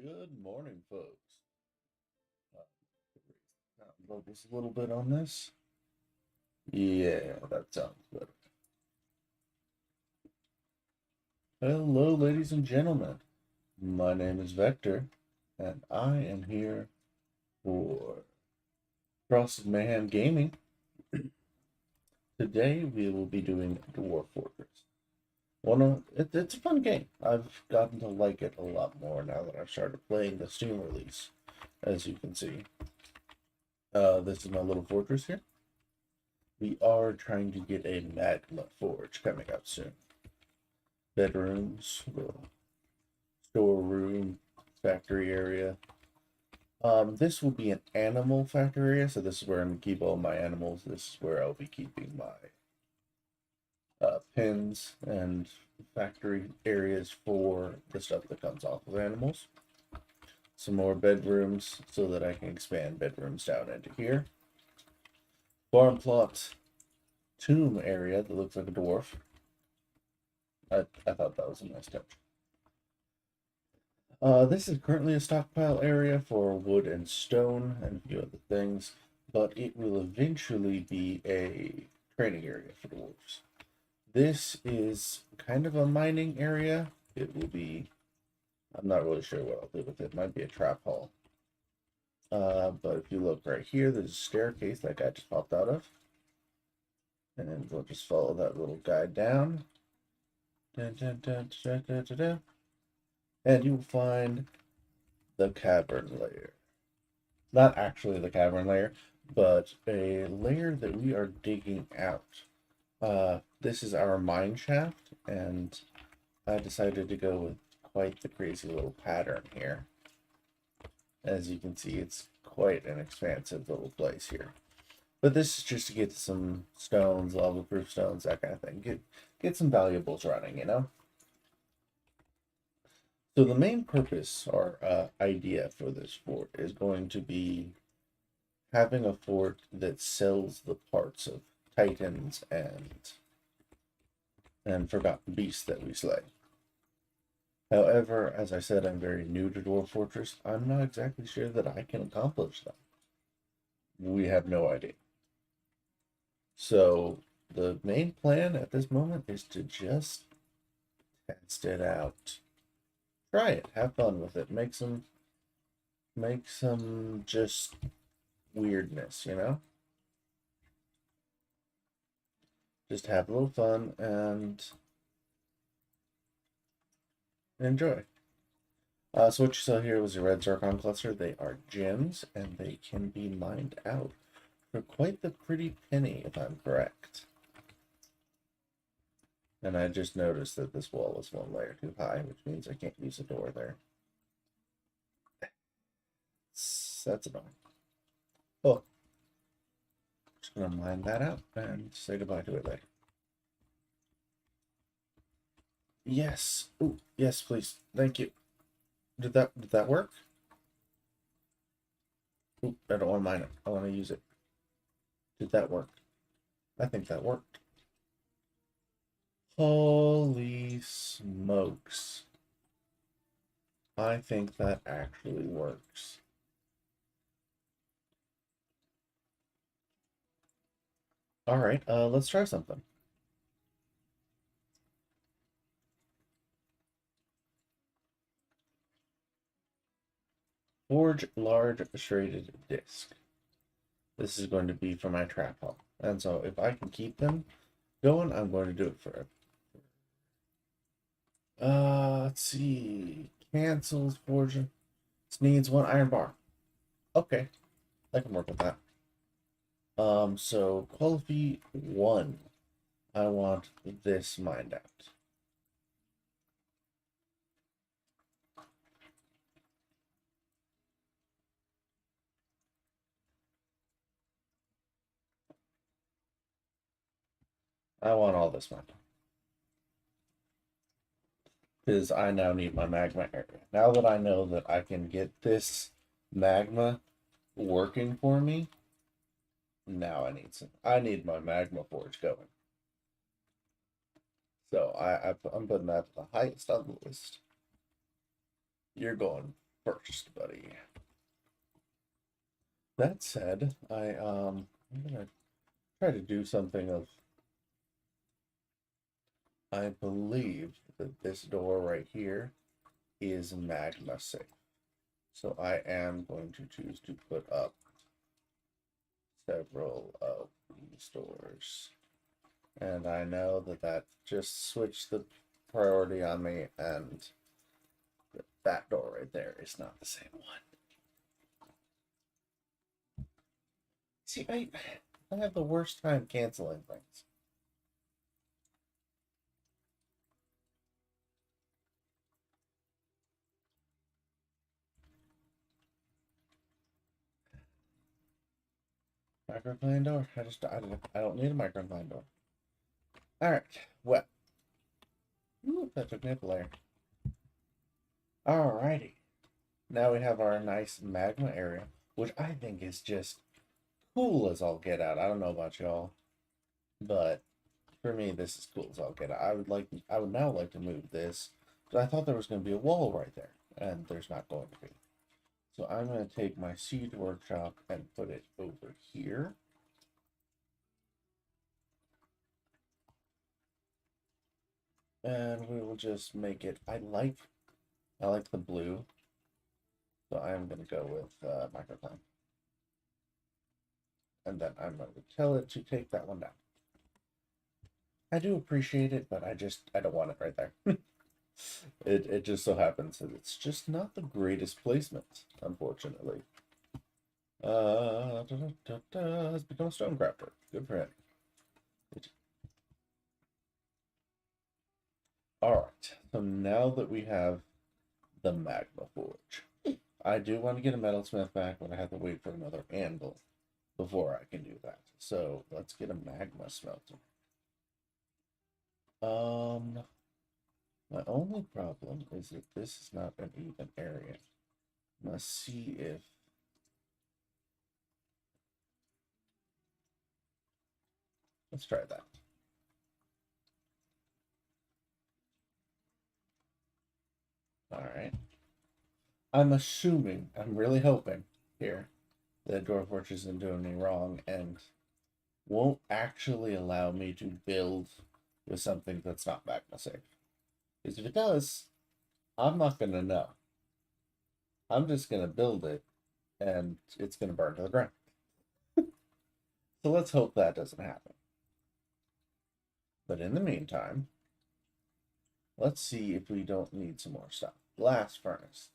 Good morning, folks. Focus a little bit on this. Yeah, that sounds better. Hello, ladies and gentlemen. My name is Vector, and I am here for Cross Mayhem Gaming. Today we will be doing Dwarf Fortress. It's a fun game. I've gotten to like it a lot more now that I've started playing the Steam release, as you can see. This is my little fortress here. We are trying to get a magma forge coming up soon. Bedrooms, storeroom, factory area. This will be an animal factory area, so this is where I'm gonna keep all my animals. This is where I'll be keeping my pens and factory areas for the stuff that comes off of animals. Some more bedrooms so that I can expand bedrooms down into here. Farm plot, tomb area that looks like a dwarf. I thought that was a nice touch. This is currently a stockpile area for wood and stone and a few other things, but it will eventually be a training area for dwarves. This is kind of a mining area. It will be, I'm not really sure what I'll do with it. It might be a trap hall. But if you look right here, there's a staircase that guy just popped out of. And we'll just follow that little guy down. Dun, dun, dun, dun, dun, dun, dun. And you will find the cavern layer. Not actually the cavern layer, but a layer that we are digging out. This is our mine shaft, and I decided to go with quite the crazy little pattern here. As you can see, it's quite an expansive little place here. But this is just to get some stones, lava-proof stones, that kind of thing. Get some valuables running, you know? So the main purpose or idea for this fort is going to be having a fort that sells the parts of titans and forgotten beasts that we slay. However, as I said, I'm very new to Dwarf Fortress. I'm not exactly sure that I can accomplish that. We have no idea. So the main plan at this moment is to just test it out. Try it, have fun with it, make some just weirdness, you know? Just have a little fun and enjoy. So what you saw here was a red zircon cluster. They are gems, and they can be mined out for quite the pretty penny, if I'm correct. And I just noticed that this wall is one layer too high, which means I can't use a door there. That's annoying. Oh, just gonna mine that out and say goodbye to it later. Yes. Oh, yes, please. Thank you. Did that work? Oop, I don't want to mine it. I want to use it. Did that work? I think that worked. Holy smokes. I think that actually works. All right, let's try something. Forge large serrated disc. This is going to be for my trap hall. And so if I can keep them going, I'm going to do it for it. Let's see. Cancels forge. This needs one iron bar. Okay, I can work with that. So quality 1. I want this mined out. I want all this mined out. Because I now need my magma area. Now that I know that I can get this magma working for me, now I need my magma forge going. So I'm putting that to the highest on the list. You're going first, buddy. That said, I'm gonna try to do something of. I believe that this door right here is magma safe. So I am going to choose to put up several of these doors. And I know that just switched the priority on me, and that door right there is not the same one. See, I have the worst time canceling things. Microcline door. I don't need a microcline door. All right. Well, that took me up a layer. Alrighty. Now we have our nice magma area, which I think is just cool as all get out. I don't know about y'all, but for me, this is cool as all get out. I would now like to move this. I thought there was going to be a wall right there, and there's not going to be. So I'm going to take my seed workshop and put it over here. And we will just make it, I like the blue. So I'm going to go with microclimb. And then I'm going to tell it to take that one down. I do appreciate it, but I don't want it right there. It just so happens that it's just not the greatest placement, unfortunately. Has become a stonecrafter. Good for him. Alright, so now that we have the magma forge, I do want to get a metalsmith back, but I have to wait for another anvil before I can do that. So let's get a magma smelter. My only problem is that this is not an even area. Let's see if let's try that. All right. I'm assuming, I'm really hoping here that Dwarf Fortress isn't doing me wrong and won't actually allow me to build with something that's not magma safe. Because if it does, I'm not going to know. I'm just going to build it and it's going to burn to the ground. So let's hope that doesn't happen. But in the meantime, let's see if we don't need some more stuff. Glass furnace.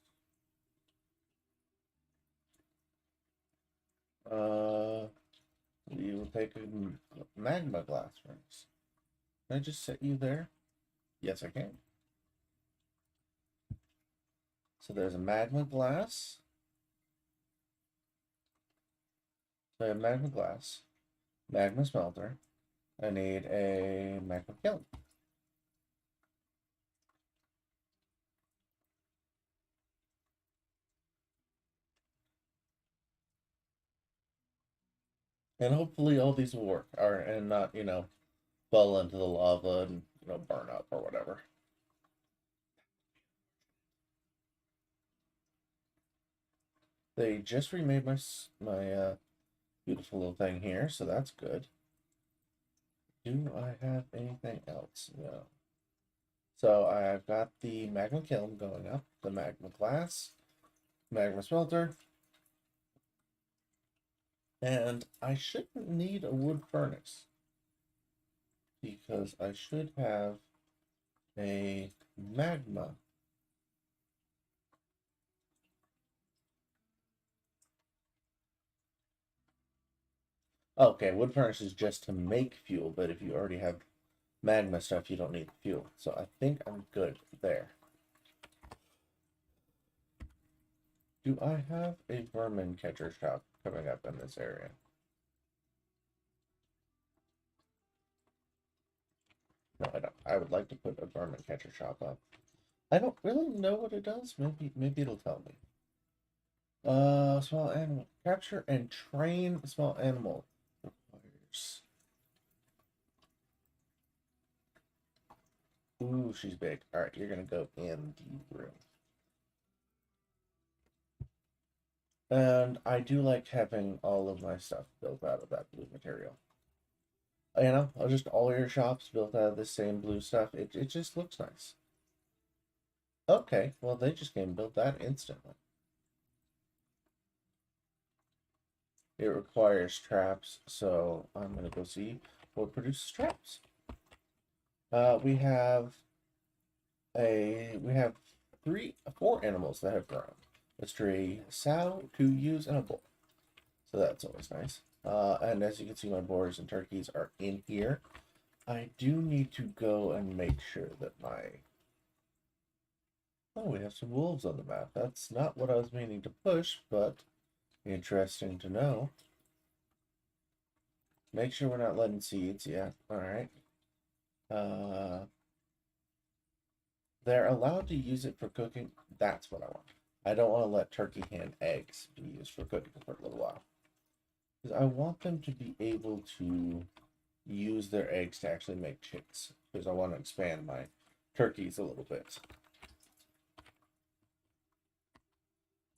We will take a magma glass furnace. Can I just set you there? Yes, I can. So there's a magma glass. So I have magma glass, magma smelter. I need a magma kiln. And hopefully all these will work, and not, fall into the lava and, burn up or whatever. They just remade my beautiful little thing here, so that's good. Do I have anything else? No. So I've got the magma kiln going up, the magma glass, magma smelter, and I shouldn't need a wood furnace because I should have a magma. Okay, wood furnace is just to make fuel, but if you already have magma stuff, you don't need fuel. So I think I'm good there. Do I have a vermin catcher shop coming up in this area? No, I don't. I would like to put a vermin catcher shop up. I don't really know what it does. Maybe it'll tell me. Small animal. Capture and train a small animal. Requires. Ooh, she's big. Alright, you're gonna go in the room. And I do like having all of my stuff built out of that blue material. You know, just all your shops built out of the same blue stuff. It just looks nice. Okay, well, they just came and built that instantly. It requires traps, so I'm gonna go see what produces traps. We have four animals that have grown. A stray sow, 2 ewes, and a bull. So that's always nice. And as you can see, my boars and turkeys are in here. I do need to go and make sure that my... Oh, we have some wolves on the map. That's not what I was meaning to push, but interesting to know. Make sure we're not letting seeds. Yeah, alright. They're allowed to use it for cooking. That's what I want. I don't want to let turkey hen eggs be used for cooking for a little while. Because I want them to be able to use their eggs to actually make chicks. Because I want to expand my turkeys a little bit.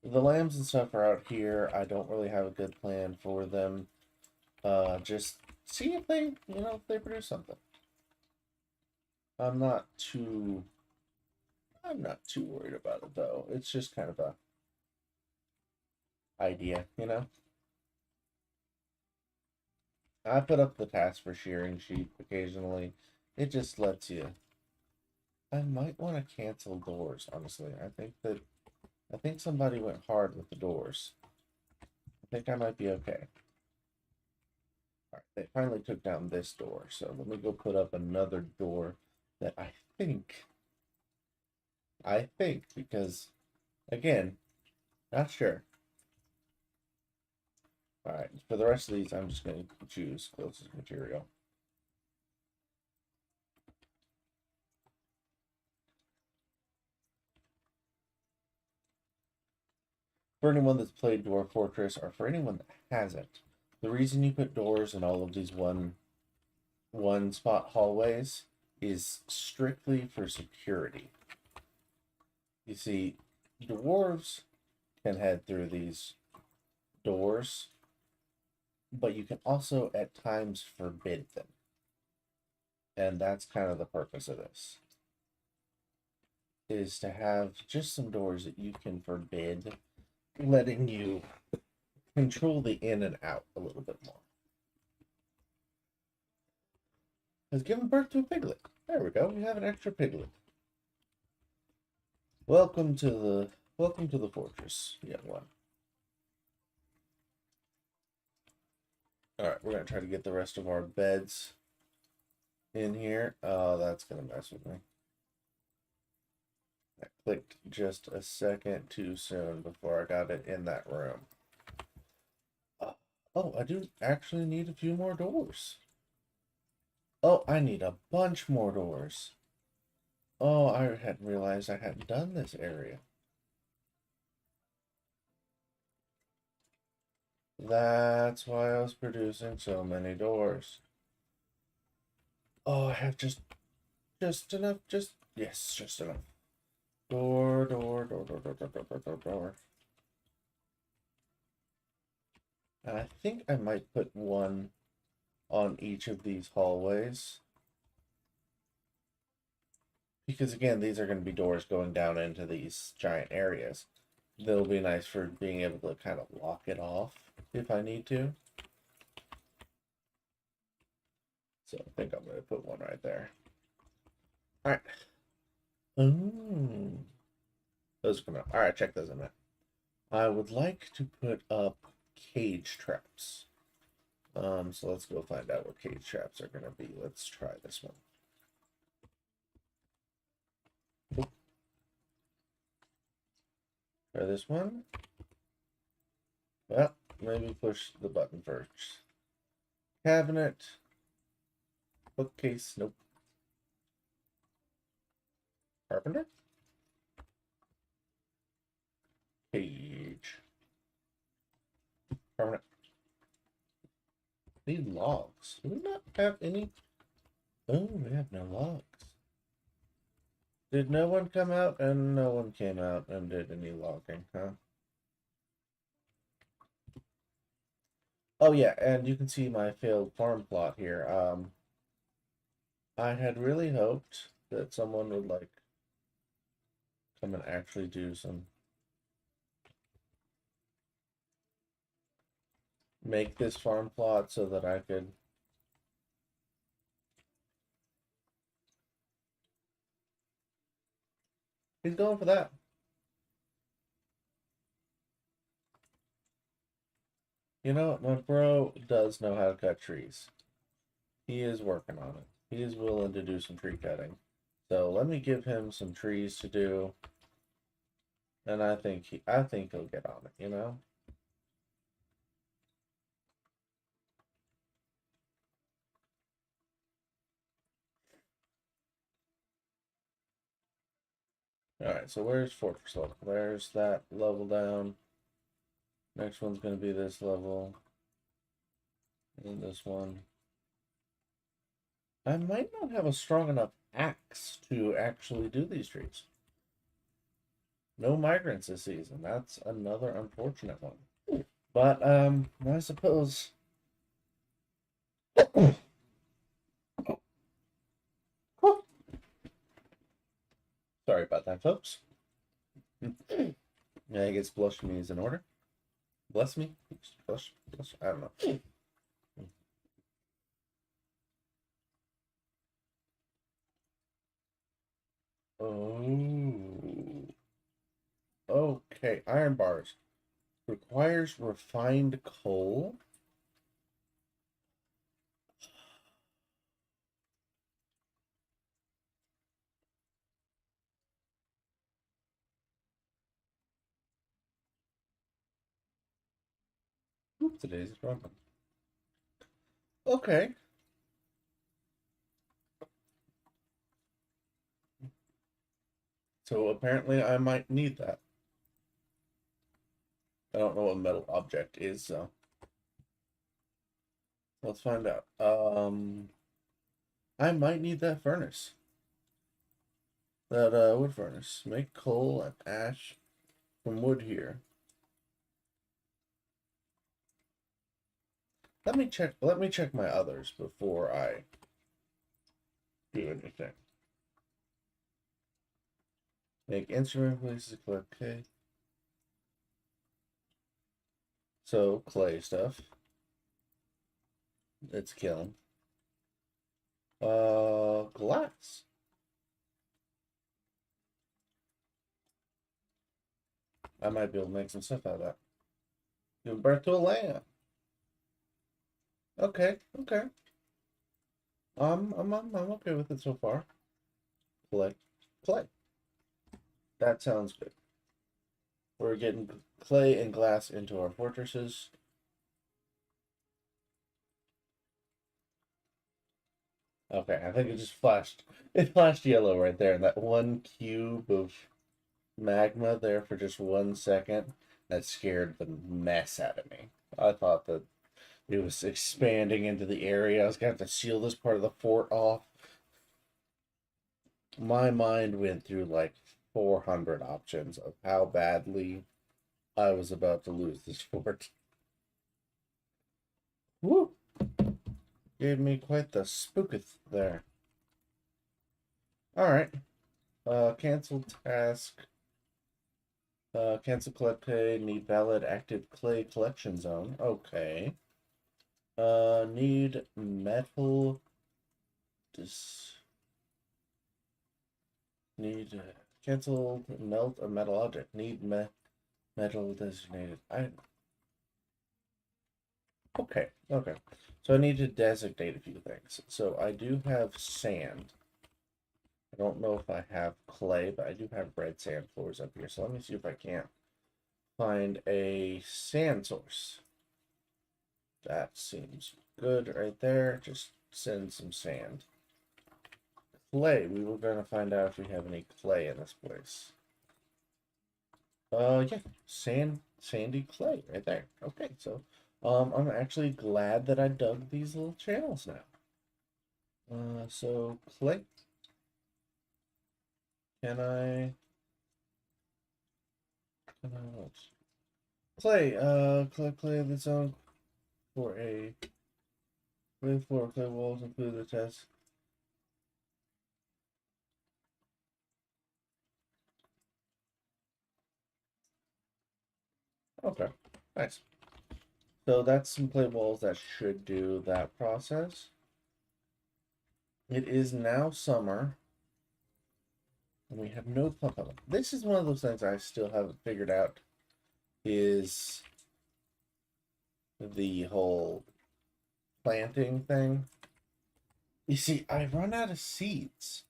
The lambs and stuff are out here. I don't really have a good plan for them. Just see if they, if they produce something. I'm not too worried about it though. It's just kind of a idea, I put up the task for shearing sheep occasionally. It just lets you. I might want to cancel doors, honestly. I think somebody went hard with the doors. I think I might be okay. Alright, they finally took down this door, so let me go put up another door that I think, because, again, not sure. Alright, for the rest of these, I'm just going to choose closest material. For anyone that's played Dwarf Fortress, or for anyone that hasn't, the reason you put doors in all of these one spot hallways is strictly for security. You see, dwarves can head through these doors, but you can also at times forbid them. And that's kind of the purpose of this. Is to have just some doors that you can forbid, letting you control the in and out a little bit more. Has given birth to a piglet. There we go. We have an extra piglet. Welcome to the fortress, young one. All right, we're gonna try to get the rest of our beds in here. Oh, that's gonna mess with me. I clicked just a second too soon before I got it in that room. Oh, I do actually need a few more doors. Oh, I need a bunch more doors. Oh, I hadn't realized I hadn't done this area. That's why I was producing so many doors. Oh, I have just enough, yes, just enough. Door. And I think I might put one on each of these hallways. Because again, these are going to be doors going down into these giant areas. They'll be nice for being able to kind of lock it off if I need to. So I think I'm going to put one right there. All right. Ooh. Those are coming up. All right, check those in a minute. I would like to put up cage traps. So let's go find out what cage traps are going to be. Let's try this one. Oop. Try this one. Well, maybe push the button first. Cabinet. Bookcase. Nope. Carpenter. Cage. Permanent. Need logs. Do we not have any? Oh, we have no logs. Did no one come out? And no one came out and did any logging, huh? Oh yeah, and you can see my failed farm plot here. I had really hoped that someone would like come and actually do some make this farm plot so that I could he's going for that. You know what, my bro does know how to cut trees. He is working on it. He is willing to do some tree cutting. So let me give him some trees to do. And I think he'll get on it, you know? Alright, so where's Fortress level? There's that level down. Next one's gonna be this level. And this one. I might not have a strong enough axe to actually do these trees. No migrants this season. That's another unfortunate one. But I suppose sorry about that, folks. Yeah, I guess blush me is in order. Bless me. Blush. I don't know. Oh. Okay. Iron bars. Requires refined coal. Oops, today's wrong. Okay. So apparently I might need that. I don't know what metal object is, so let's find out. I might need that furnace. That wood furnace. Make coal and ash from wood here. Let me check my others before I do anything. Make instrument places, collect clay. So clay stuff. It's killing. Glass. I might be able to make some stuff out of that. Give birth to a lamb. Okay, okay. I'm okay with it so far. Collect clay. That sounds good. We're getting clay and glass into our fortresses. Okay, I think it just flashed. It flashed yellow right there, and that one cube of magma there for just 1 second, that scared the mess out of me. I thought that it was expanding into the area. I was gonna have to seal this part of the fort off. My mind went through like 400 options of how badly I was about to lose this fort. Woo! Gave me quite the spooketh there. Alright. Cancel task. Cancel collect clay. Need valid active clay collection zone. Okay. Need metal. Need cancel melt a metal object. Need metal designated. Okay. Okay. So I need to designate a few things. So I do have sand. I don't know if I have clay, but I do have red sand floors up here. So let me see if I can't find a sand source. That seems good right there. Just send some sand. Clay. We were going to find out if we have any clay in this place. Yeah. Sandy clay right there. Okay, so I'm actually glad that I dug these little channels now. So clay. Can I what? Clay, collect clay of its own for a with floor clay walls include the test. Okay, nice. So that's some clay walls that should do that process. It is now summer, and we have no plum puddle. This is one of those things I still haven't figured out, is the whole planting thing. You see, I run out of seeds.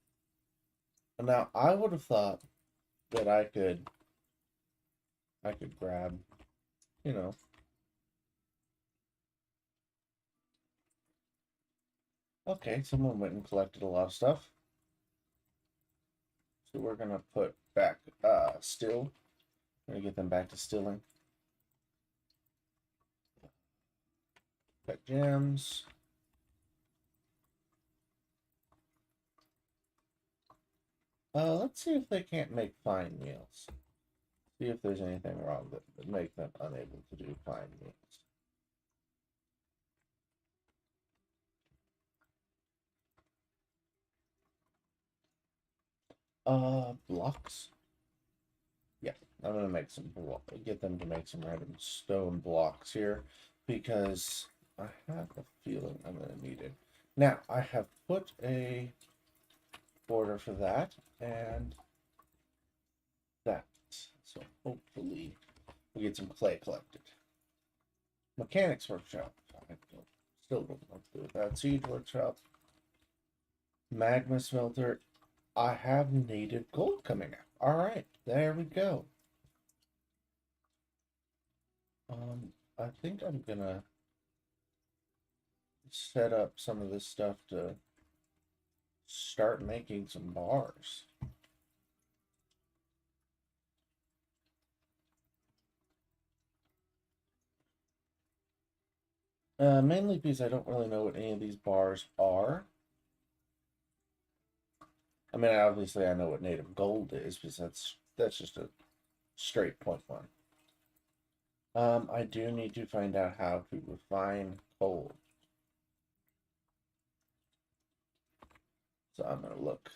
Now, I would have thought that I could grab, you know. Okay, someone went and collected a lot of stuff. So we're gonna put back still. We're gonna get them back to stilling. Pet gems. Let's see if they can't make fine meals. See if there's anything wrong that would make them unable to do fine meals. Blocks. Yeah, I'm gonna make some get them to make some random stone blocks here because I have a feeling I'm gonna need it. Now I have put a border for that and that, so hopefully we get some clay collected. Mechanics workshop. I still don't want to do that. Siege workshop. Magma smelter. I have native gold coming out. All right, there we go. I think I'm gonna set up some of this stuff to start making some bars. Mainly because I don't really know what any of these bars are. I mean, obviously I know what native gold is because that's just a straight point one. I do need to find out how to refine coal. So I'm gonna look.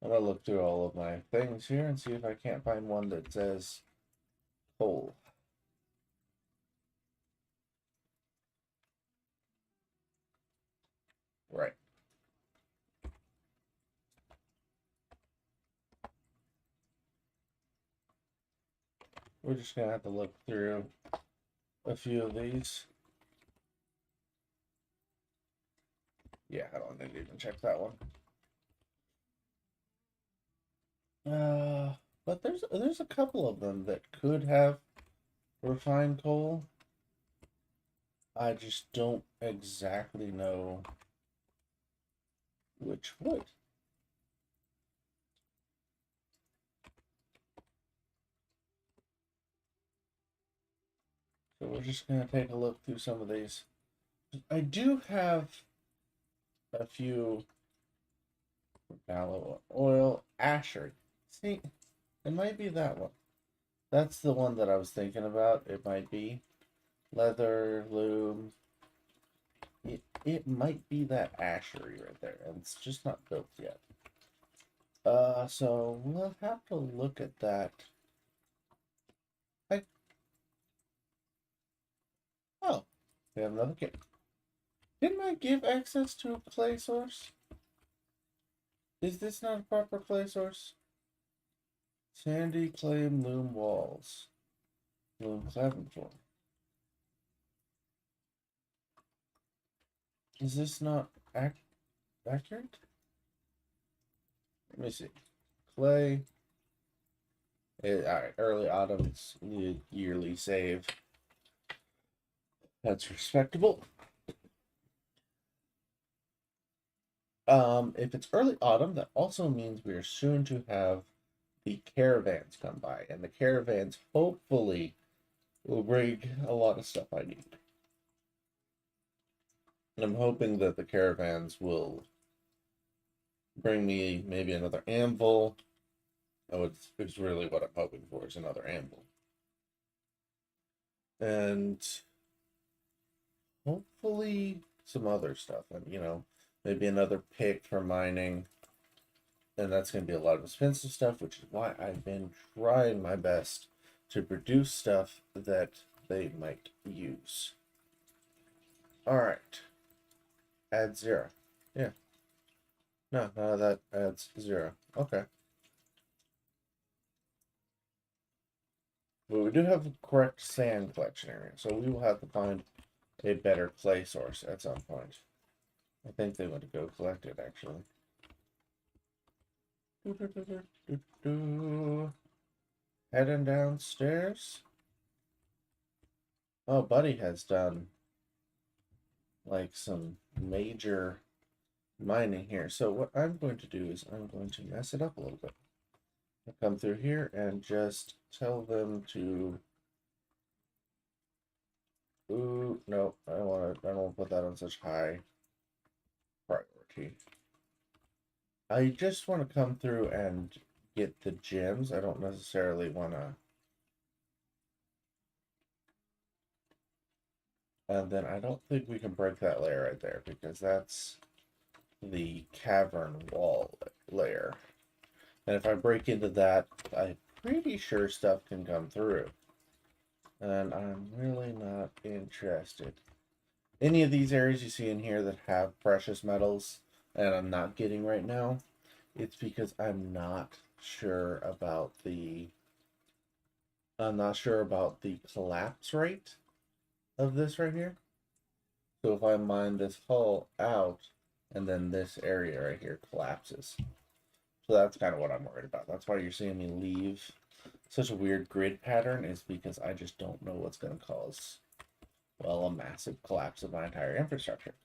I'm gonna look through all of my things here and see if I can't find one that says coal. Right. We're just gonna have to look through a few of these. Yeah, I don't need to even check that one. But there's a couple of them that could have refined coal. I just don't exactly know which would. So we're just gonna take a look through some of these. I do have a few tallow oil asher. See, it might be that one. That's the one that I was thinking about. It might be leather, loom. It might be that ashery right there, and it's just not built yet. So we'll have to look at that. Oh, we have another kit. Didn't I give access to a clay source? Is this not a proper clay source? Sandy clay and loom walls. Loom cladding form. Is this not accurate? Let me see. Clay. Alright, early autumn's yearly save. That's respectable. If it's early autumn, that also means we are soon to have the caravans come by, and the caravans hopefully will bring a lot of stuff I need. And I'm hoping that the caravans will bring me maybe another anvil. Oh, it's really what I'm hoping for is another anvil. And hopefully some other stuff. And, you know, maybe another pick for mining. And that's going to be a lot of expensive stuff, which is why I've been trying my best to produce stuff that they might use. All right. Add 0. Yeah. No, that adds 0. Okay. But we do have a correct sand collection area, so we will have to find a better clay source at some point. I think they want to go collect it, actually. Heading downstairs. Oh, Buddy has done like some major mining here. So what I'm going to do is I'm going to mess it up a little bit. I'll come through here and just tell them to. Ooh, no, I don't want to put that on such high priority. I just want to come through and get the gems. I don't necessarily want to. And then I don't think we can break that layer right there because that's the cavern wall layer. And if I break into that, I'm pretty sure stuff can come through. And I'm really not interested. Any of these areas you see in here that have precious metals and I'm not getting right now, it's because I'm not sure about the collapse rate of this right here. So if I mine this hull out and then this area right here collapses. So that's kind of what I'm worried about. That's why you're seeing me leave such a weird grid pattern, is because I just don't know what's going to cause, well, a massive collapse of my entire infrastructure.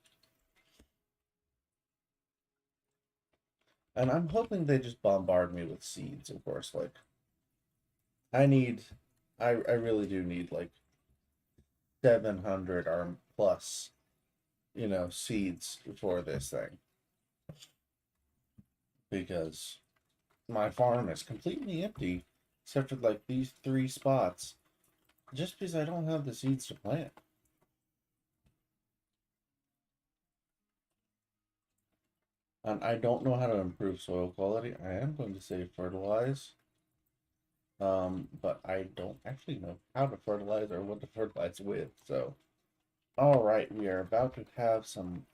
And I'm hoping they just bombard me with seeds, of course. Like, I really do need like 700 or plus, you know, seeds for this thing. Because my farm is completely empty, except for like these 3 spots, just because I don't have the seeds to plant. And I don't know how to improve soil quality. I am going to say fertilize. But I don't actually know how to fertilize or what to fertilize with. So, all right, we are about to have some.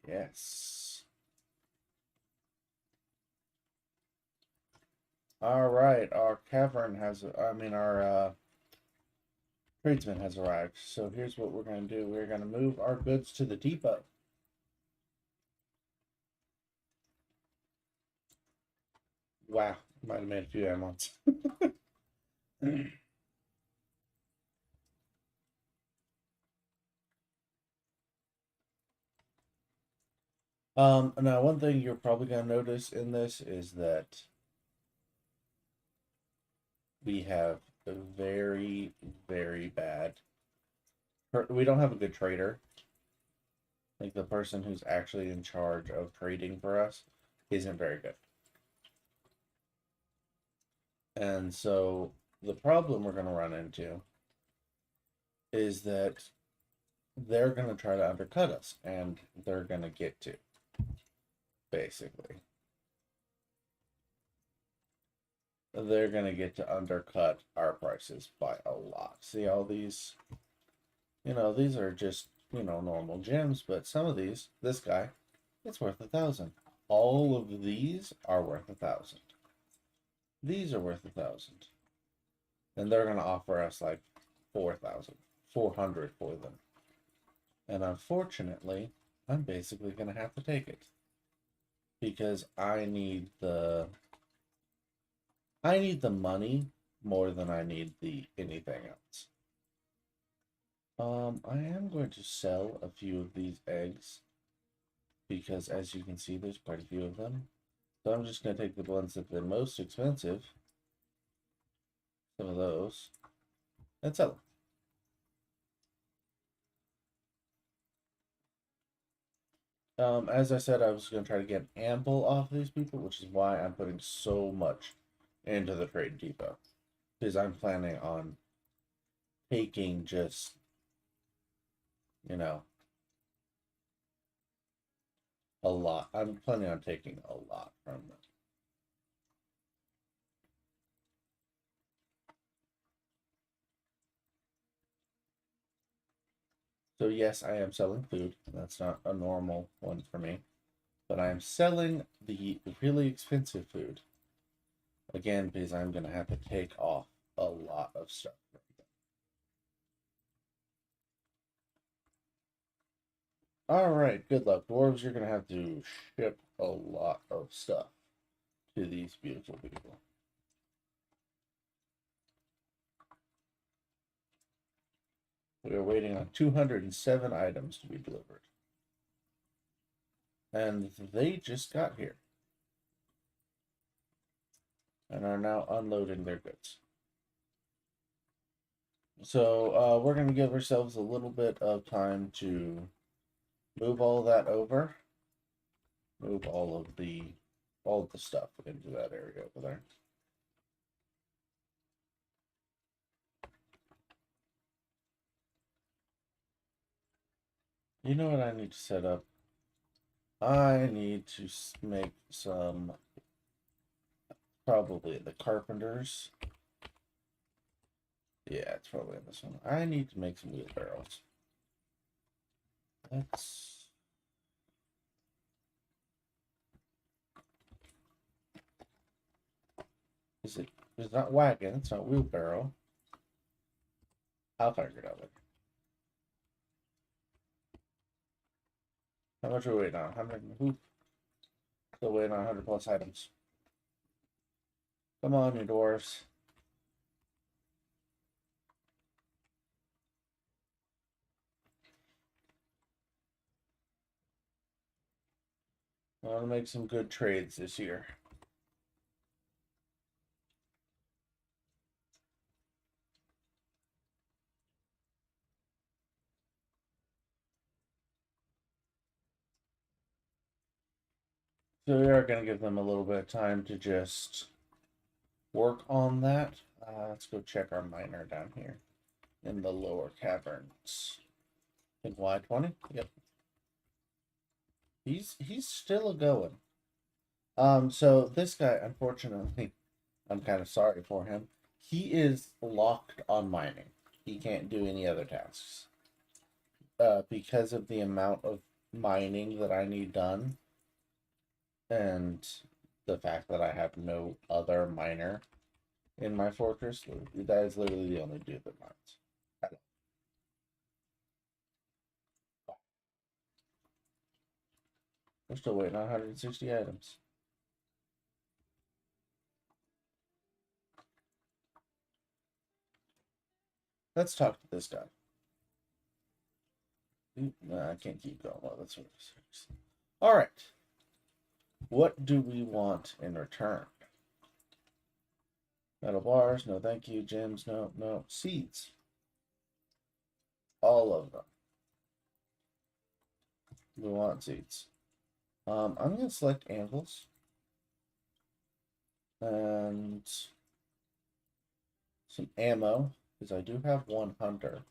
Yes. All right, our cavern has. I mean, our tradesman has arrived. So here's what we're going to do. We're going to move our goods to the depot. Wow, might have made a few amounts. Now one thing you're probably gonna notice in this is that we have a very, very bad. We don't have a good trader. Like the person who's actually in charge of trading for us isn't very good. And so the problem we're gonna run into is that they're gonna try to undercut us, and they're gonna get to, basically. They're gonna get to undercut our prices by a lot. See all these, you know, these are just, you know, normal gems, but some of these, this guy, it's worth 1,000. All of these are worth 1,000. These are worth 1,000. And they're gonna offer us like 4,000, 400 for them. And unfortunately, I'm basically gonna have to take it. Because I need the money more than I need the anything else. I am going to sell a few of these eggs because, as you can see, there's quite a few of them. So I'm just going to take the ones that are the most expensive, some of those, and sell them. As I said, I was going to try to get ample off these people, which is why I'm putting so much into the trade depot. Because I'm planning on taking just, you know, a lot. I'm planning on taking a lot from them. So yes, I am selling food. That's not a normal one for me. But I am selling the really expensive food. Again, because I'm going to have to take off a lot of stuff. Alright, good luck. Dwarves, you're going to have to ship a lot of stuff to these beautiful people. We are waiting on 207 items to be delivered. And they just got here. And are now unloading their goods. So we're going to give ourselves a little bit of time to move all of that over. Move all of the stuff into that area over there. You know what I need to set up? I need to make some, probably the carpenters. Yeah, it's probably in this one. I need to make some wheelbarrows. Let's... It's not wagon, it's not wheelbarrow. I'll figure it out later. How much are we waiting on? 100? Still waiting on 100 plus items. Come on, you dwarves. I want to make some good trades this year. So we are going to give them a little bit of time to just work on that. Let's go check our miner down here in the lower caverns. In Y20? Yep. He's still a going. So this guy, unfortunately, I'm kind of sorry for him. He is locked on mining. He can't do any other tasks. Because of the amount of mining that I need done, and the fact that I have no other miner in my fortress, that is literally the only dude that mines. We're still waiting on 160 items. Let's talk to this guy. No, I can't keep going. Well, that's what it is. All right. What do we want in return? Metal bars, no thank you. Gems, no, no. Seeds. All of them. We want seeds. I'm going to select anvils. And some ammo, because I do have one hunter.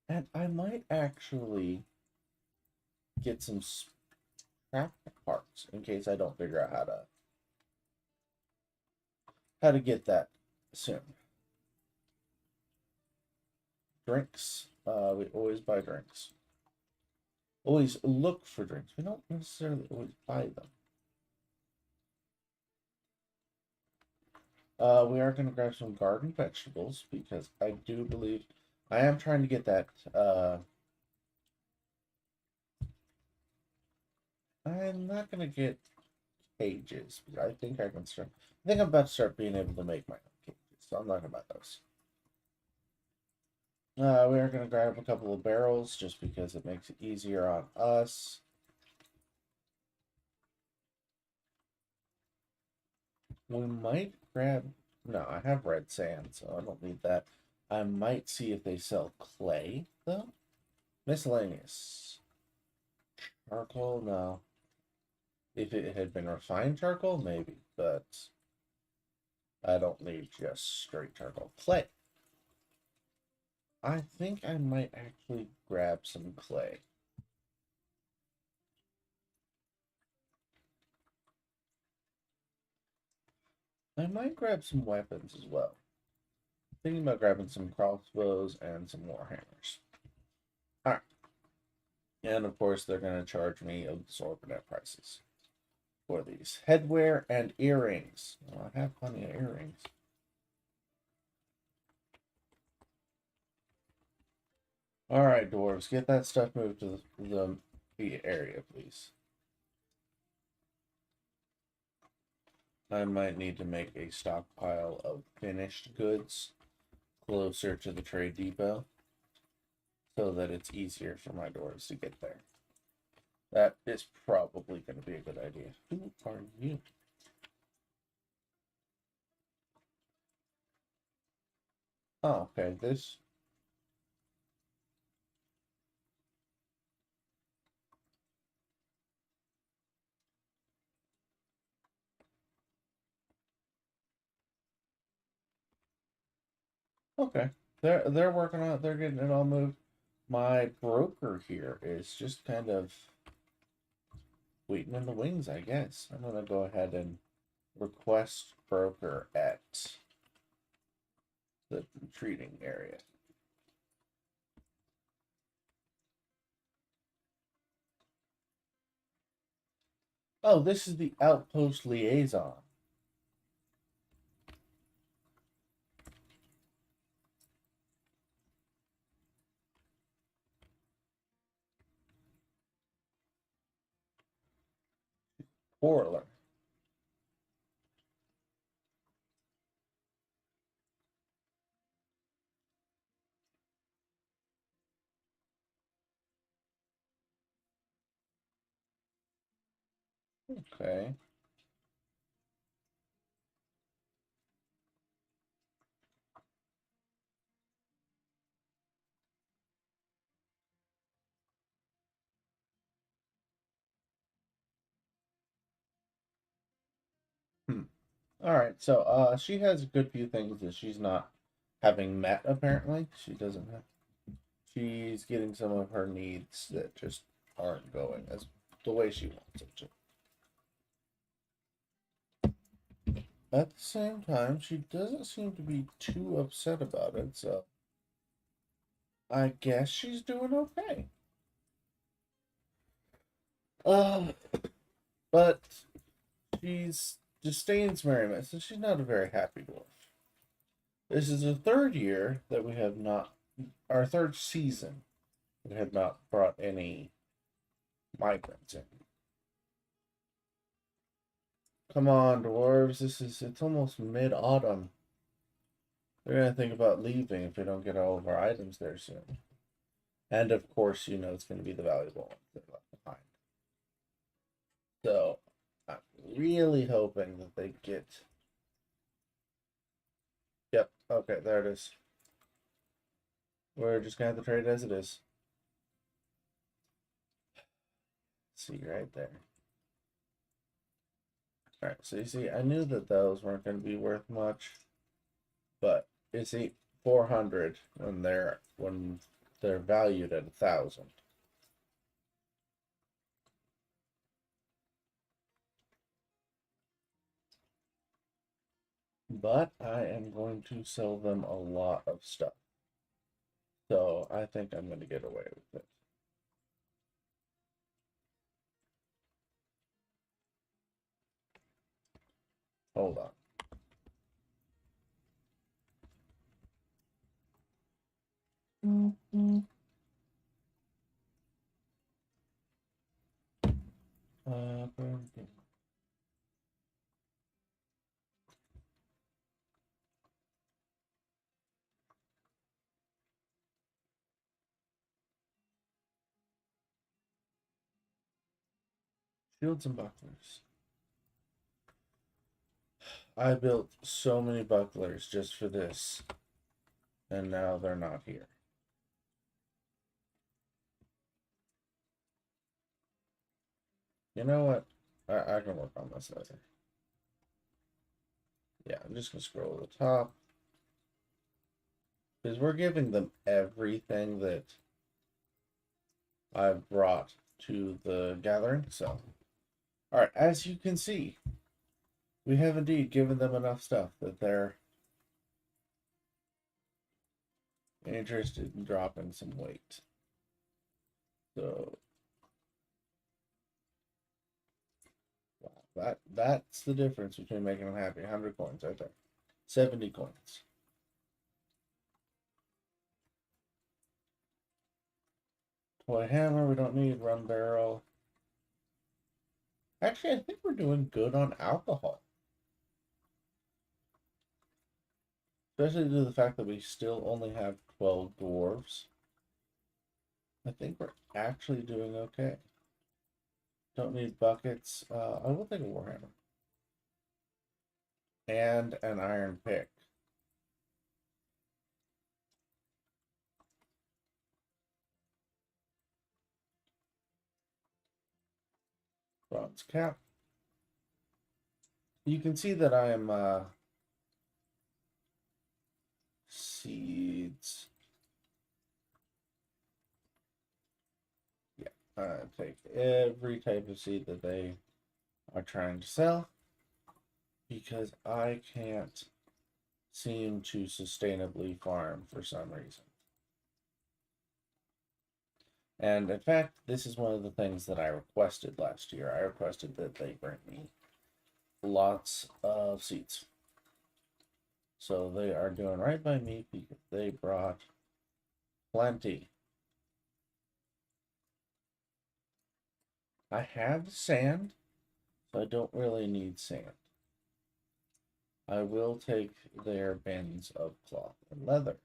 And I might actually get some scrap parts in case I don't figure out how to get that soon. Drinks. We always buy drinks. Always look for drinks. We don't necessarily always buy them. We are going to grab some garden vegetables because I do believe I am trying to get that. I'm not going to get cages, but I think I can start. I think I'm about to start being able to make my own cages, so I'm not going to buy those. We are going to grab a couple of barrels just because it makes it easier on us. We might grab... No, I have red sand, so I don't need that. I might see if they sell clay, though. Miscellaneous. Charcoal? No. If it had been refined charcoal, maybe, but I don't need just straight charcoal. Clay. I think I might actually grab some clay. I might grab some weapons as well. Thinking about grabbing some crossbows and some war hammers. Alright. And of course, they're going to charge me exorbitant prices for these headwear and earrings. Well, I have plenty of earrings. Alright, dwarves, get that stuff moved to the area, please. I might need to make a stockpile of finished goods closer to the trade depot so that it's easier for my dwarves to get there. That is probably going to be a good idea. Who are you? Oh, okay. This. Okay. They're working on it. They're getting it all moved. My broker here is just kind of waiting in the wings, I guess. I'm gonna go ahead and request broker at the treating area. Oh, this is the outpost liaison. Orler. Okay. Hmm. All right. So, she has a good few things that she's not having met. Apparently, she doesn't have. She's getting some of her needs that just aren't going as the way she wants it to. At the same time, she doesn't seem to be too upset about it, so I guess she's doing okay. Uh, but she's disdains merriment, so she's not a very happy dwarf. This is the third year that we have not, our third season, we have not brought any migrants in. Come on, dwarves, it's almost mid-autumn. They're gonna think about leaving if we don't get all of our items there soon. And of course, you know it's gonna be the valuable ones that are left behind. So I'm really hoping that they get. Yep, okay, there it is. We're just gonna have to trade as it is. See right there. Alright, so you see, I knew that those weren't gonna be worth much. But you see, 400 when they're valued at 1,000. But I am going to sell them a lot of stuff. So I think I'm going to get away with it. Hold on. Mm-hmm. Uh, Shields and bucklers. I built so many bucklers just for this. And now they're not here. You know what? I can work on this later. Yeah, I'm just gonna scroll to the top. Because we're giving them everything that I've brought to the gathering. So, alright, as you can see, we have indeed given them enough stuff that they're interested in dropping some weight. So, wow, that's the difference between making them happy. 100 coins right there. 70 coins. Toy hammer, we don't need. Run barrel. Actually, I think we're doing good on alcohol. Especially due to the fact that we still only have 12 dwarves. I think we're actually doing okay. Don't need buckets. I will take a warhammer. And an iron pick. Bronze cap. You can see that I am seeds. Yeah, take every type of seed that they are trying to sell because I can't seem to sustainably farm for some reason. And in fact, this is one of the things that I requested last year. I requested that they bring me lots of seeds. So they are doing right by me because they brought plenty. I have sand, so I don't really need sand. I will take their bins of cloth and leather.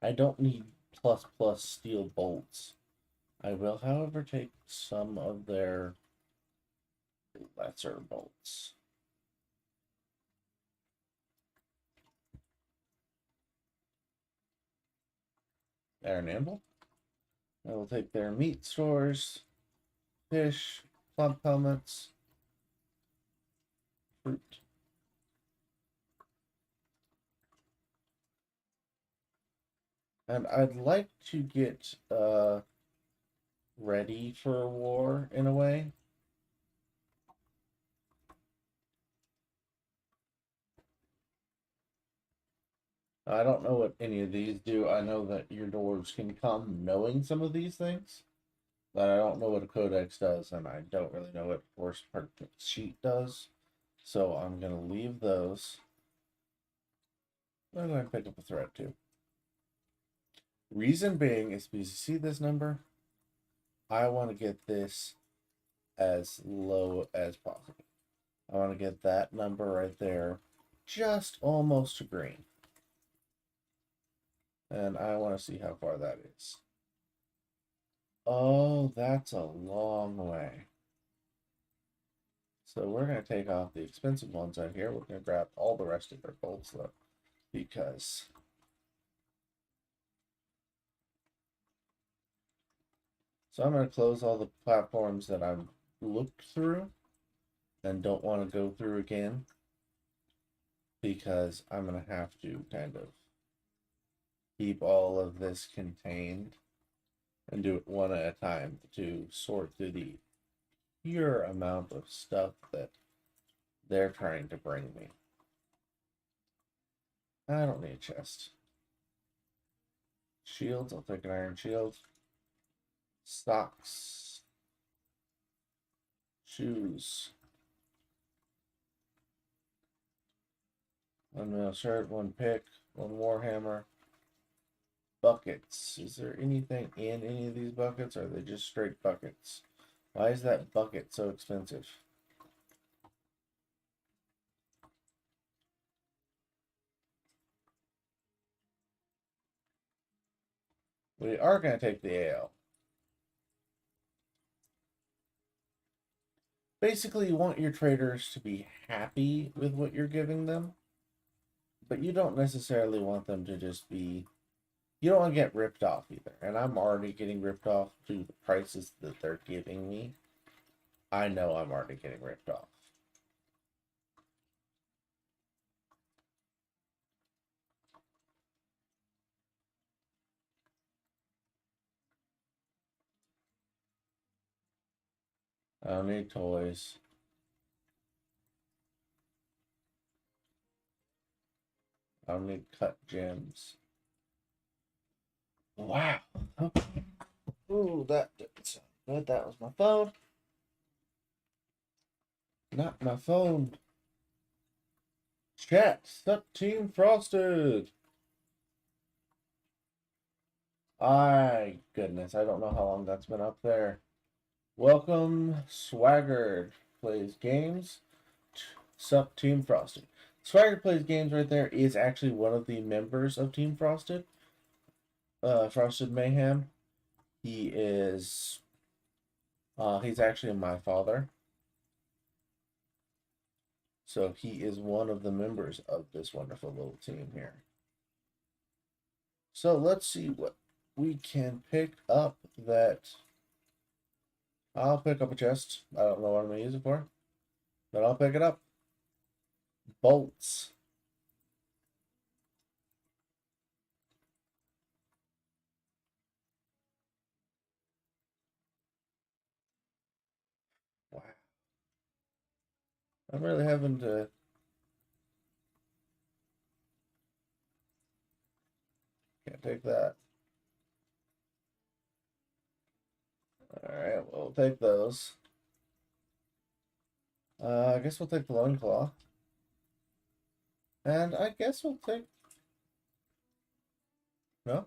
I don't need plus steel bolts. I will, however, take some of their lesser bolts. They're nimble. I will take their meat stores, fish, plump helmets, fruit. And I'd like to get ready for war in a way. I don't know what any of these do. I know that your dwarves can come knowing some of these things, but I don't know what a codex does, and I don't really know what force part sheet does. So I'm gonna leave those. I'm going to pick up a threat too. Reason being is because you see this number, I want to get this as low as possible. I want to get that number right there, just almost to green. And I want to see how far that is. Oh, that's a long way. So we're going to take off the expensive ones out here. We're going to grab all the rest of their bolts though, because so I'm going to close all the platforms that I've looked through and don't want to go through again, because I'm going to have to kind of keep all of this contained and do it one at a time to sort through the pure amount of stuff that they're trying to bring me. I don't need a chest. Shields, I'll take an iron shield. Socks. Shoes. One mail shirt, one pick, one warhammer. Buckets. Is there anything in any of these buckets, or are they just straight buckets? Why is that bucket so expensive? We are going to take the ale. Basically, you want your traders to be happy with what you're giving them, but you don't necessarily want them to just be, you don't want to get ripped off either. And I'm already getting ripped off to the prices that they're giving me. I know I'm already getting ripped off. I don't need toys. I don't need cut gems. Wow. Okay. Ooh, that didn't sound good. That was my phone. Not my phone. Chat. Sup Team Frosted. My goodness, I don't know how long that's been up there. Welcome, Swaggered Plays Games. Sup Team Frosted. Swaggered Plays Games right there is actually one of the members of Team Frosted. Frosted Mayhem. He is he's actually my father. So he is one of the members of this wonderful little team here. So let's see what we can pick up that. I'll pick up a chest. I don't know what I'm going to use it for, but I'll pick it up. Bolts. Wow. I'm really having to. Can't take that. Alright, we'll take those. I guess we'll take the loincloth. And I guess we'll take... No?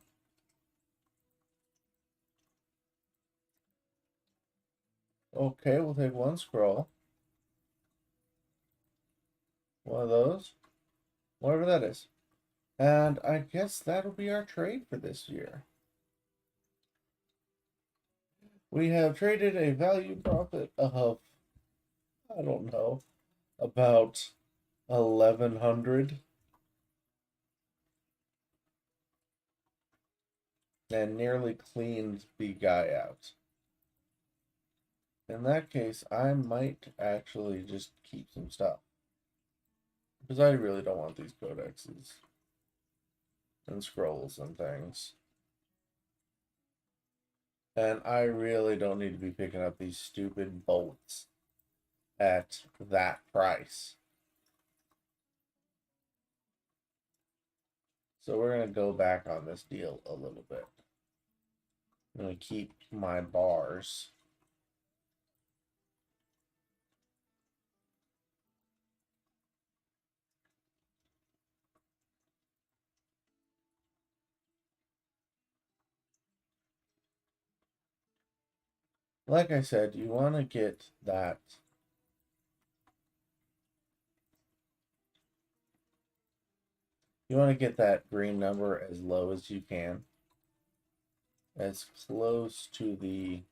Okay, we'll take one scroll. One of those. Whatever that is. And I guess that'll be our trade for this year. We have traded a value profit of, I don't know, about 1,100. And nearly cleaned the guy out. In that case, I might actually just keep some stuff. Because I really don't want these codexes. And scrolls and things. And I really don't need to be picking up these stupid bolts at that price. So we're going to go back on this deal a little bit. I'm going to keep my bars. Like I said, you want to get that. You want to get that green number as low as you can. As close to the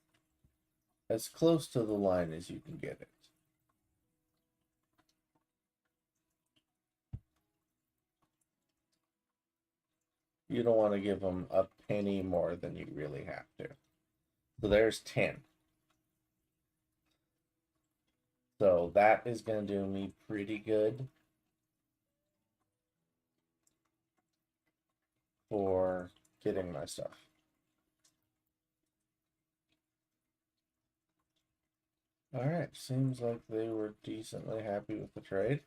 line as you can get it. You don't want to give them a penny more than you really have to. So there's 10. So that is going to do me pretty good for getting my stuff. Alright, seems like they were decently happy with the trade.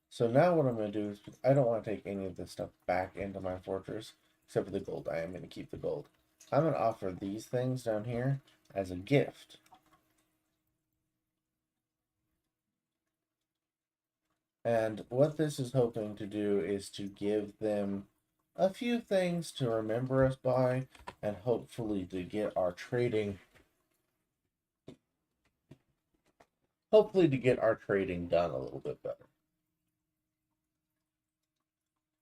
So now what I'm going to do is, I don't want to take any of this stuff back into my fortress, except for the gold. I am going to keep the gold. I'm going to offer these things down here as a gift. And what this is hoping to do is to give them a few things to remember us by, and hopefully to get our trading done a little bit better.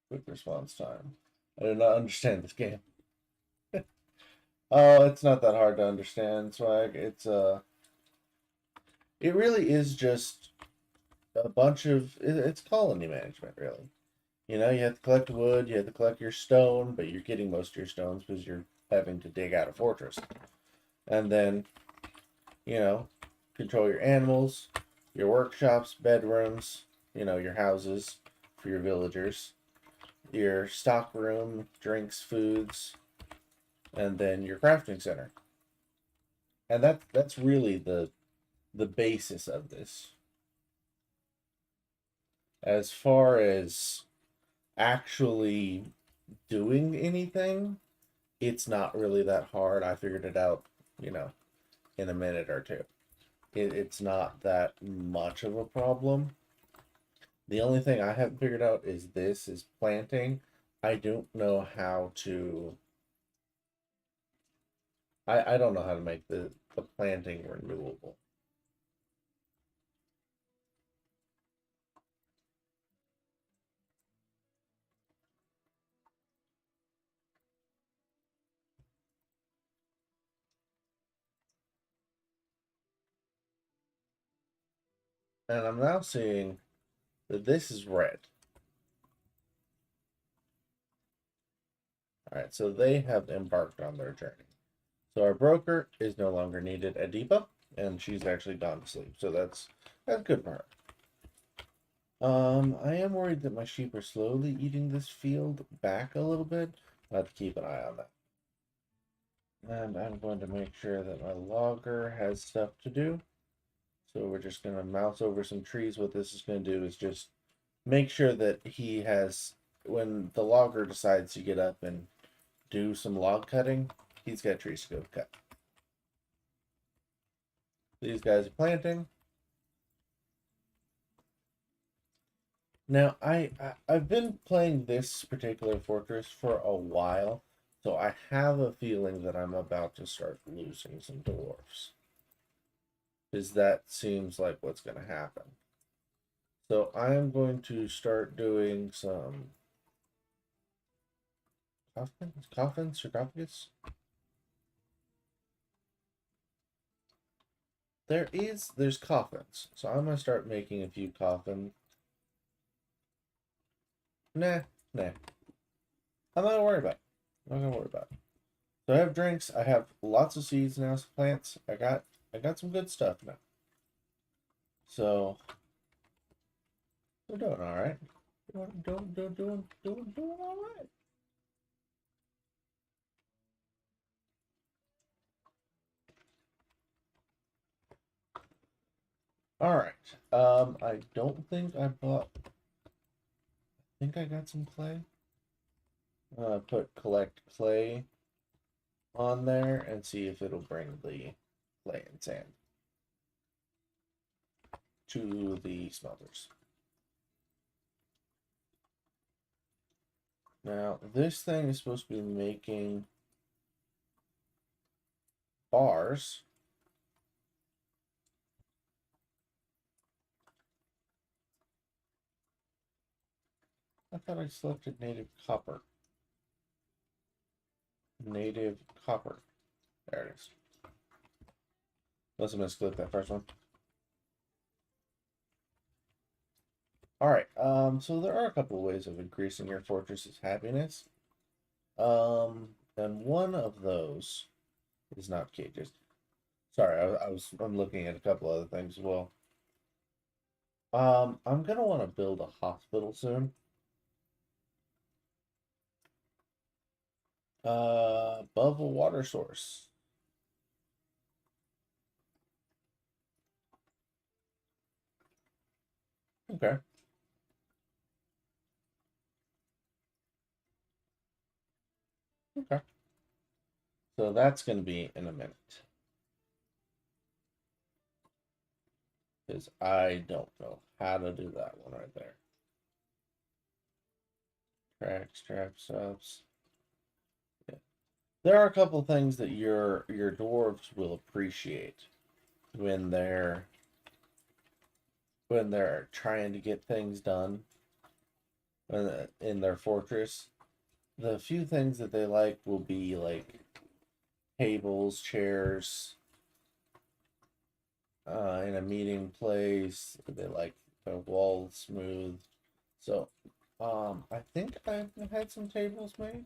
Quick response time. I do not understand this game. Oh, it's not that hard to understand, Swag. It really is just a bunch of, it's colony management, really. You know, you have to collect wood, you have to collect your stone, but you're getting most of your stones because you're having to dig out a fortress. And then, you know, control your animals, your workshops, bedrooms, you know, your houses for your villagers, your stock room, drinks, foods, and then your crafting center. And that's really the basis of this. As far as actually doing anything, it's not really that hard. I figured it out, you know, in a minute or two. It's not that much of a problem. The only thing I haven't figured out is planting. I don't know how to. I don't know how to make the planting renewable. And I'm now seeing that this is red. All right, so they have embarked on their journey. So our broker is no longer needed at Deepa, and she's actually gone to sleep. So that's good for her. I am worried that my sheep are slowly eating this field back a little bit. I have to keep an eye on that. And I'm going to make sure that my logger has stuff to do. So we're just going to mouse over some trees. What this is going to do is just make sure that he has, when the logger decides to get up and do some log cutting, he's got trees to go cut. These guys are planting. Now, I've been playing this particular fortress for a while, so I have a feeling that I'm about to start losing some dwarfs. Because that seems like what's going to happen. So I am going to start doing some coffins, sarcophagus. There's coffins, so I'm gonna start making a few coffins. Nah, nah. I'm not gonna worry about it. I'm not gonna worry about it. So I have drinks. I have lots of seeds now, some plants. I got some good stuff now. So we're doing all right. Doing all right. All right. I don't think I bought. I think I got some clay. Put collect clay on there and see if it'll bring the clay and sand to the smelters. Now, this thing is supposed to be making bars. I thought I selected native copper. Native copper. There it is. Unless I'm going to split that first one. Alright, so there are a couple of ways of increasing your fortress's happiness. And one of those is not cages. Sorry, I'm looking at a couple other things as well. I'm gonna want to build a hospital soon. Above a water source. Okay. Okay. So that's gonna be in a minute. Because I don't know how to do that one right there. Tracks, trap stops. Yeah. There are a couple things that your dwarves will appreciate when they're trying to get things done in their fortress. The few things that they like will be like tables, chairs, in a meeting place. They like the walls smooth. So I think I had some tables made.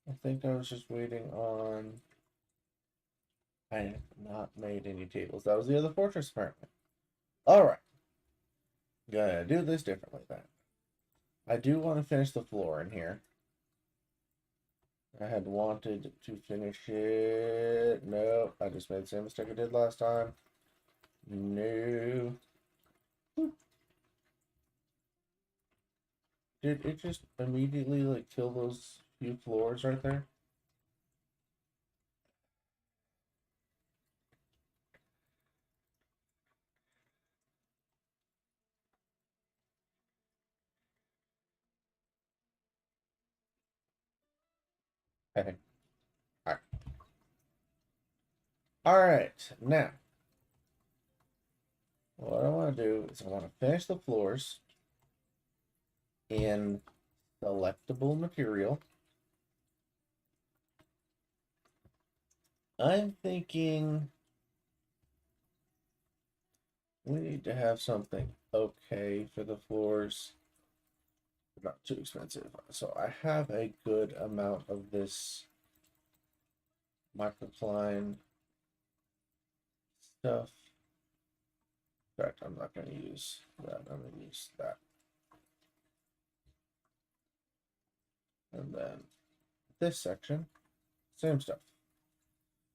I think I was just waiting on... I have not made any tables. That was the other fortress, apparently. Alright. Gonna do this differently then. I do want to finish the floor in here. I had wanted to finish it. No, I just made the same mistake I did last time. No. Did it just immediately like kill those few floors right there? Okay. Alright. Alright, now. What I want to do is I want to finish the floors in selectable material. I'm thinking we need to have something okay for the floors. Not too expensive. So I have a good amount of this microcline stuff. In fact, I'm not going to use that. I'm going to use that. And then this section, same stuff.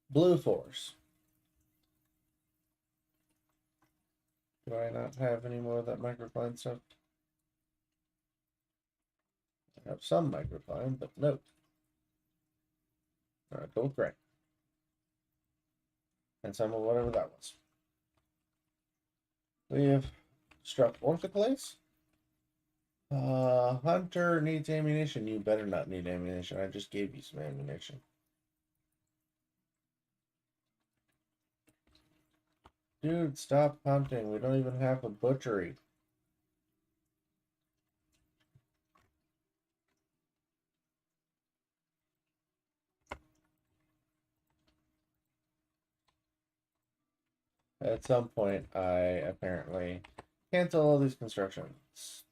Blue force. Do I not have any more of that microcline stuff? I have some microcline, but no. Gold gray. And some of whatever that was. We have struck orthoclase. Hunter needs ammunition. You better not need ammunition. I just gave you some ammunition. Dude, stop hunting. We don't even have a butchery. At some point, I apparently cancel all these constructions.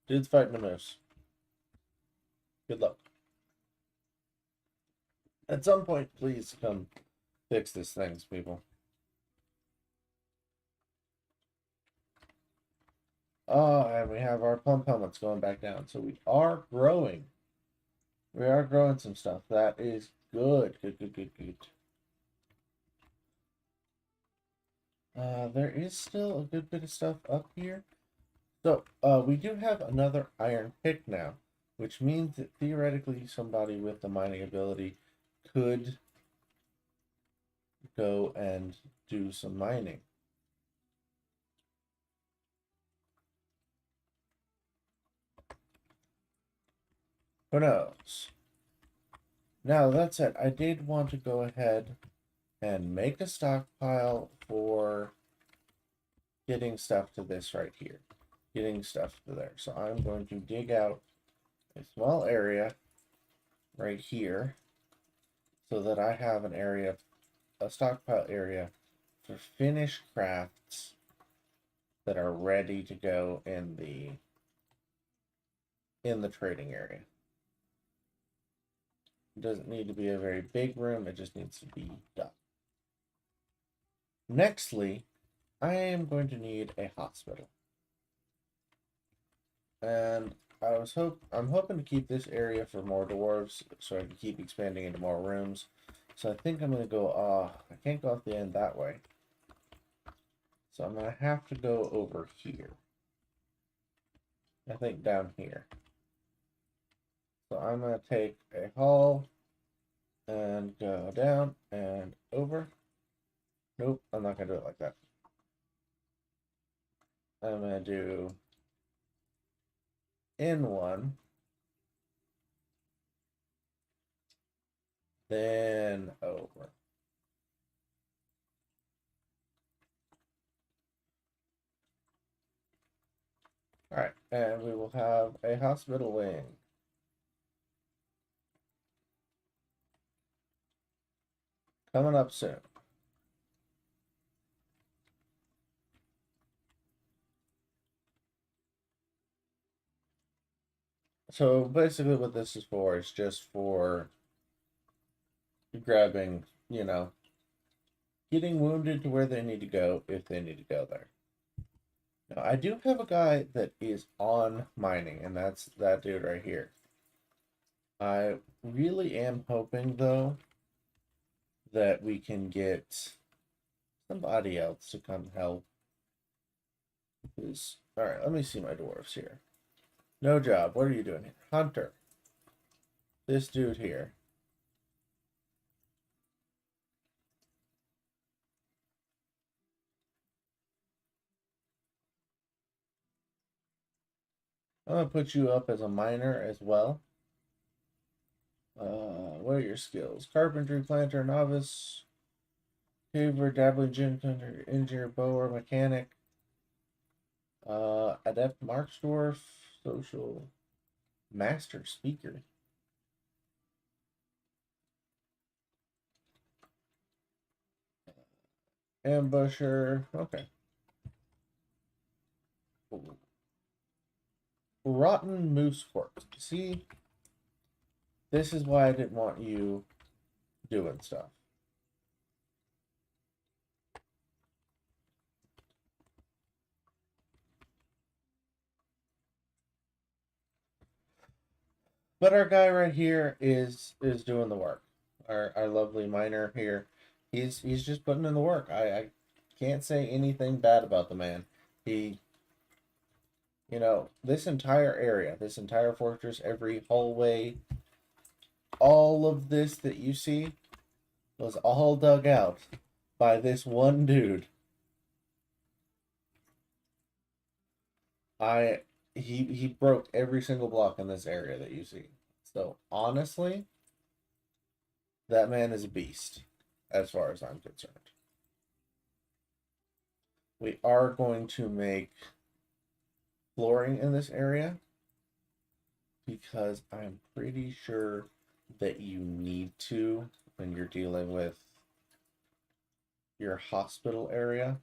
Dude's fighting a moose. Good luck. At some point, please come fix this thing, people. Oh, and we have our pump helmets going back down. So we are growing. We are growing some stuff. That is good. Good, good, good, good. There is still a good bit of stuff up here. So, we do have another iron pick now, which means that theoretically somebody with the mining ability could go and do some mining. Who knows? Now, that said, I did want to go ahead and make a stockpile for getting stuff to this right here. Getting stuff to there. So I'm going to dig out a small area right here so that I have an area, a stockpile area for finished crafts that are ready to go in the trading area. It doesn't need to be a very big room, it just needs to be done. Nextly, I am going to need a hospital. And I'm hoping to keep this area for more dwarves so I can keep expanding into more rooms. So I think I'm going to go, I can't go off the end that way. So I'm going to have to go over here. I think down here. So I'm going to take a haul and go down and over. Nope, I'm not going to do it like that. I'm going to do in one. Then over. Alright, and we will have a hospital wing. Coming up soon. So basically what this is for is just for grabbing, getting wounded to where they need to go if they need to go there. Now, I do have a guy that is on mining, and that's that dude right here. I really am hoping, though, that we can get somebody else to come help. All right, let me see my dwarves here. No job. What are you doing here? Hunter. This dude here. I'm going to put you up as a miner as well. What are your skills? Carpentry, planter, novice, caver, dabbling, gin hunter, engineer, bower, mechanic, adept, marksdwarf, social, master, speaker. Ambusher. Okay. Rotten moose corpse. See, this is why I didn't want you doing stuff. But our guy right here is doing the work. Our lovely miner here, he's just putting in the work. I can't say anything bad about the man. He, this entire area, this entire fortress, every hallway, all of this that you see was all dug out by this one dude. He broke every single block in this area that you see. So honestly, that man is a beast, as far as I'm concerned. We are going to make flooring in this area because I'm pretty sure that you need to when you're dealing with your hospital area.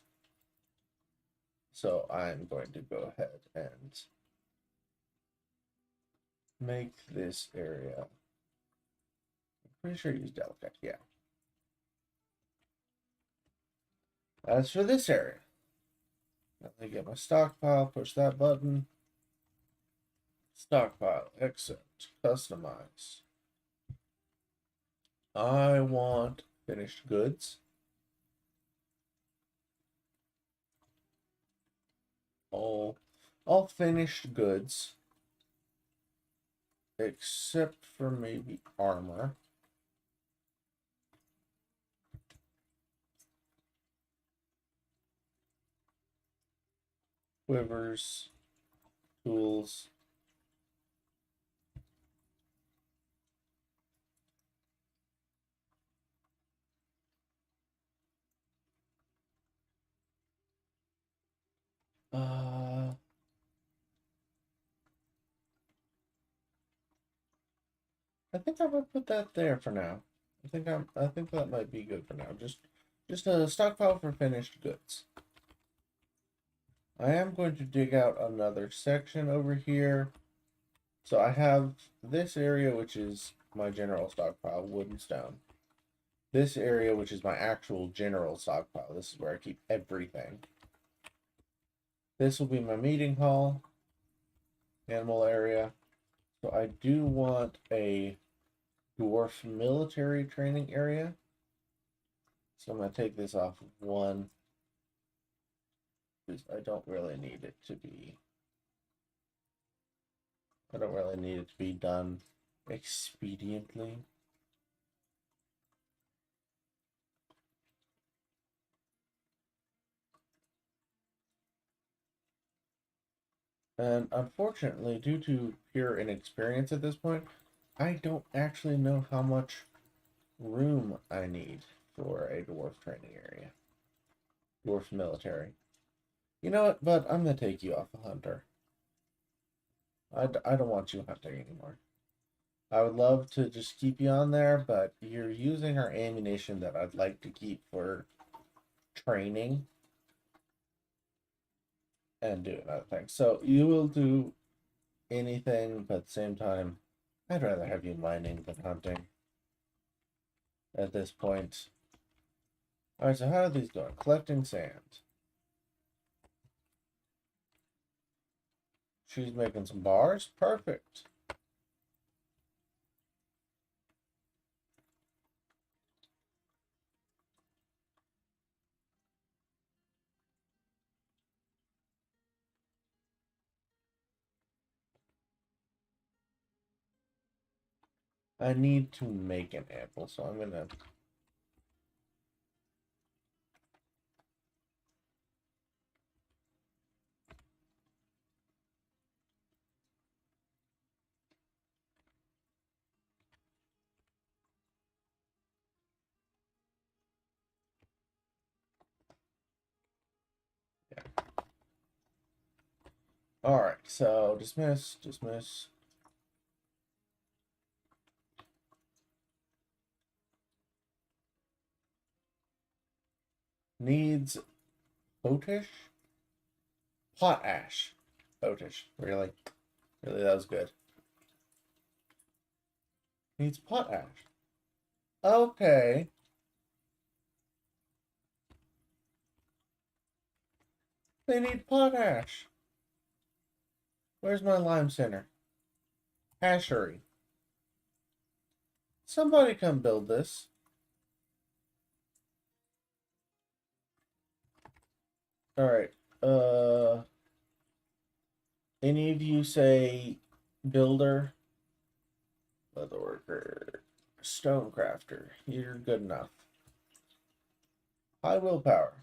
So I'm going to go ahead and make this area. I'm pretty sure use delicate, yeah. As for this area, let me get my stockpile, push that button. Stockpile, accept, customize. I want finished goods. All finished goods. Except for maybe armor. Quivers, tools. I think I'm gonna put that there for now. I think that might be good for now. Just a stockpile for finished goods. I am going to dig out another section over here. So I have this area, which is my general stockpile, wood and stone. This area, which is my actual general stockpile. This is where I keep everything. This will be my meeting hall, animal area. So I do want a dwarf military training area. So I'm going to take this off of one, because I don't really need it to be. I don't really need it to be done expediently. And unfortunately, due to pure inexperience at this point, I don't actually know how much room I need for a dwarf training area. Dwarf military. You know what, bud? I'm going to take you off a hunter. I don't want you hunting anymore. I would love to just keep you on there, but you're using our ammunition that I'd like to keep for training and doing other things. So you will do anything, but at the same time, I'd rather have you mining than hunting at this point. Alright, so how are these going? Collecting sand. She's making some bars. Perfect. I need to make an apple, so I'm gonna... Yeah. Alright, so dismiss, dismiss. Needs potash? Potash. Potash. Really? Really, that was good. Needs potash. Okay. They need potash. Where's my lime center? Hashery. Somebody come build this. Alright. Any of you say builder? Leather worker. Stone crafter. You're good enough. High willpower.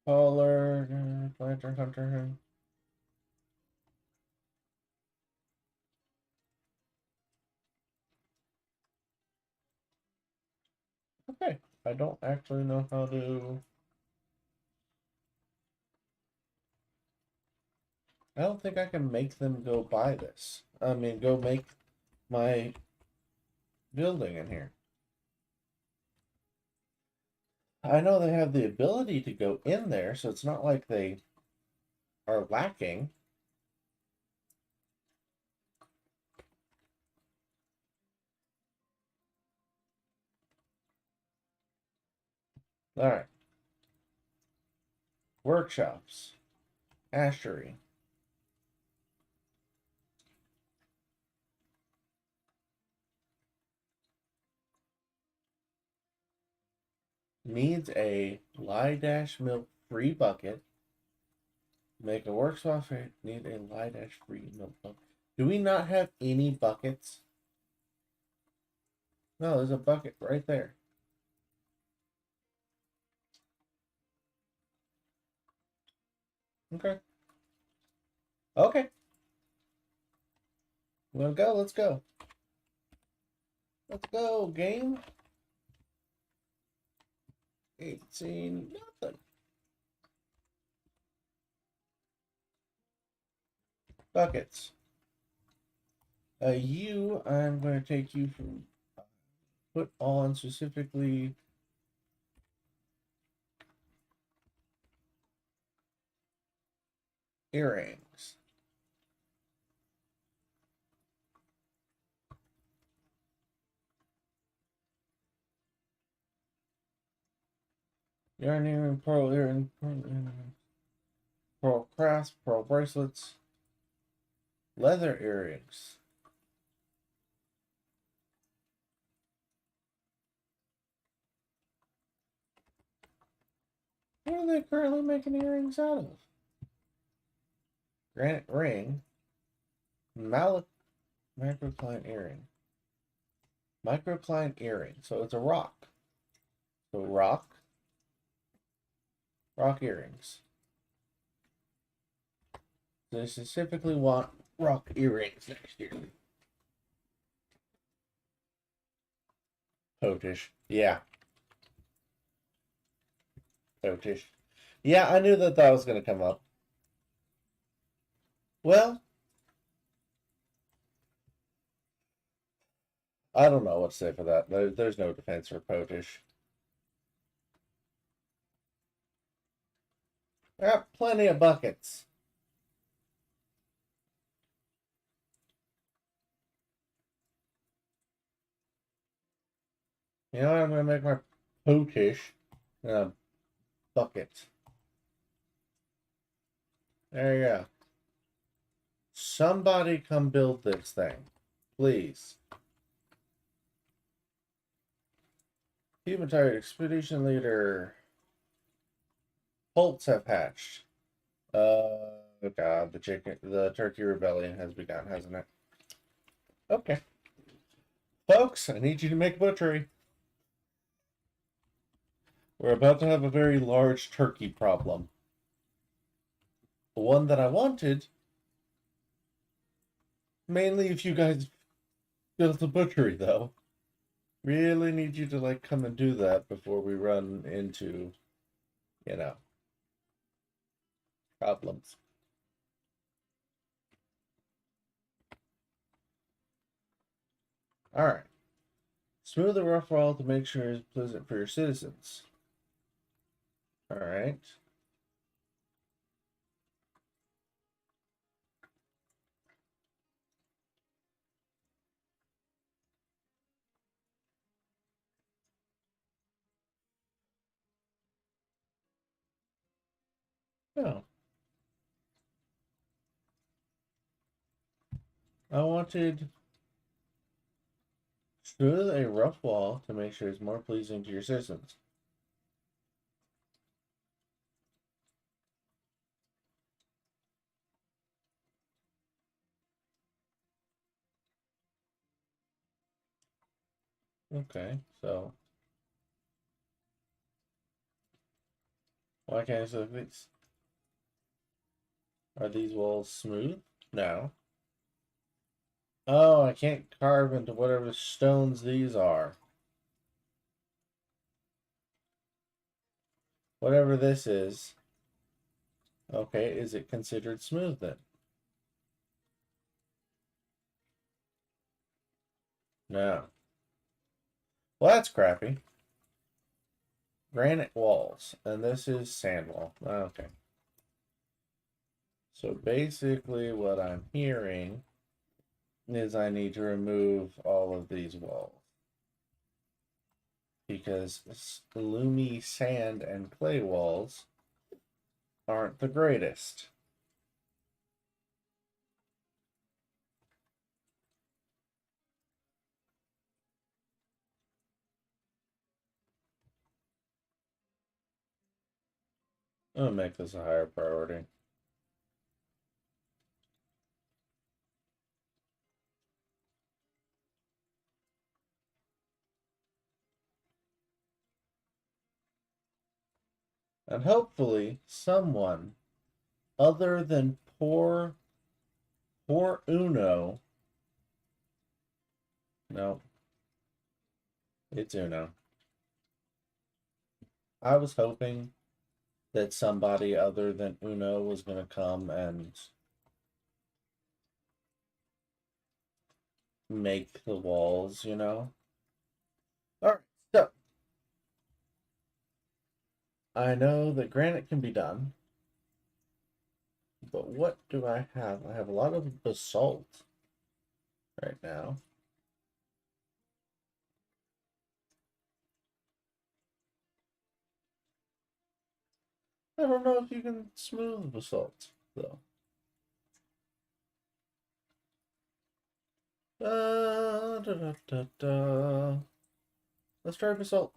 Caller. Planter, hunter. Okay. I don't actually know how to... I don't think I can make them go buy this. I mean, go make my building in here. I know they have the ability to go in there, so it's not like they are lacking. All right. Workshops. Ashery. Needs a lye dash milk free bucket. Make a workshop. Need a lye dash free milk bucket. Do we not have any buckets? No, there's a bucket right there. Okay. Okay. We'll go. Let's go. Let's go, game. 18, nothing. Buckets. I'm going to take you from put on specifically earrings. Yarn earring, pearl earring, pearl crafts, pearl bracelets, leather earrings. What are they currently making earrings out of? Granite ring, microcline earring. Microcline earring. So it's a rock. So rock earrings. So they specifically want rock earrings next year. Potish. Yeah. Potish. Yeah, I knew that was going to come up. Well, I don't know what to say for that. There's no defense for Potish. I got plenty of buckets. You know what? I'm gonna make my potish in a bucket. There you go. Somebody come build this thing. Please. Human tired expedition leader. Bolts have hatched. God, the turkey rebellion has begun, hasn't it? Okay. Folks, I need you to make a butchery. We're about to have a very large turkey problem. The one that I wanted, mainly if you guys built a butchery, though. Really need you to, like, come and do that before we run into, you know, problems. Alright. Smooth the rough wall to make sure it's pleasant for your citizens. Alright. Oh. I wanted smooth a rough wall to make sure it's more pleasing to your citizens. Okay, so why can't I select these? Are these walls smooth? No. Oh, I can't carve into whatever stones these are. Whatever this is. Okay, is it considered smooth then? No. Well, that's crappy. Granite walls. And this is sand wall. Okay. So basically what I'm hearing is I need to remove all of these walls. Because loomy sand and clay walls aren't the greatest. I'm gonna make this a higher priority. And hopefully someone other than poor Uno. No, it's Uno. I was hoping that somebody other than Uno was going to come and make the walls, you know? Alright, so I know that granite can be done, but what do I have? I have a lot of basalt right now. I don't know if you can smooth basalt, though. Da, da, da, da. Let's try basalt.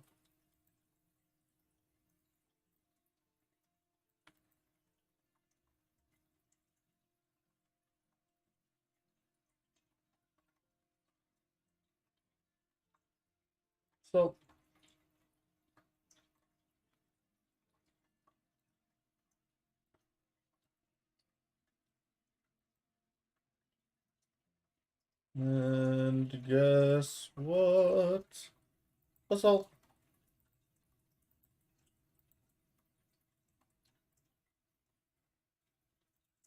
So, and guess what? Basalt.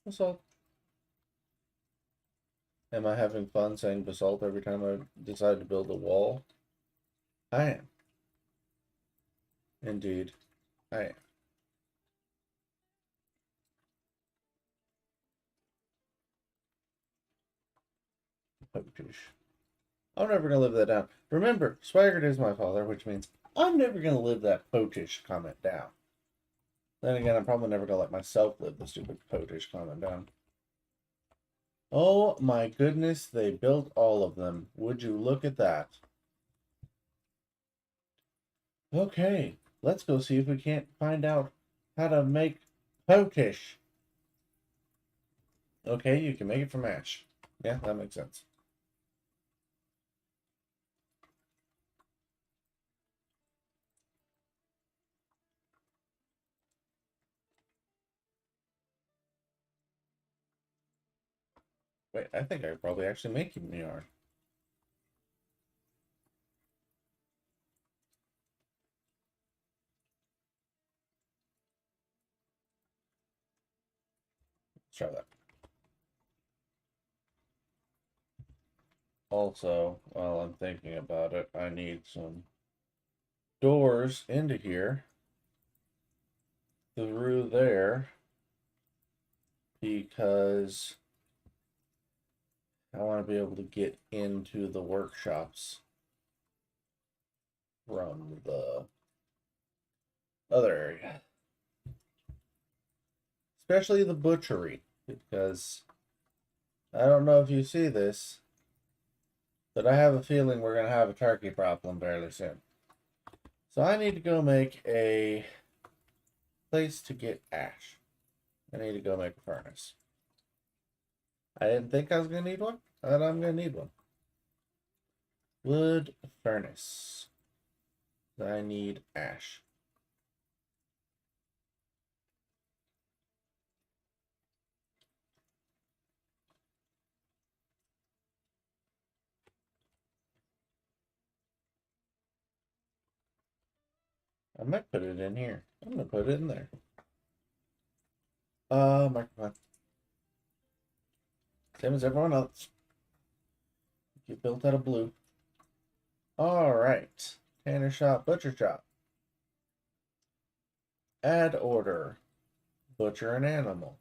Basalt. Am I having fun saying basalt every time I decide to build a wall? I am. Indeed, I am. potish. I'm never going to live that down. Remember, Swaggart is my father, which means I'm never going to live that potish comment down. Then again, I'm probably never going to let myself live the stupid potish comment down. Oh my goodness, they built all of them. Would you look at that? Okay, let's go see if we can't find out how to make potish. Okay, you can make it from ash. Yeah, that makes sense. Wait, I think I could probably actually make him yarn. Let's try that. Also, while I'm thinking about it, I need some doors into here through there because I want to be able to get into the workshops from the other area, especially the butchery, because I don't know if you see this, but I have a feeling we're going to have a turkey problem fairly soon. So I need to go make a place to get ash. I need to go make a furnace. I didn't think I was going to need one, but I'm going to need one. Wood furnace. I need ash. I might put it in here. I'm going to put it in there. Microphone. Same as everyone else. Get built out of blue. Alright. Tanner shop, butcher shop. Add order. Butcher an animal.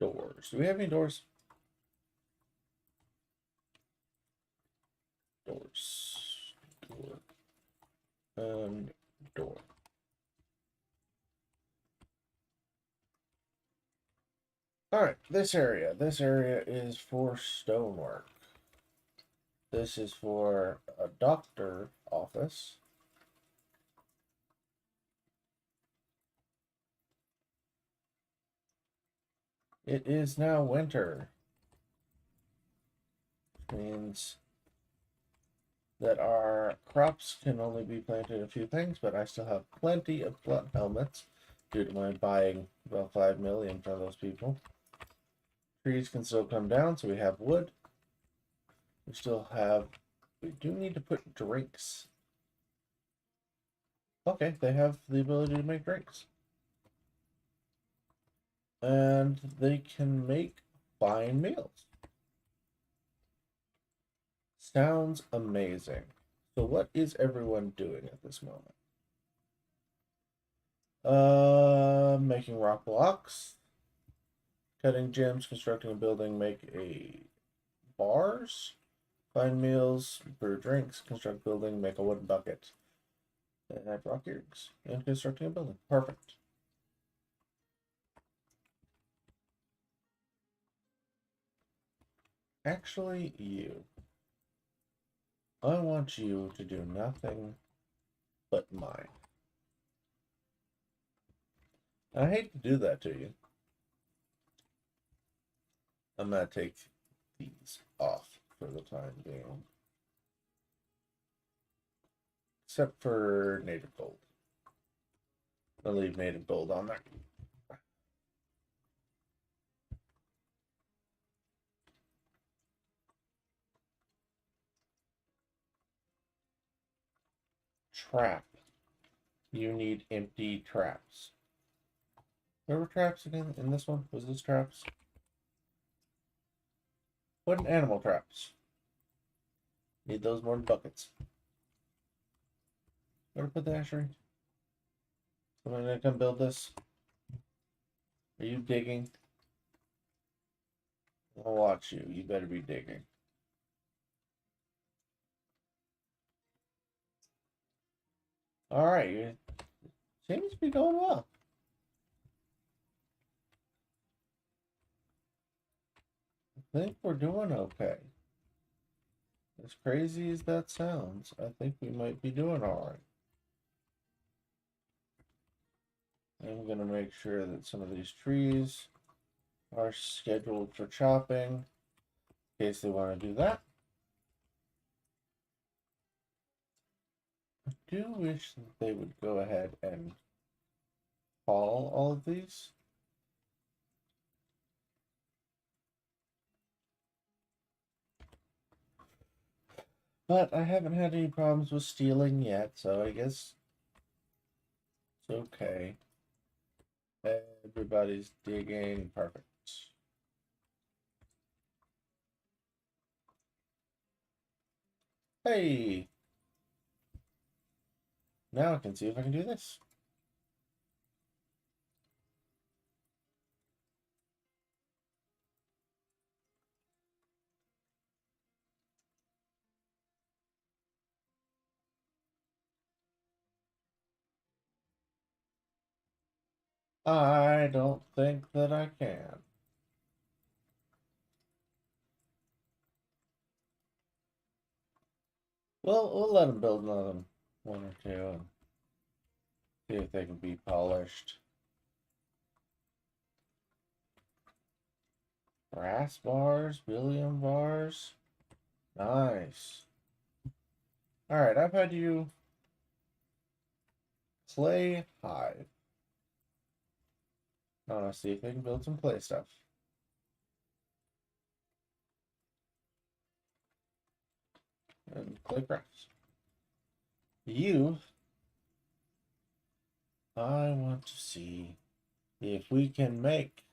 Doors. Do we have any doors? Doors. Door. Door. Alright, this area. This area is for stonework. This is for a doctor office. It is now winter. Which means that our crops can only be planted a few things, but I still have plenty of blunt helmets due to my buying about 5 million from those people. Trees can still come down, so we have wood. We still have, we do need to put drinks. Okay, they have the ability to make drinks. And they can make fine meals. Sounds amazing. So what is everyone doing at this moment? Making rock blocks, cutting gems, constructing a building, make a bars, find meals, brew drinks, construct building, make a wooden bucket, and add rock earrings, and constructing a building. Perfect. Actually, you. I want you to do nothing but mine. I hate to do that to you. I'm going to take these off for the time being. Except for native gold. I'll leave native gold on there. trap. You need empty traps. Where were traps again in this one? Was this traps? What an animal traps. Need those more than buckets. Where to put the ashery? Somebody gonna come build this? Are you digging? I'll watch you. You better be digging. Alright, you seems to be going well. I think we're doing okay. As crazy as that sounds, I think we might be doing alright. I'm gonna make sure that some of these trees are scheduled for chopping in case they want to do that. I do wish that they would go ahead and haul all of these. But I haven't had any problems with stealing yet, so I guess it's okay. Everybody's digging. Perfect. Hey! Now I can see if I can do this. I don't think that I can. Well, we'll let them build another one or two and see if they can be polished. Brass bars, billion bars. Nice. Alright, I've had you clay hive. I want to see if they can build some clay stuff. And clay crafts. You, I want to see if we can make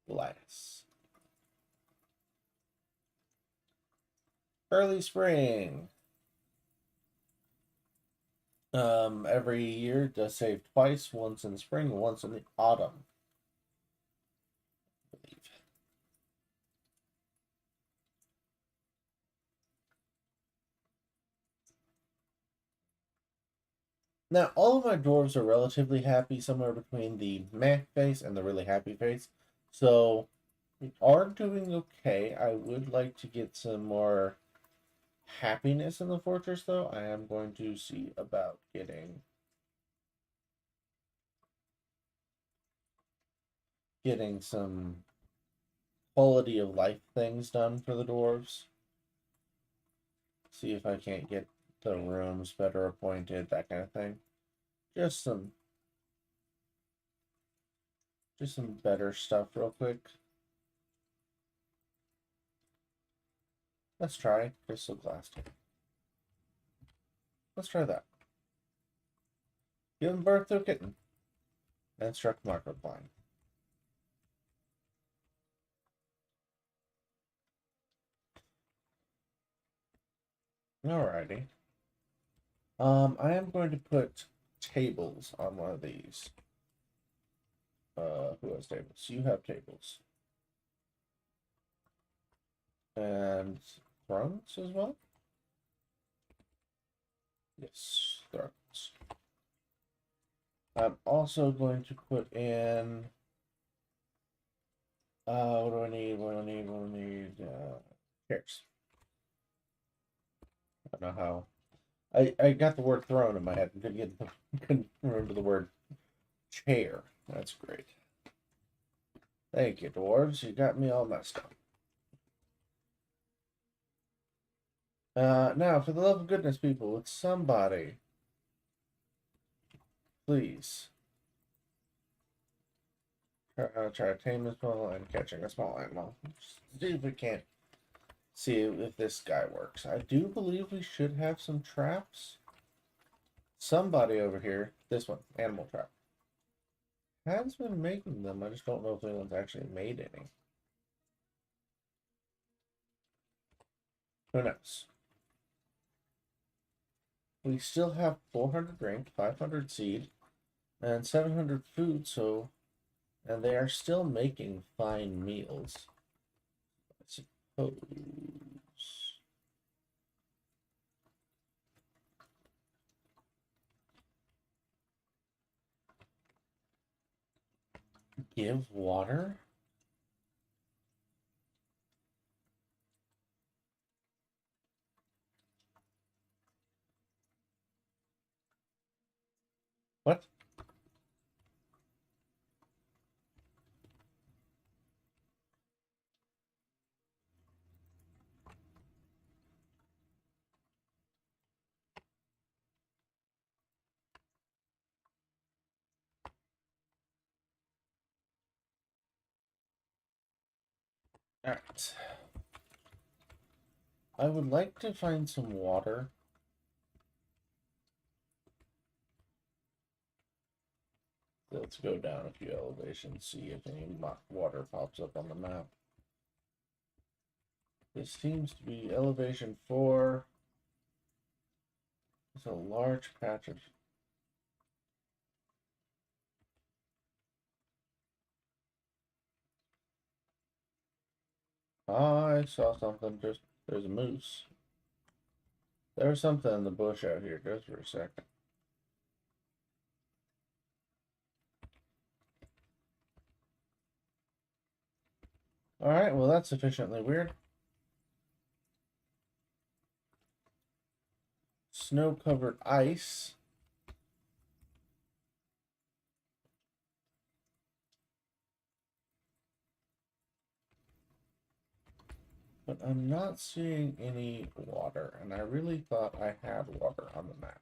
glass. Early spring. Every year does save twice, once in spring, once in the autumn. I believe. Now, all of my dwarves are relatively happy, somewhere between the meh face and the really happy face. So, we are doing okay. I would like to get some more happiness in the fortress, though. I am going to see about getting some quality of life things done for the dwarves. See if I can't get the rooms better appointed, that kind of thing. Just some better stuff real quick. Let's try crystal glass table. Let's try that. Giving birth to a kitten. And struck market line. Alrighty. I am going to put tables on one of these. Who has tables? You have tables. And thrones as well? Yes, thrones. I'm also going to put in... what do I need? What do I need? Chairs. I don't know how... I got the word throne in my head. Couldn't remember the word chair. That's great. Thank you, dwarves. You got me all messed up. Now, for the love of goodness, people, would somebody please try to tame a small and catching a small animal. See if we can't see if this guy works. I do believe we should have some traps. Somebody over here, this one, animal trap, has been making them. I just don't know if anyone's actually made any. Who knows? We still have 400 rank, 500 seed, and 700 food, so, and they are still making fine meals. I suppose. Give water? What? Alright. I would like to find some water. Let's go down a few elevations, see if any water pops up on the map. This seems to be elevation 4. It's a large patch of... I saw something. There's a moose. There was something in the bush out here. Just for a second. Alright, well that's sufficiently weird. Snow-covered ice. But I'm not seeing any water, and I really thought I had water on the map.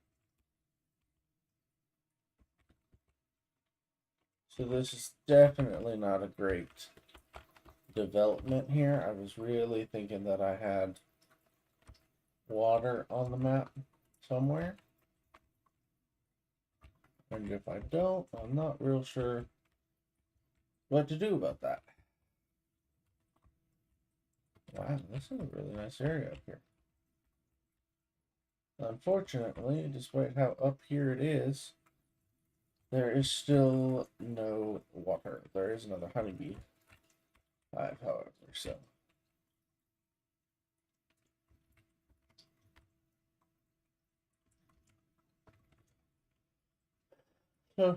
So this is definitely not a great development here. I was really thinking that I had water on the map somewhere. And if I don't, I'm not real sure what to do about that. Wow, this is a really nice area up here. Unfortunately, despite how up here it is, there is still no water. There is another honeybee hive, however, so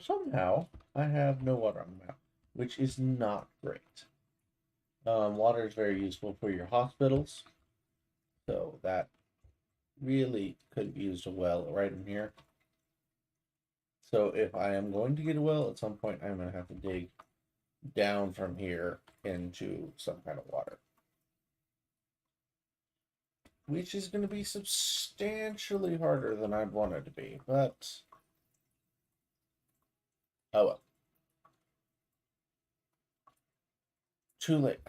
somehow I have no water on the map, which is not great. Water is very useful for your hospitals, so that really could have used a well right in here. So if I am going to get a well, at some point I'm going to have to dig down from here into some kind of water, which is going to be substantially harder than I'd want it to be, but oh well. Too late.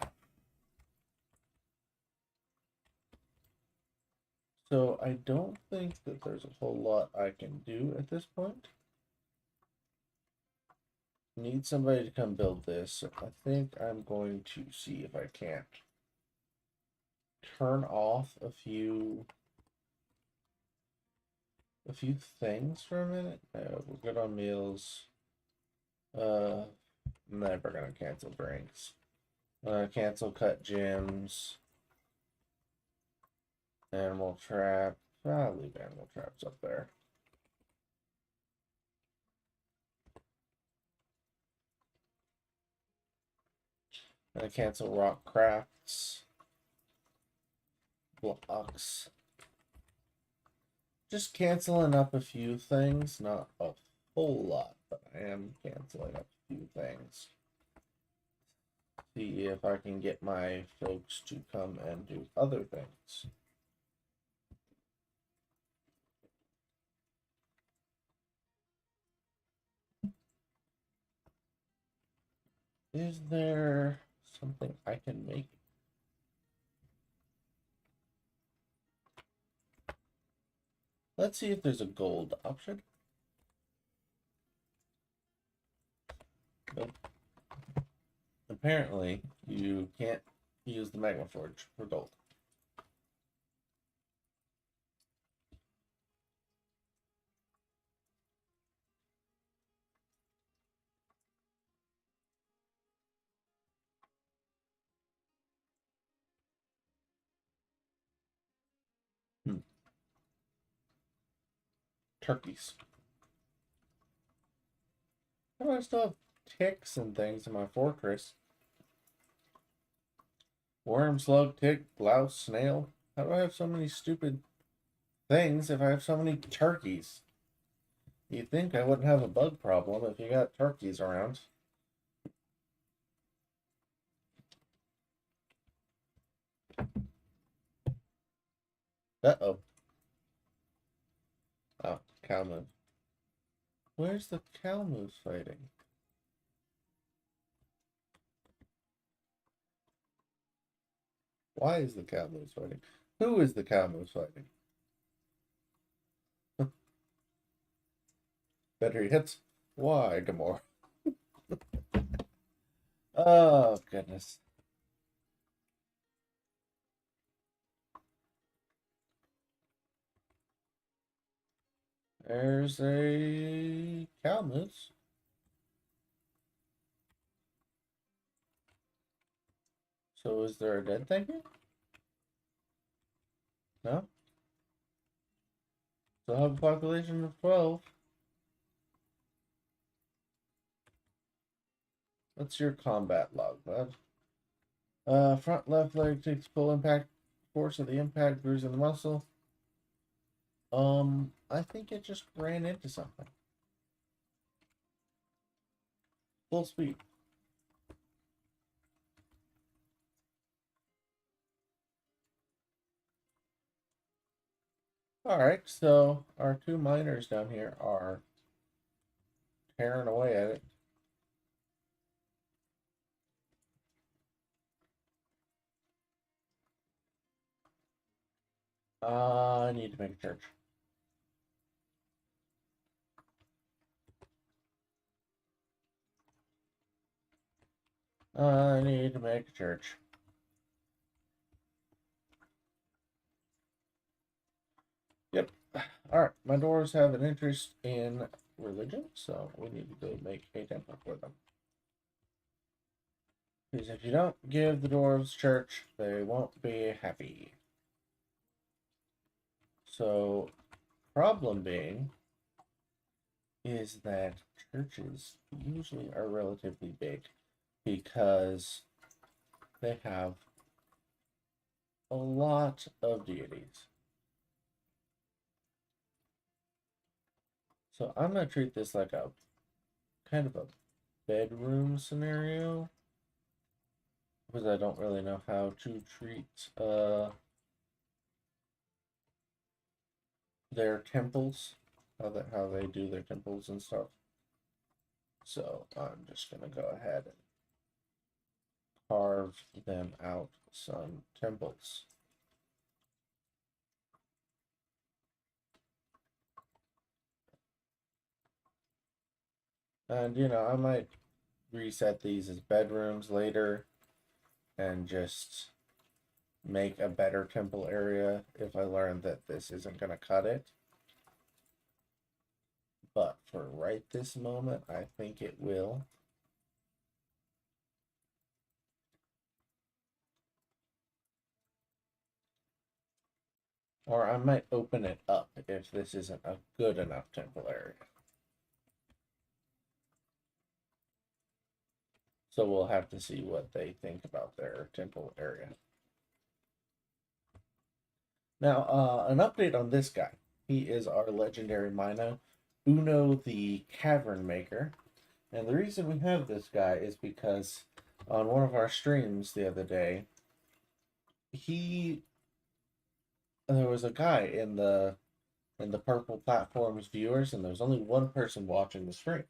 So I don't think that there's a whole lot I can do at this point. Need somebody to come build this. So I think I'm going to see if I can't turn off a few things for a minute. We're good on meals. Never gonna cancel drinks. Cancel cut gyms. Animal trap. I'll leave animal traps up there. Cancel rock crafts. Blocks. Just canceling up a few things, not a whole lot, but I am canceling up a few things. See if I can get my folks to come and do other things. Is there something I can make? Let's see if there's a gold option. Nope. Apparently, you can't use the Magma Forge for gold. Turkeys. How do I still have ticks and things in my fortress? Worm, slug, tick, louse, snail. How do I have so many stupid things if I have so many turkeys? You'd think I wouldn't have a bug problem if you got turkeys around. Uh-oh. Oh, cow move. Where's the cow moose fighting? Why is the cow moose fighting? Who is the cow moose fighting? Better yet, why, Gamora? Oh, goodness. There's a cow moose. So is there a dead thing here? No? So I have a population of 12. What's your combat log, bud? Front left leg takes full impact force of the impact, bruising the muscle. I think it just ran into something. Full speed. Alright, so our two miners down here are tearing away at it. I need to make a church. I need to make a church. Yep. Alright, my dwarves have an interest in religion, so we need to go make a temple for them. Because if you don't give the dwarves church, they won't be happy. So, problem being is that churches usually are relatively big because they have a lot of deities. So I'm going to treat this like a kind of a bedroom scenario because I don't really know how to treat their temples, how they do their temples and stuff. So I'm just going to go ahead and carve them out some temples. And, you know, I might reset these as bedrooms later and just make a better temple area if I learn that this isn't going to cut it. But for right this moment, I think it will. Or I might open it up if this isn't a good enough temple area. So we'll have to see what they think about their temple area. Now, an update on this guy. He is our legendary miner, Uno the Cavern Maker. And the reason we have this guy is because on one of our streams the other day, there was a guy in the purple platform's viewers, and there was only one person watching the stream.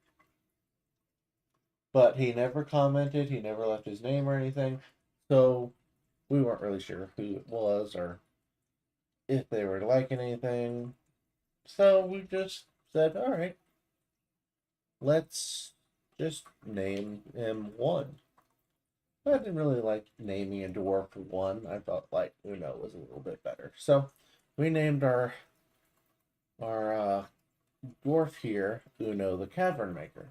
But he never commented, he never left his name or anything, so we weren't really sure who it was or if they were liking anything. So we just said, all right, let's just name him one. I didn't really like naming a dwarf one. I thought like Uno was a little bit better. So we named our dwarf here Uno the Cavern Maker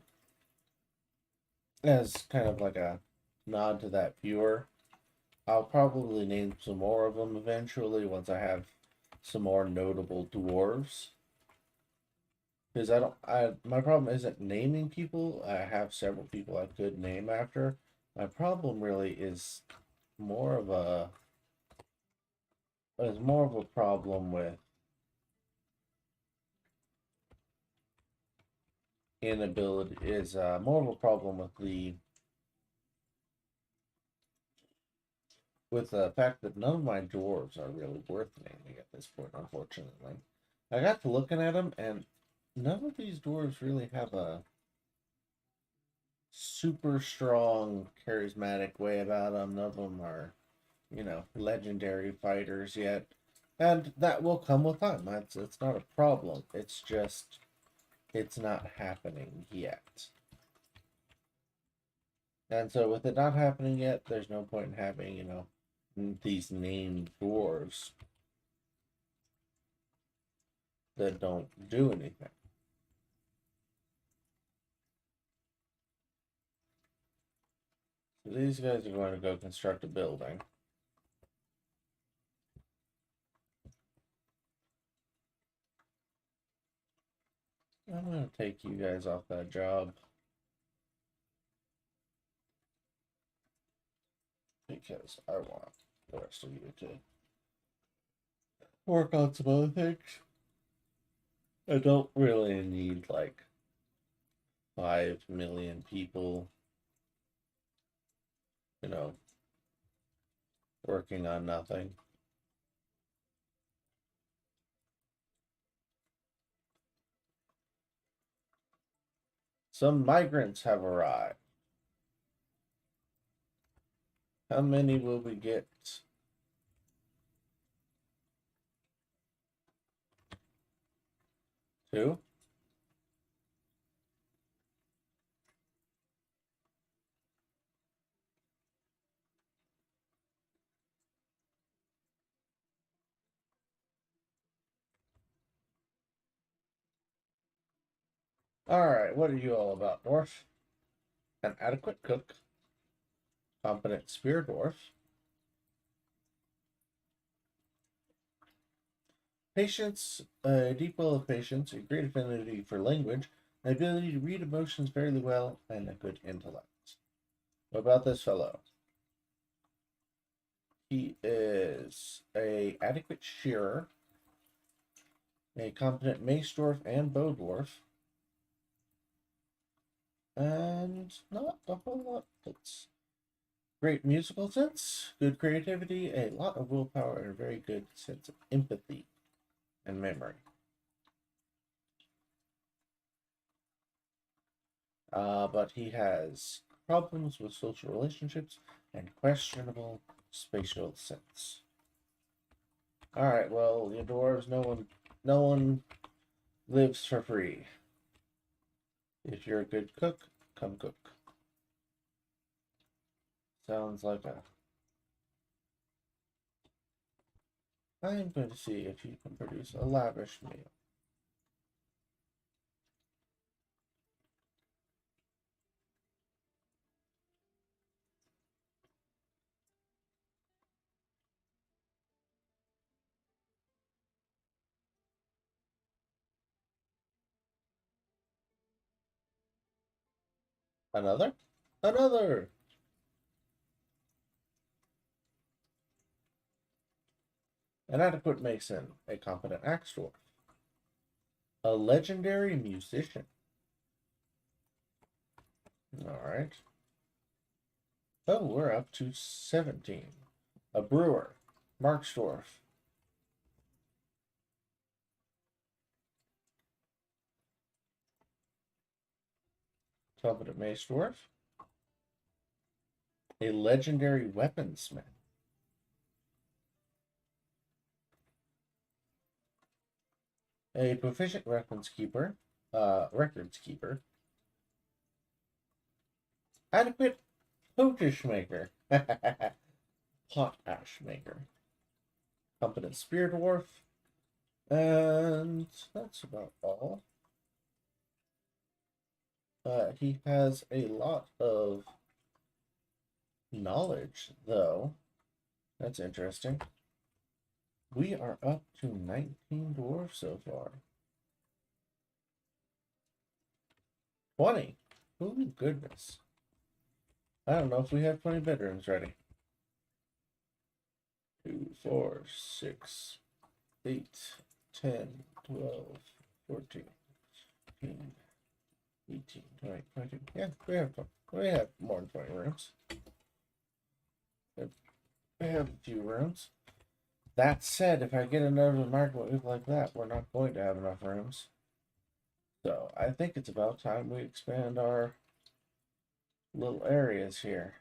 as kind of like a nod to that viewer. I'll probably name some more of them eventually once I have some more notable dwarves. Because my problem isn't naming people. I have several people I could name after. My problem really more of a is more of a problem with inability is more of a problem with the fact that none of my dwarves are really worth naming at this point, unfortunately. I got to looking at them, and none of these dwarves really have a super strong, charismatic way about them. None of them are, legendary fighters yet. And that will come with time. It's not a problem. It's just, it's not happening yet. And so with it not happening yet, there's no point in having, these named dwarves that don't do anything. So these guys are going to go construct a building. I'm going to take you guys off that job. Because I want the rest of you to work on some other things. I don't really need like 5 million people, working on nothing. Some migrants have arrived. How many will we get? 2? Alright, what are you all about, Dwarf? An adequate cook, competent spear dwarf, patience, a deep well of patience, a great affinity for language, an ability to read emotions fairly well, and a good intellect. What about this fellow? He is a adequate shearer, a competent mace dwarf and bow dwarf, and not a whole lot else. Great musical sense, good creativity, a lot of willpower, and a very good sense of empathy and memory. But he has problems with social relationships and questionable spatial sense. All right, well, you dwarves, no one lives for free. If you're a good cook, come cook. Sounds like a. I am going to see if you can produce a lavish meal. Another? Another! An adequate mason, a competent axe dwarf, a legendary musician. All right. Oh, we're up to 17. A brewer, Marksdorf. Competent mace dwarf. A legendary weaponsmith. A proficient records keeper, adequate potash maker, potash maker, competent spear dwarf, and that's about all. He has a lot of knowledge, though. That's interesting. We are up to 19 dwarves so far. 20. Oh, goodness. I don't know if we have 20 bedrooms ready. 2, 4, 6, 8, 10, 12, 14, 15, 18, 20, 22. Yeah, we have more than 20 rooms. We have a few rooms. That said, if I get another microwave like that, we're not going to have enough rooms. So I think it's about time we expand our little areas here.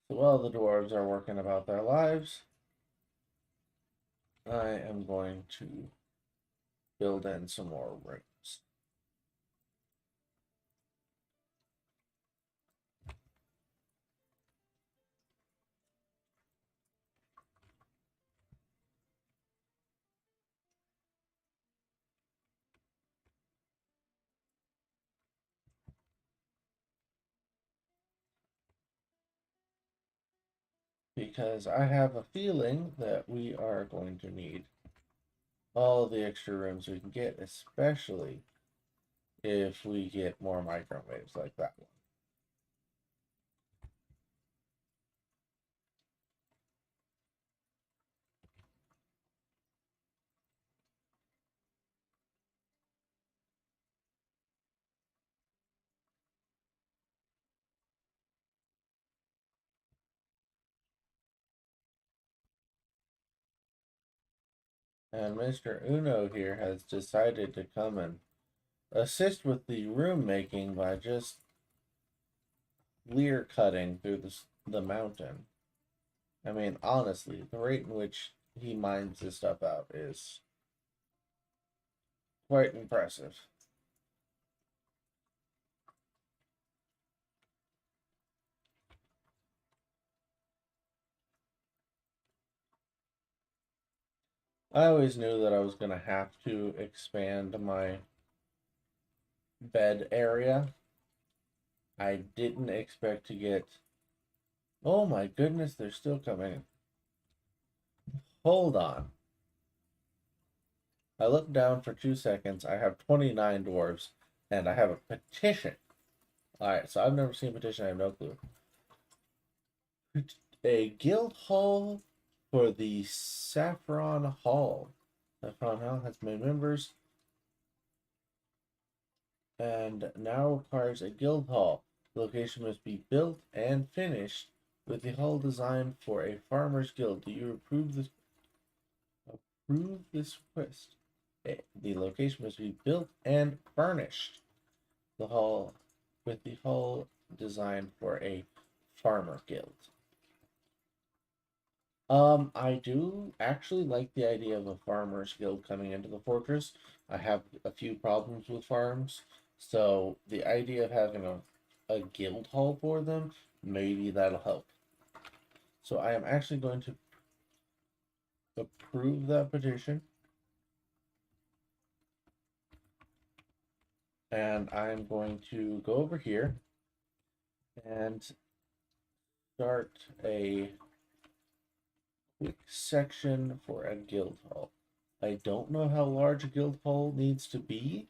So while the dwarves are working about their lives, I am going to build in some more rooms. Because I have a feeling that we are going to need all the extra rooms we can get, especially if we get more microwaves like that one. And Mr. Uno here has decided to come and assist with the room making by just clear cutting through the mountain. I mean, honestly, the rate in which he mines this stuff out is quite impressive. I always knew that I was going to have to expand my bed area. I didn't expect to get... Oh my goodness, they're still coming. Hold on. I looked down for 2 seconds. I have 29 dwarves, and I have a petition. Alright, so I've never seen a petition. I have no clue. A guild hall for the Saffron Hall. Saffron Hall has many members and now requires a guild hall. The location must be built and finished with the hall designed for a farmer's guild. Do you approve this? Approve this request. The location must be built and furnished. The hall with the hall designed for a farmer guild. I do actually like the idea of a farmer's guild coming into the fortress. I have a few problems with farms, so the idea of having a guild hall for them, maybe that'll help. So I am actually going to approve that petition. And I'm going to go over here and start a quick section for a guild hall. I don't know how large a guild hall needs to be,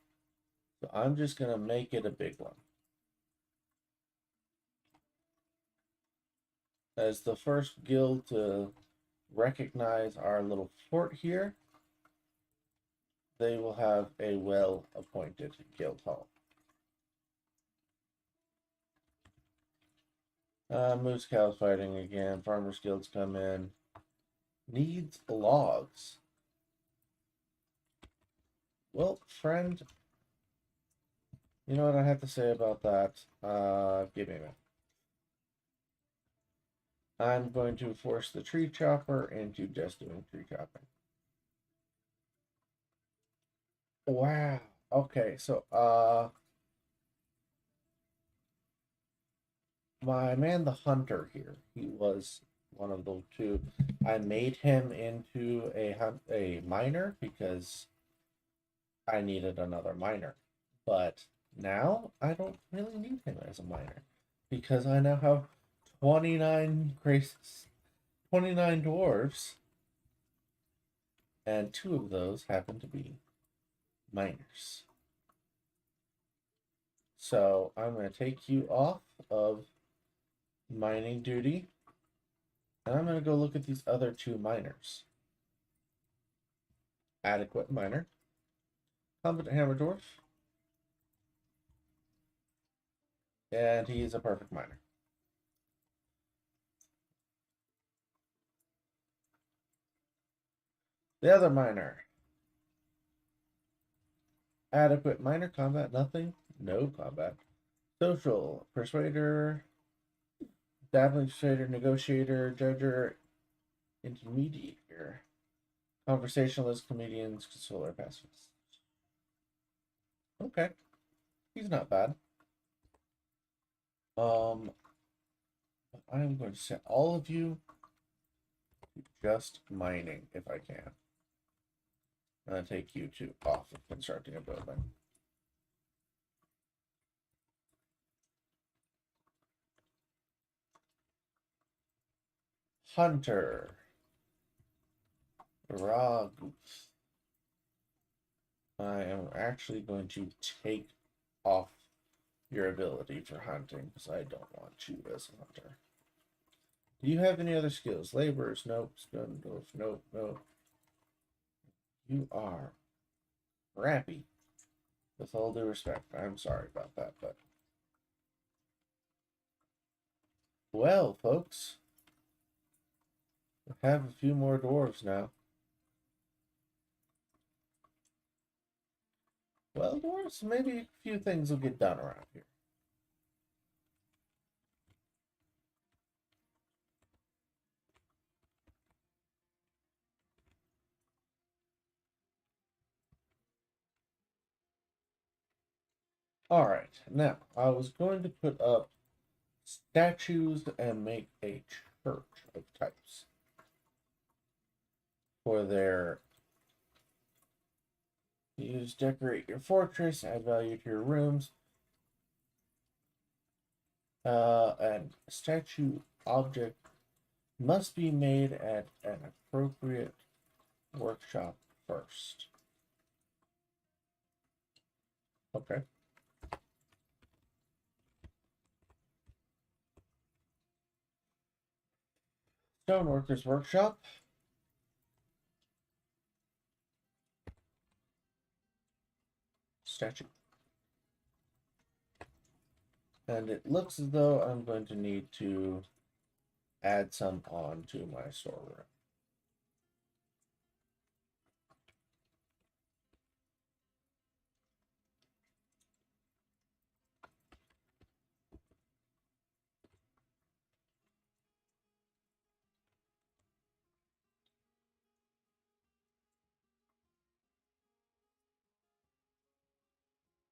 so I'm just going to make it a big one. As the first guild to recognize our little fort here, they will have a well-appointed guild hall. Moose cows fighting again. Farmers guilds come in. Needs logs. Well, friend, you know what I have to say about that? Give me a minute. I'm going to force the tree chopper into just doing tree chopping. Wow. Okay, so my man the hunter here, he was one of the two. I made him into a miner because I needed another miner. But now I don't really need him as a miner because I now have 29 graces, 29 dwarves, and 2 of those happen to be miners. So I'm going to take you off of mining duty, and I'm going to go look at these other 2 miners. Adequate miner, competent hammer dwarf, and he's a perfect miner. The other miner, adequate miner, combat, nothing, no combat. Social, persuader, dabbling persuader, negotiator, judger, intermediator, conversationalist, comedians, consoler, pacifist. Okay, he's not bad. I'm going to set all of you to just mining if I can. I'm going to take you to off of constructing a building. Hunter. Raw goose. I am actually going to take off your ability for hunting because I don't want you as a hunter. Do you have any other skills? Laborers? Nope. Spindles? Nope. Nope. You are crappy. With all due respect. I'm sorry about that, but. Well, folks. We have a few more dwarves now. Well, dwarves, maybe a few things will get done around here. Alright, now, I was going to put up statues and make a church of types for their use decorate your fortress, add value to your rooms, and statue object must be made at an appropriate workshop first. Okay. Stoneworkers workshop. Statue. And it looks as though I'm going to need to add some on to my storeroom.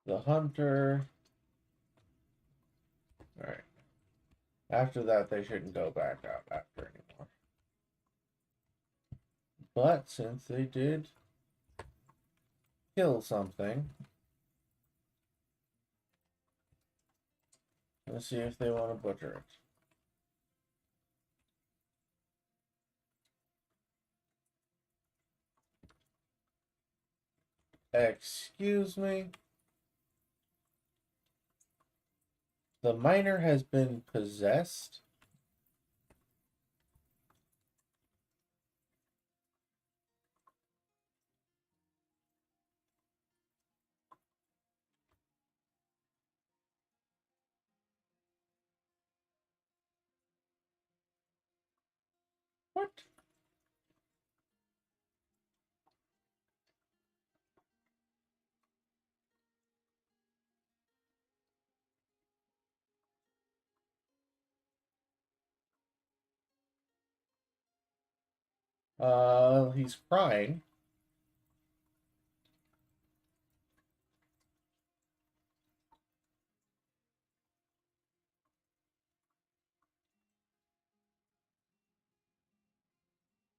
The hunter. All right. After that, they shouldn't go back out after anymore. But since they did kill something, let's see if they want to butcher it. Excuse me. The miner has been possessed. What? He's crying.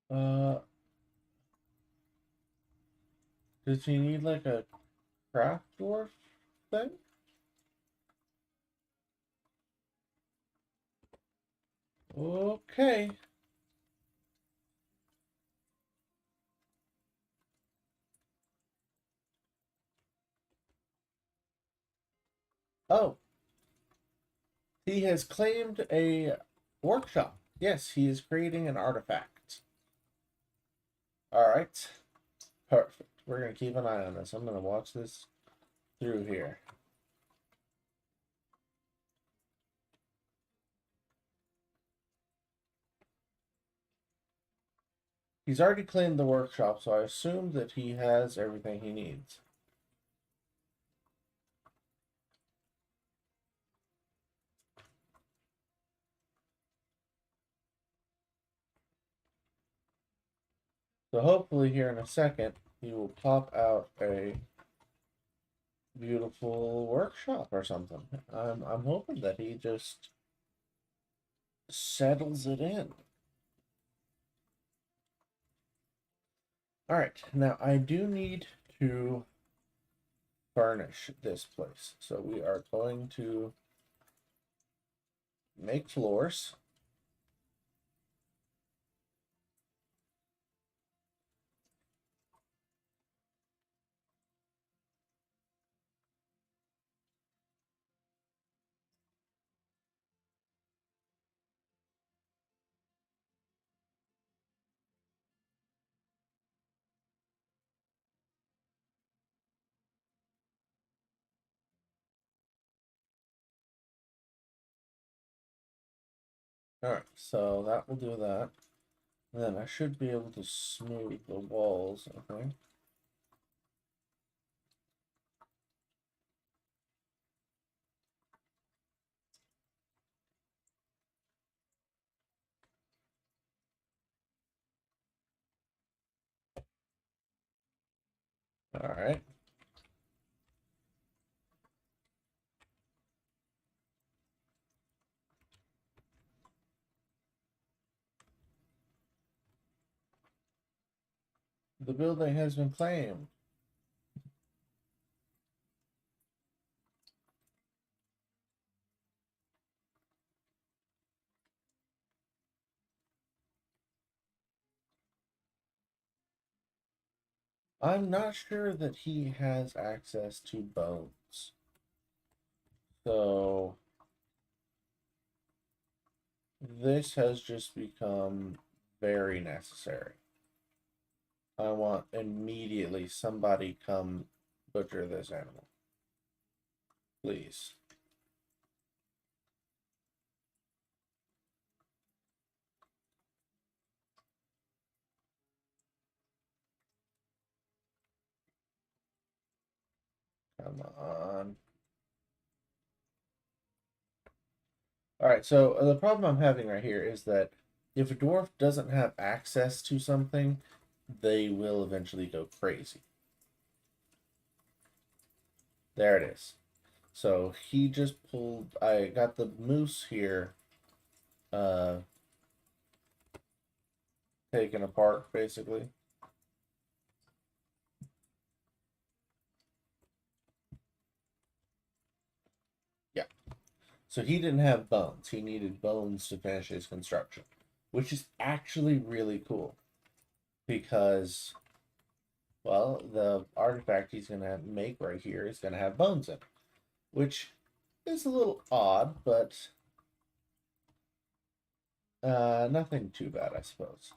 Uh, does he need like a craft dwarf thing? Okay. Oh, he has claimed a workshop. Yes, he is creating an artifact. All right. Perfect. We're going to keep an eye on this. I'm going to watch this through here. He's already claimed the workshop, so I assume that he has everything he needs. So hopefully here in a second, he will pop out a beautiful workshop or something. I'm hoping that he just settles it in. All right, now I do need to furnish this place. So we are going to make floors. All right, so that will do that. And then I should be able to smooth the walls, I think. All right. The building has been claimed. I'm not sure that he has access to bones. So this has just become very necessary. I want immediately somebody come butcher this animal. Please. Come on. All right, so the problem I'm having right here is that if a dwarf doesn't have access to something, they will eventually go crazy. There it is. So he just pulled, I got the moose here uh, taken apart, basically. Yeah. So he didn't have bones. He needed bones to finish his construction, which is actually really cool because, well, the artifact he's going to make right here is going to have bones in it, which is a little odd, but nothing too bad, I suppose.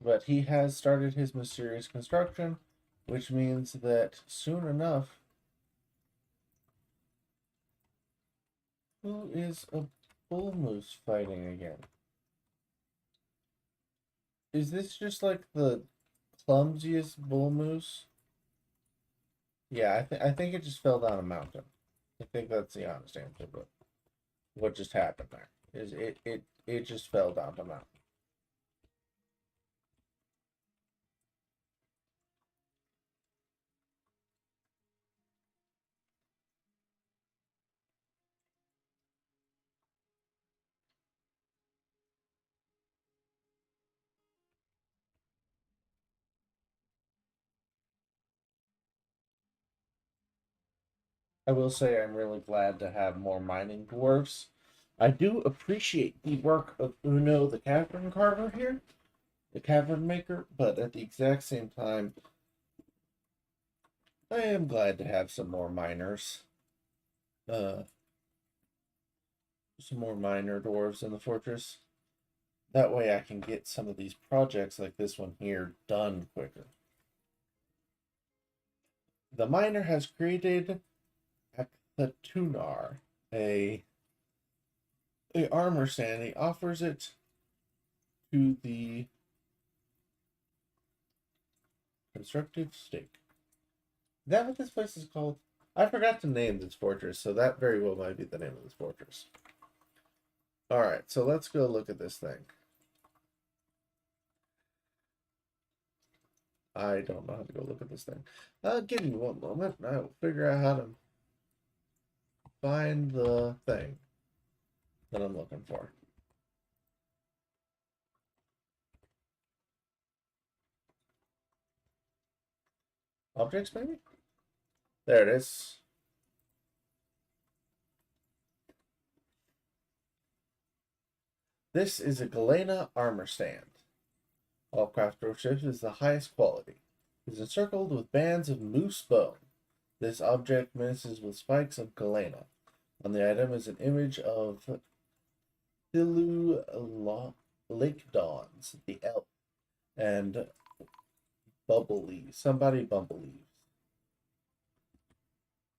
But he has started his mysterious construction, which means that soon enough, who is a bull moose fighting again? Is this just like the clumsiest bull moose? Yeah, I think it just fell down a mountain. I think that's the honest answer, but what just happened there is it just fell down the mountain. I will say I'm really glad to have more mining dwarves. I do appreciate the work of Uno the cavern carver here, the cavern maker, but at the exact same time, I am glad to have some more miners. Some more miner dwarves in the fortress. That way I can get some of these projects like this one here done quicker. The miner has created the tunar, a armor stand. He offers it to the constructive stake. Is that what this place is called? I forgot to name this fortress, so that very well might be the name of this fortress. Alright, so let's go look at this thing. I don't know how to go look at this thing. Give me one moment, and I will figure out how to find the thing that I'm looking for. Objects, maybe? There it is. This is a Galena armor stand. All craft ships is the highest quality. It is encircled with bands of moose bone. This object menaces with spikes of Galena. On the item is an image of Thilu Lake Dawns, the elf, and somebody Bumbleleaves.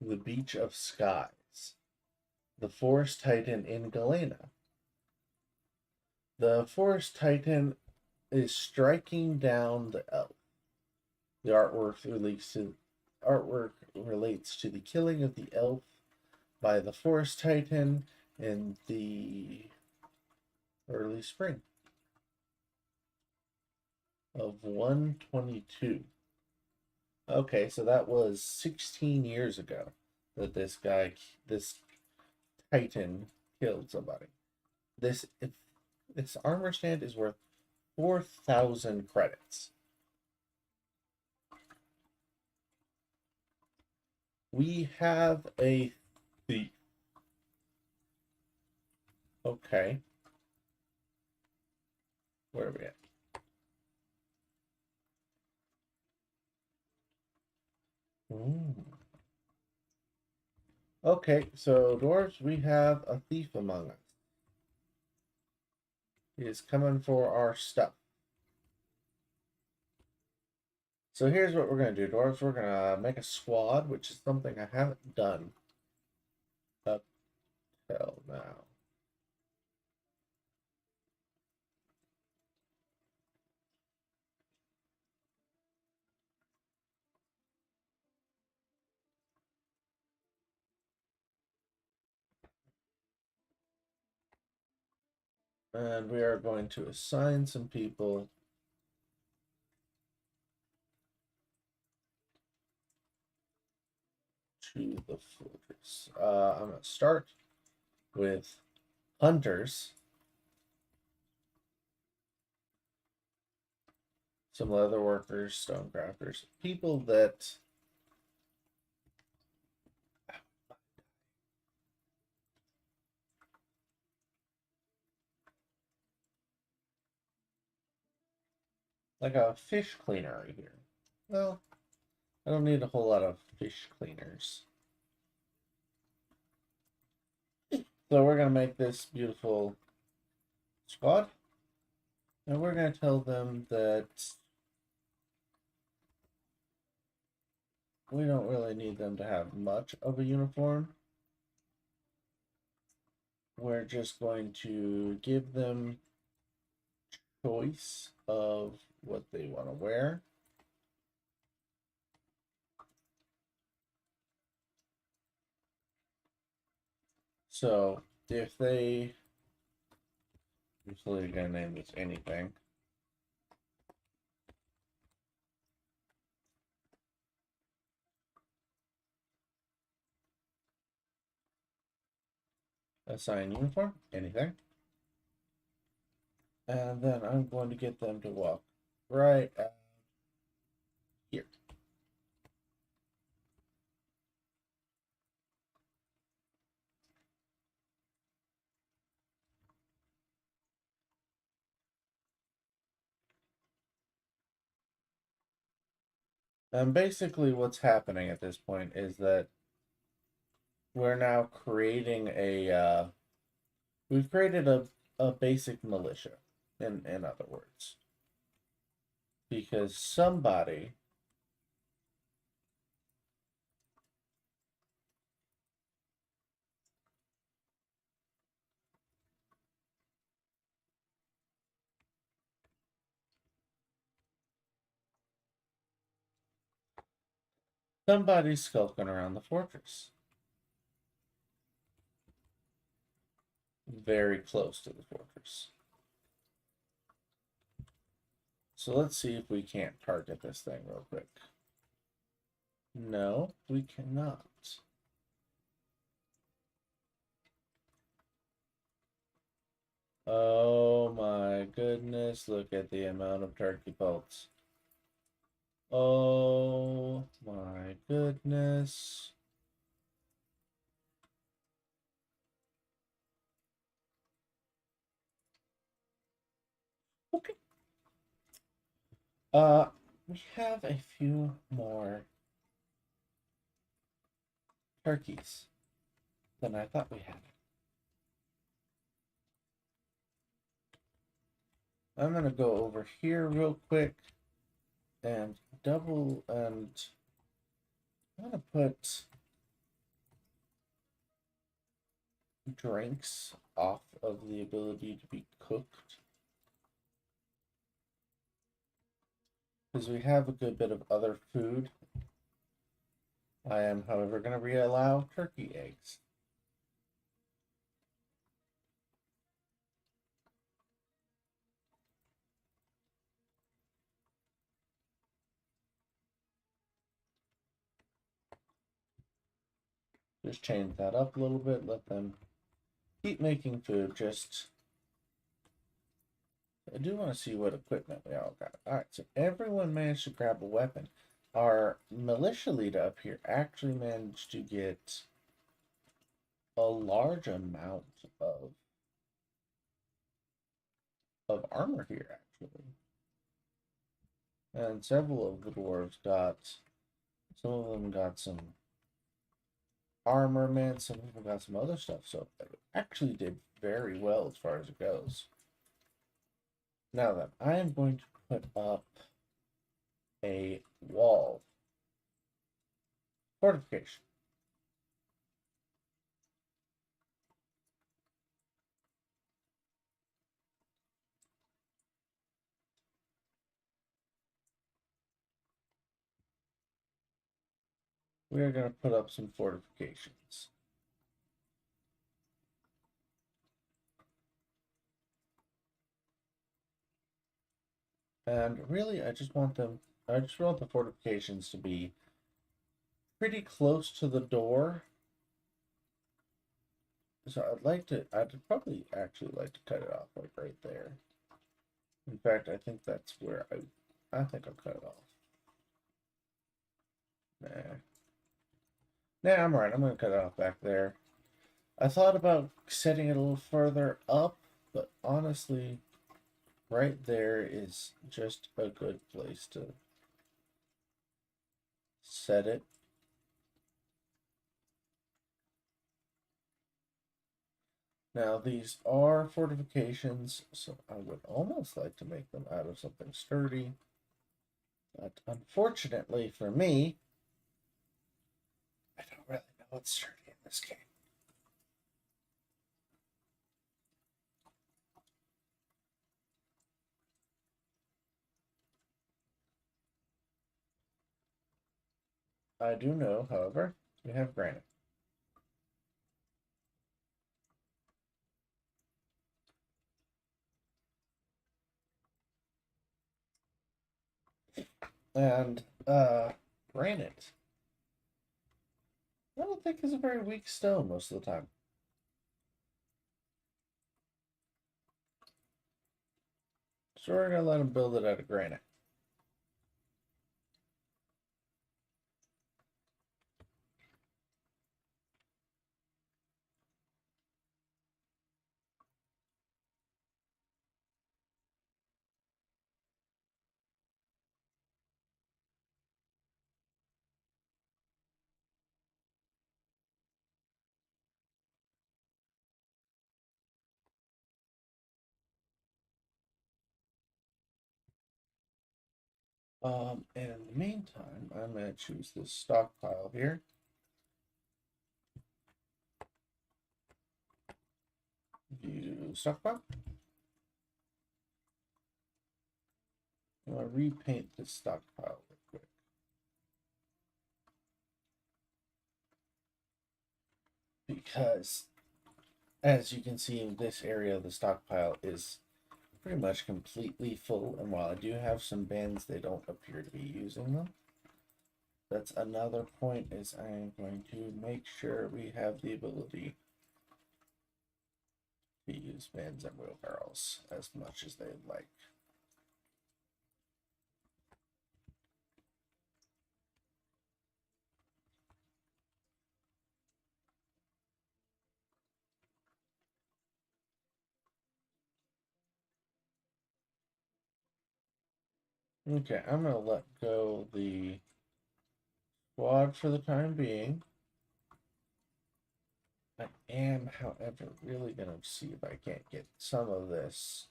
The Beach of Skies. The Forest Titan in Galena. The Forest Titan is striking down the elf. The artwork relates to the killing of the elf by the Forest Titan in the early spring of 122. Okay, so that was 16 years ago that this Titan killed somebody. This armor stand is worth 4,000 credits. We have a thief. Okay. Where are we at? Okay, so dwarves, we have a thief among us. He is coming for our stuff. So here's what we're going to do, dwarves. We're going to make a squad, which is something I haven't done up till now. And we are going to assign some people to the fortress. I'm going to start with hunters, some leather workers, stone crafters, people that like a fish cleaner right here. Well, I don't need a whole lot of fish cleaners. So we're going to make this beautiful squad. And we're going to tell them that we don't really need them to have much of a uniform. We're just going to give them choice of what they want to wear. So if they, usually gonna name this anything. Assign uniform, anything. And then I'm going to get them to walk right out here. And basically what's happening at this point is that we're now creating we've created a basic militia, in other words. Because somebody's skulking around the fortress. Very close to the fortress. So let's see if we can't target this thing real quick. No, we cannot. Oh my goodness, look at the amount of turkey pelts. Oh my goodness. Okay. We have a few more turkeys than I thought we had. I'm gonna go over here real quick and I'm gonna put drinks off of the ability to be cooked. Because we have a good bit of other food. I am, however, going to re-allow turkey eggs. Just change that up a little bit, let them keep making food. I do want to see what equipment we all got. Alright, so everyone managed to grab a weapon. Our militia leader up here actually managed to get a large amount of armor here, actually. And several of the dwarves some of them got some armament, some people got some other stuff, so it actually did very well as far as it goes. Now then, I am going to put up a wall fortification. We are going to put up some fortifications. And really, I just want the fortifications to be pretty close to the door. So I'd probably actually like to cut it off like right there. In fact, I think that's where I think I'll cut it off. Nah. Nah, I'm right. I'm going to cut it off back there. I thought about setting it a little further up, but honestly, right there is just a good place to set it. Now, these are fortifications, so I would almost like to make them out of something sturdy. But unfortunately for me, I don't really know what's sturdy in this game. I do know, however, we have granite. And granite, I don't think is a very weak stone most of the time. So we're gonna let him build it out of granite. And in the meantime, I'm gonna choose this stockpile here. View stockpile. I'm gonna repaint this stockpile real quick. Because as you can see, in this area of the stockpile is pretty much completely full, and while I do have some bins, they don't appear to be using them. That's another point, is I am going to make sure we have the ability to use bins and wheelbarrows as much as they'd like. Okay, I'm gonna let go the squad for the time being. I am, however, really gonna see if I can't get some of this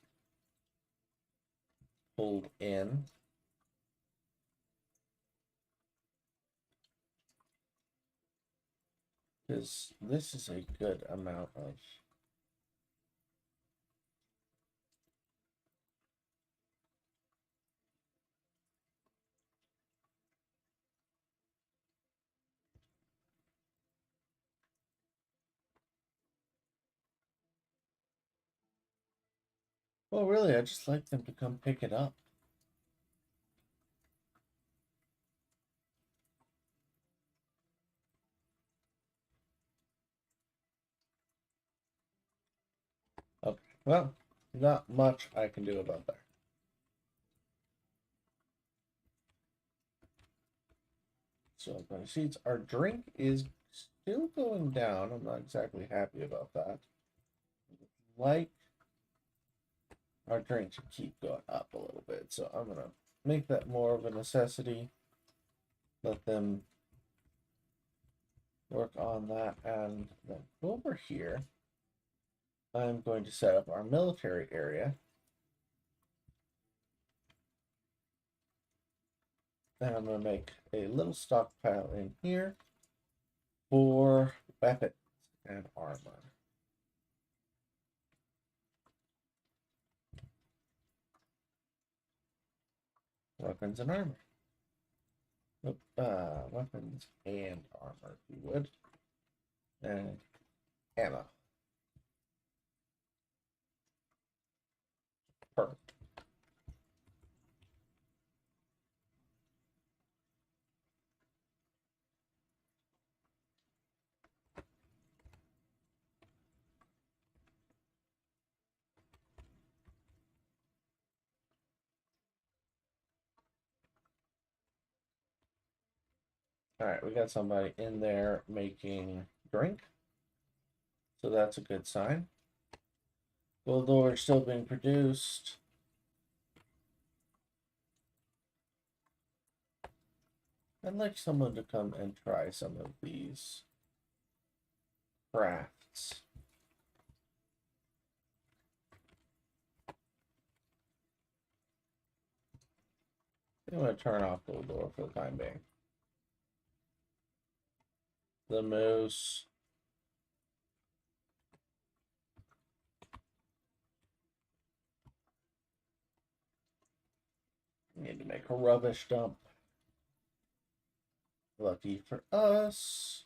pulled in. Because this is a good amount of well, really, I just like them to come pick it up. Okay, well, not much I can do about that. So, my seeds, our drink is still going down. I'm not exactly happy about that. Like our drink to keep going up a little bit. So, I'm going to make that more of a necessity. Let them work on that. And then over here, I'm going to set up our military area. And I'm going to make a little stockpile in here for weapons and armor. Weapons and armor. Weapons and armor, if you would. And ammo. Perfect. All right, we got somebody in there making drink. So that's a good sign. Gold ore still being produced. I'd like someone to come and try some of these crafts. I'm going to turn off gold ore for the time being. The moose. Need to make a rubbish dump. Lucky for us.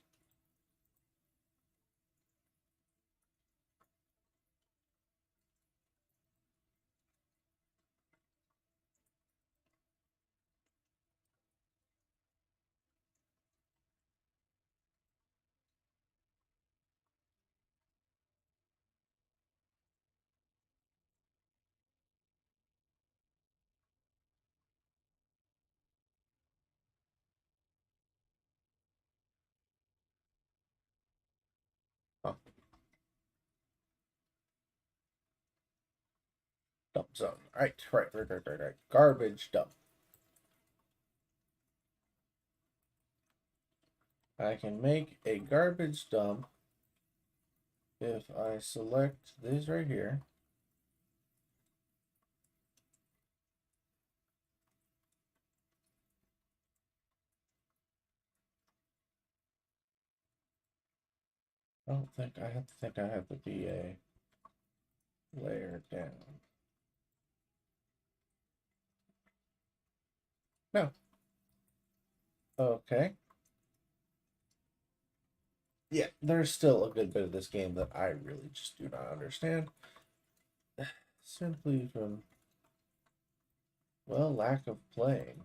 Huh. Dump zone. Right. Garbage dump. I can make a garbage dump if I select these right here. I don't think I have to be a layer down. No. Okay. Yeah, there's still a good bit of this game that I really just do not understand. Simply from, well, lack of playing.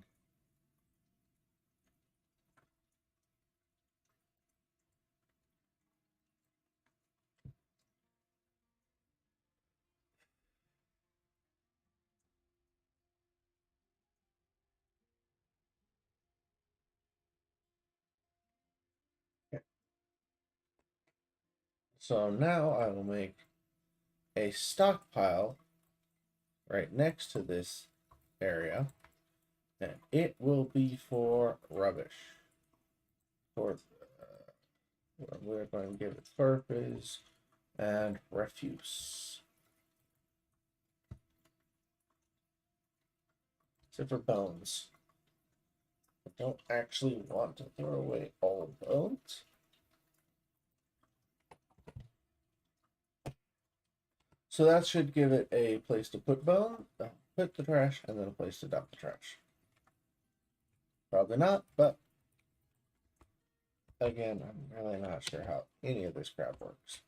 So now I will make a stockpile right next to this area, and it will be for rubbish. For we're going to give it purpose and refuse. Except for bones. I don't actually want to throw away all bones. So that should give it a place to put put the trash, and then a place to dump the trash. Probably not, but again, I'm really not sure how any of this crap works.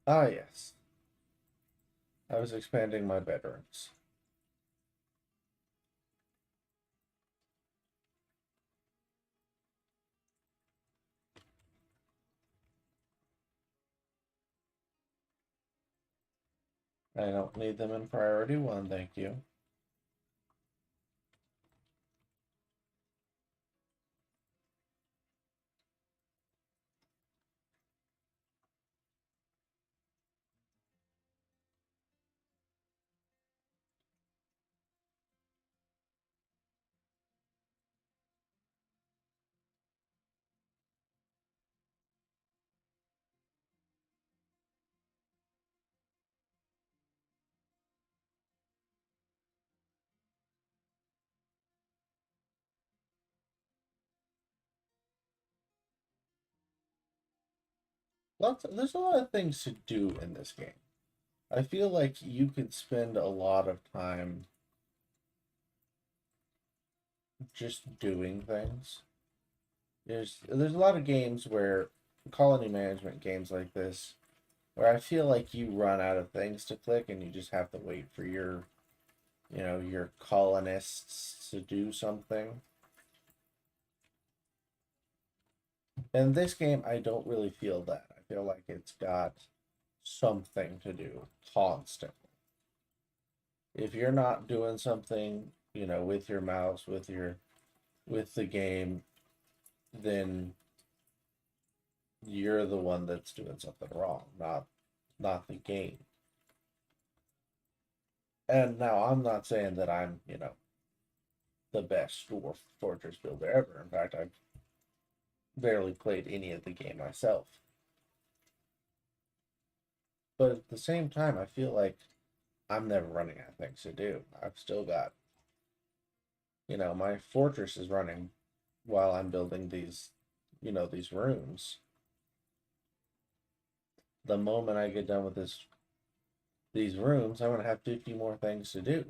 Ah, yes. I was expanding my bedrooms. I don't need them in priority 1, thank you. There's a lot of things to do in this game. I feel like you could spend a lot of time just doing things. There's a lot of games where colony management games like this where I feel like you run out of things to click and you just have to wait for your colonists to do something. In this game, I don't really feel that. I feel like it's got something to do constantly. If you're not doing something, with your mouse, with the game, then you're the one that's doing something wrong, not the game. And now I'm not saying that I'm, the best Dwarf Fortress builder ever. In fact, I've barely played any of the game myself. But at the same time, I feel like I'm never running out of things to do. I've still got, my fortress is running while I'm building these rooms. The moment I get done with these rooms, I'm gonna have 50 more things to do.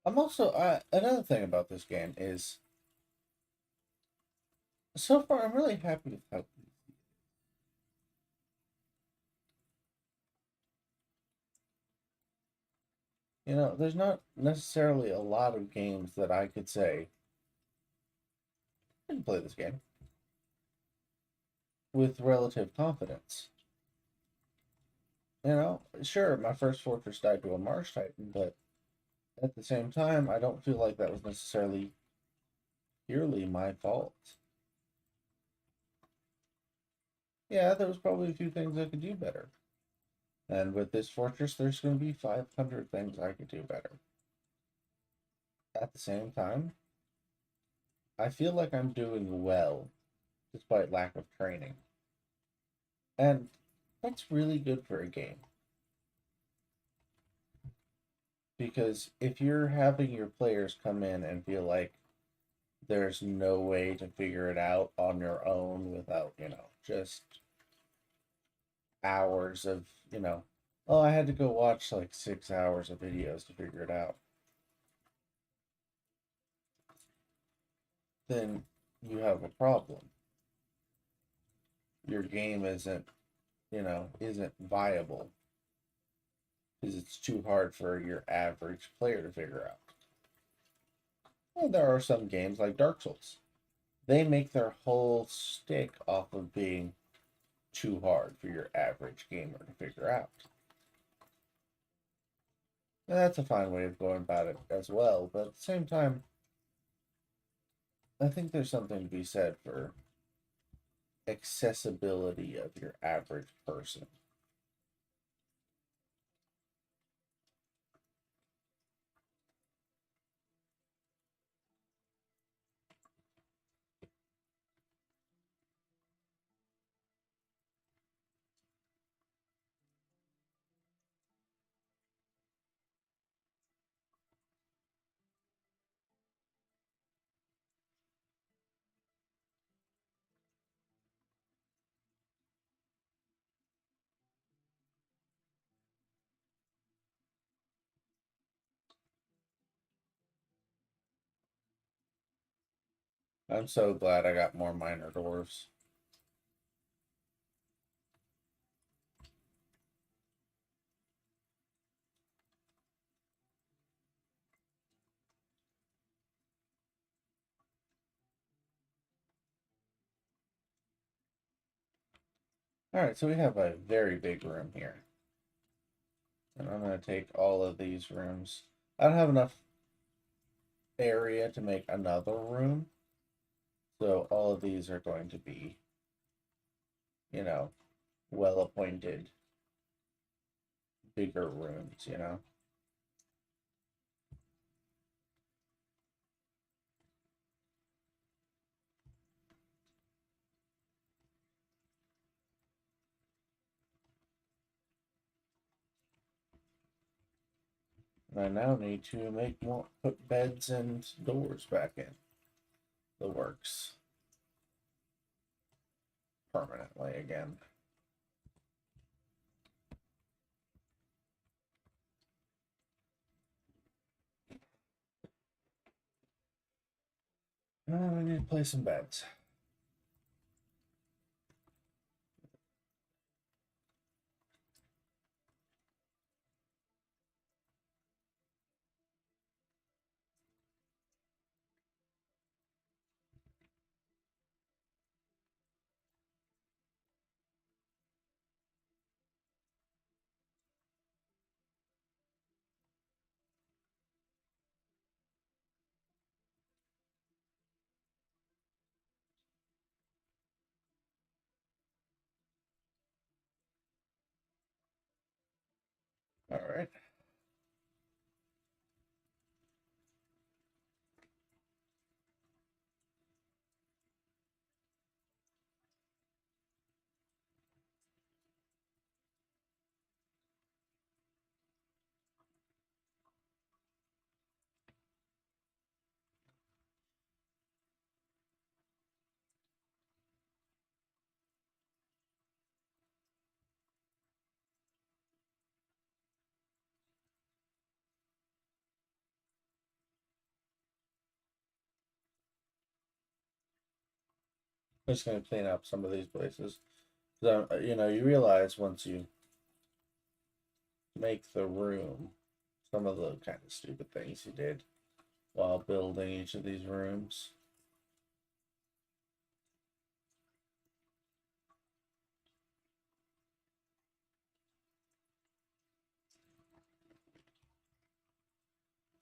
I'm also another thing about this game is so far I'm really happy with how there's not necessarily a lot of games that I could say I can play this game with relative confidence. Sure, my first fortress died to a Marsh Titan, but at the same time, I don't feel like that was necessarily purely my fault. Yeah, there was probably a few things I could do better. And with this fortress, there's going to be 500 things I could do better. At the same time, I feel like I'm doing well despite lack of training. And that's really good for a game. Because if you're having your players come in and feel like there's no way to figure it out on your own without, just hours of, oh, I had to go watch like 6 hours of videos to figure it out, then you have a problem. Your game isn't viable because it's too hard for your average player to figure out. Well, there are some games like Dark Souls. They make their whole stick off of being too hard for your average gamer to figure out. And that's a fine way of going about it as well, but at the same time, I think there's something to be said for accessibility of your average person. I'm so glad I got more minor dwarves. Alright, so we have a very big room here. And I'm going to take all of these rooms. I don't have enough area to make another room. So all of these are going to be, well appointed, bigger rooms. And I now need to put beds and doors back in the works permanently again. I need to place some beds. All right. I'm just going to clean up some of these places. So, you know, you realize once you make the room, some of the kind of stupid things you did while building each of these rooms.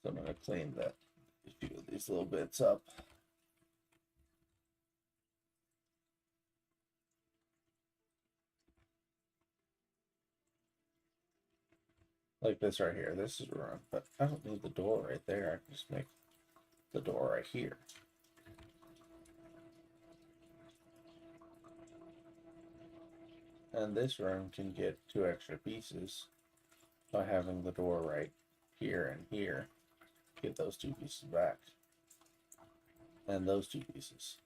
So I'm going to clean a few of these little bits up. Like this right here. This is wrong, but I don't need the door right there. I can just make the door right here. And this room can get 2 extra pieces by having the door right here and here. Get those 2 pieces back. And those 2 pieces.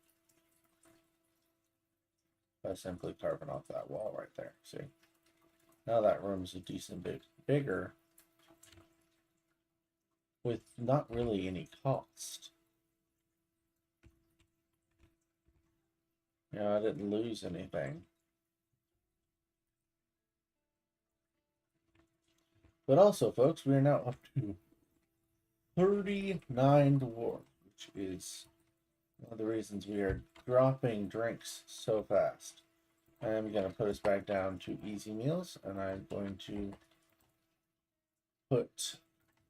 By simply carving off that wall right there. See? Now that room's a decent bit bigger with not really any cost. You know, I didn't lose anything. But also, folks, we are now up to 39 dwarves, which is one of the reasons we are dropping drinks so fast. I'm going to put us back down to easy meals, and I'm going to put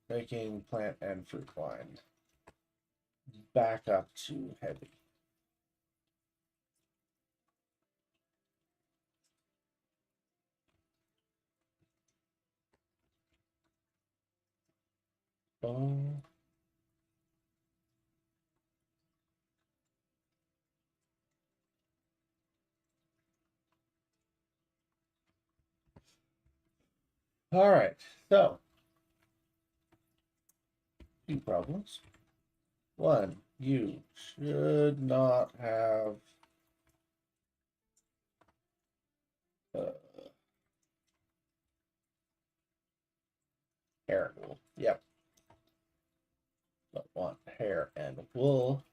making plant and fruit wine back up to heavy. Oh. All right, so 2 problems. 1, you should not have hair and wool. Yep. Don't want hair and wool.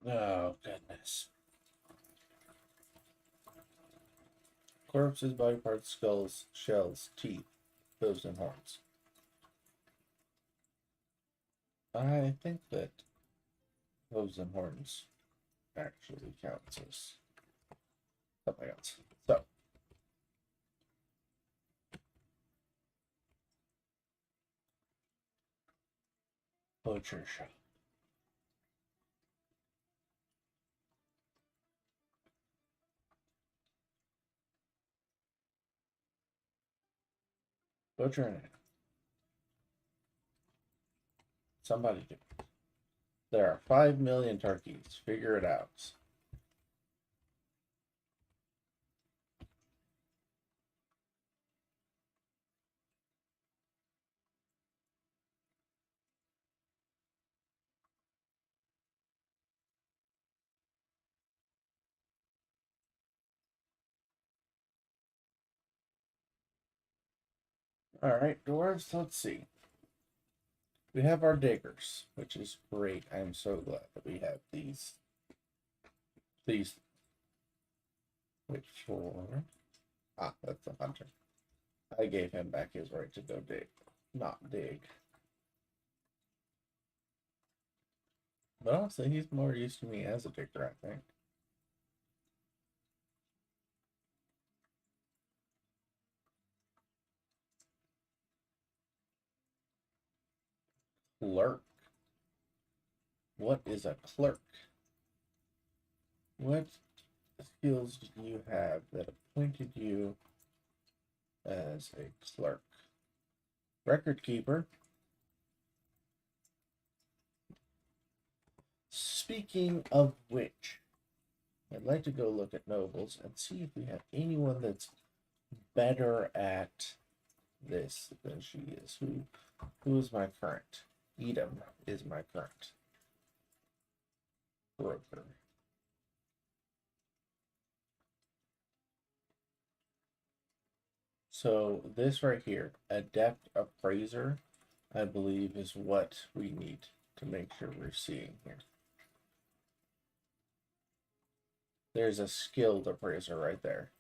Oh, goodness. Corpses, body parts, skulls, shells, teeth, hooves, and horns. I think that hooves and horns actually counts as something else. So, butcher shop. Butcher and somebody do. There are 5 million turkeys. Figure it out. All right, dwarves, let's see. We have our diggers, which is great. I'm so glad that we have these. Wait for. Ah, that's the hunter. I gave him back his right to go dig, not dig. But honestly, he's more used to me as a digger, I think. Clerk. What is a clerk? What skills do you have that appointed you as a clerk? Record keeper. Speaking of which, I'd like to go look at nobles and see if we have anyone that's better at this than she is. Who is my current? Edom is my current broker. So this right here, Adept Appraiser, I believe is what we need to make sure we're seeing here. There's a skilled appraiser right there.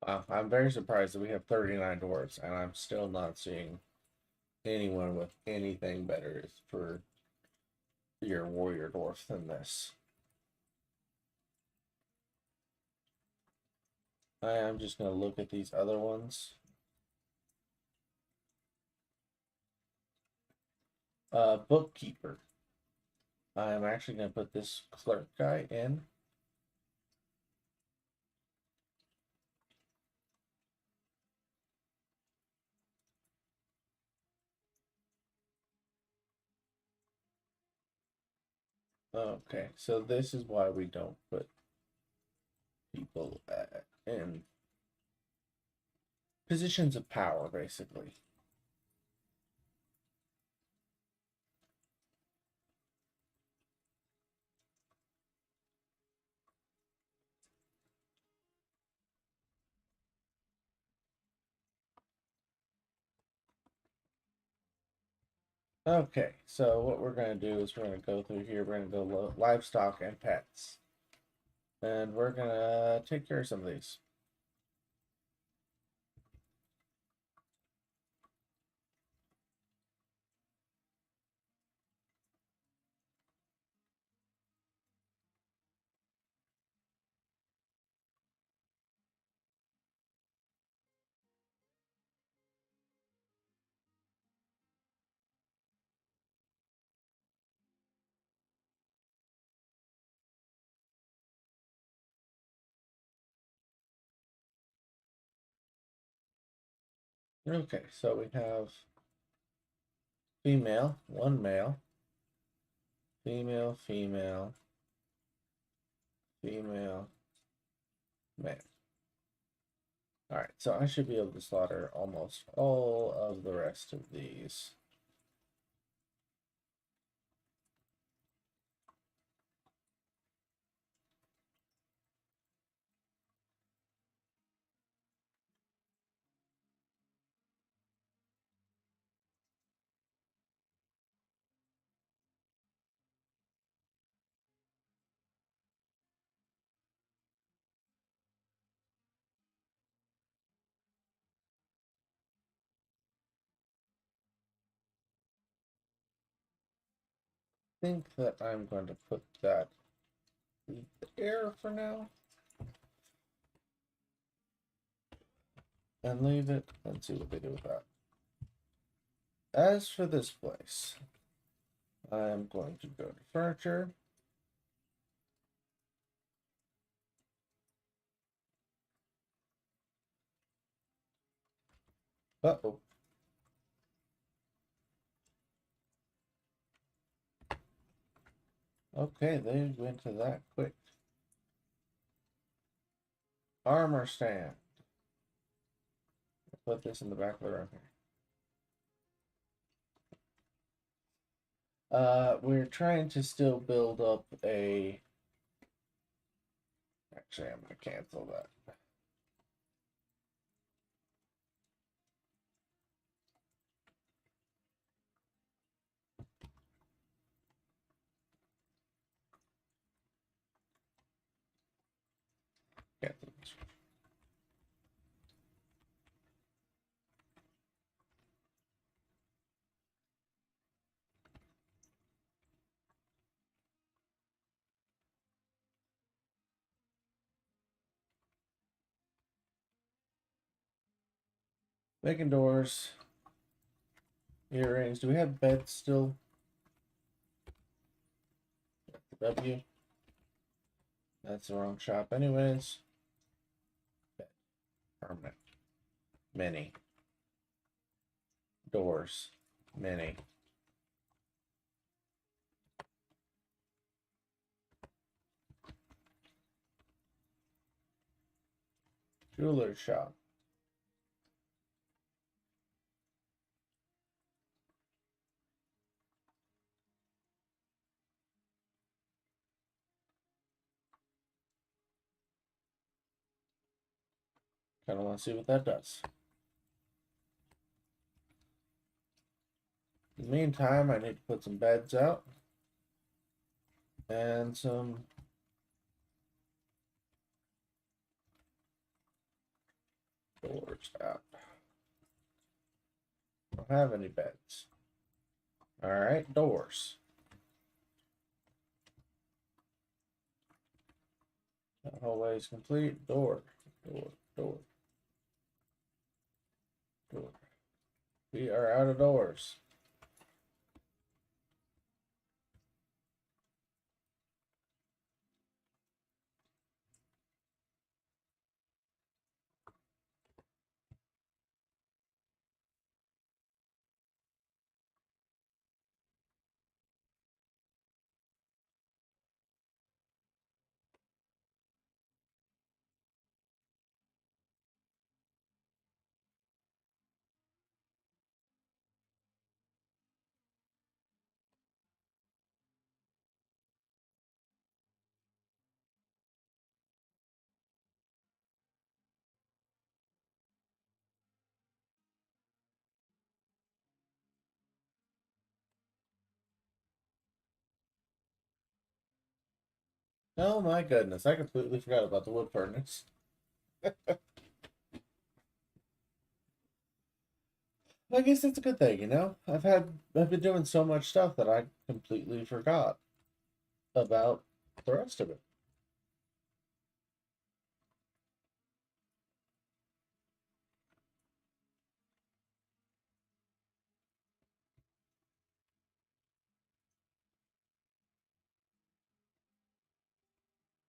Wow, I'm very surprised that we have 39 dwarves, and I'm still not seeing anyone with anything better for your warrior dwarf than this. I am just going to look at these other ones. Bookkeeper. I'm actually going to put this clerk guy in. Okay, so this is why we don't put people in positions of power, basically. Okay, so what we're going to do is we're going to go through here. We're going to go livestock and pets. And we're going to take care of some of these. Okay, so we have female, one male, female, female, female, male. All right, so I should be able to slaughter almost all of the rest of these. I think that I'm going to put that there for now. And leave it and see what they do with that. As for this place, I'm going to go to furniture. Uh-oh. Okay, they went to that quick. Armor stand. Put this in the back of the room here. We're trying to still build up a... Actually, I'm going to cancel that. Cancel this. Making doors. Earrings. Do we have beds still? W. That's the wrong shop anyways. Bed. Permanent. many. Doors, many. Jeweler shop. Kind of want to see what that does. In the meantime, I need to put some beds out and some doors out. Don't have any beds. All right, doors. That hallway is complete. Door, door, door, door. We are out of doors. Oh my goodness, I completely forgot about the wood furnace. I guess that's a good thing, you know? I've been doing so much stuff that I completely forgot about the rest of it.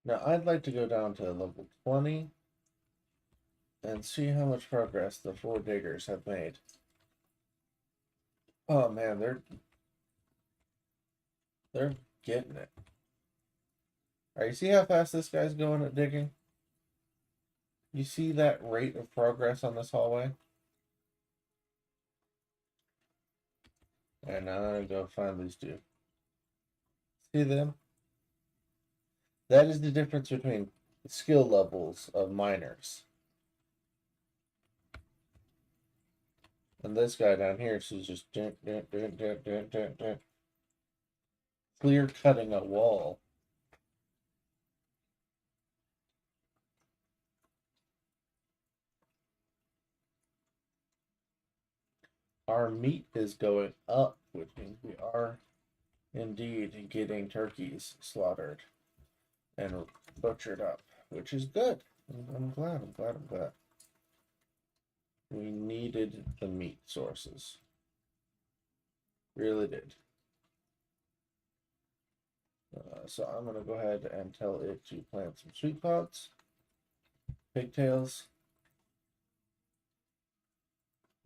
Now I'd like to go down to level 20 and see how much progress the 4 diggers have made. Oh man, they're getting it. Alright, you see how fast this guy's going at digging? You see that rate of progress on this hallway? And now I'm gonna go find these two. See them? That is the difference between skill levels of miners. And this guy down here, so he's just clear cutting a wall. Our meat is going up, which means we are indeed getting turkeys slaughtered and butchered up, which is good. I'm glad. We needed the meat sources. Really did. So I'm going to go ahead and tell it to plant some sweet pods, pigtails,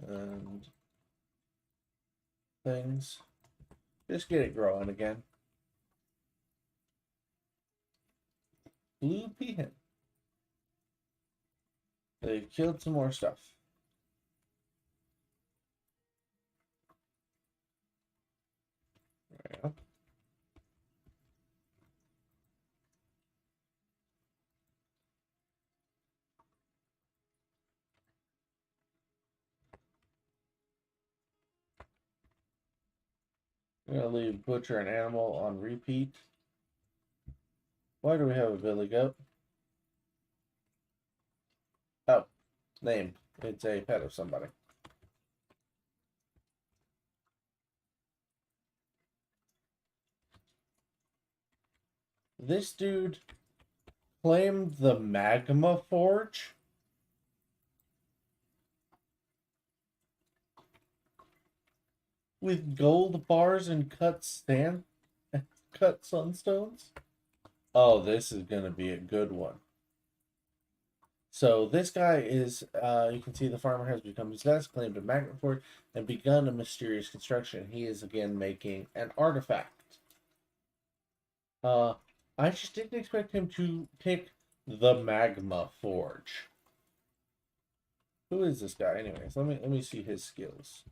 and things. Just get it growing again. Blue peahen. They've killed some more stuff. There we go. I'm going to leave butcher and animal on repeat. Why do we have a billy goat? Oh, name. It's a pet of somebody. This dude claimed the magma forge. With gold bars and cut sunstones. Oh, this is gonna be a good one. So this guy is, you can see the farmer has become possessed, claimed a magnet for it, and begun a mysterious construction. He is again making an artifact. I just didn't expect him to pick the magma forge. Who is this guy, anyways? Let me see his skills.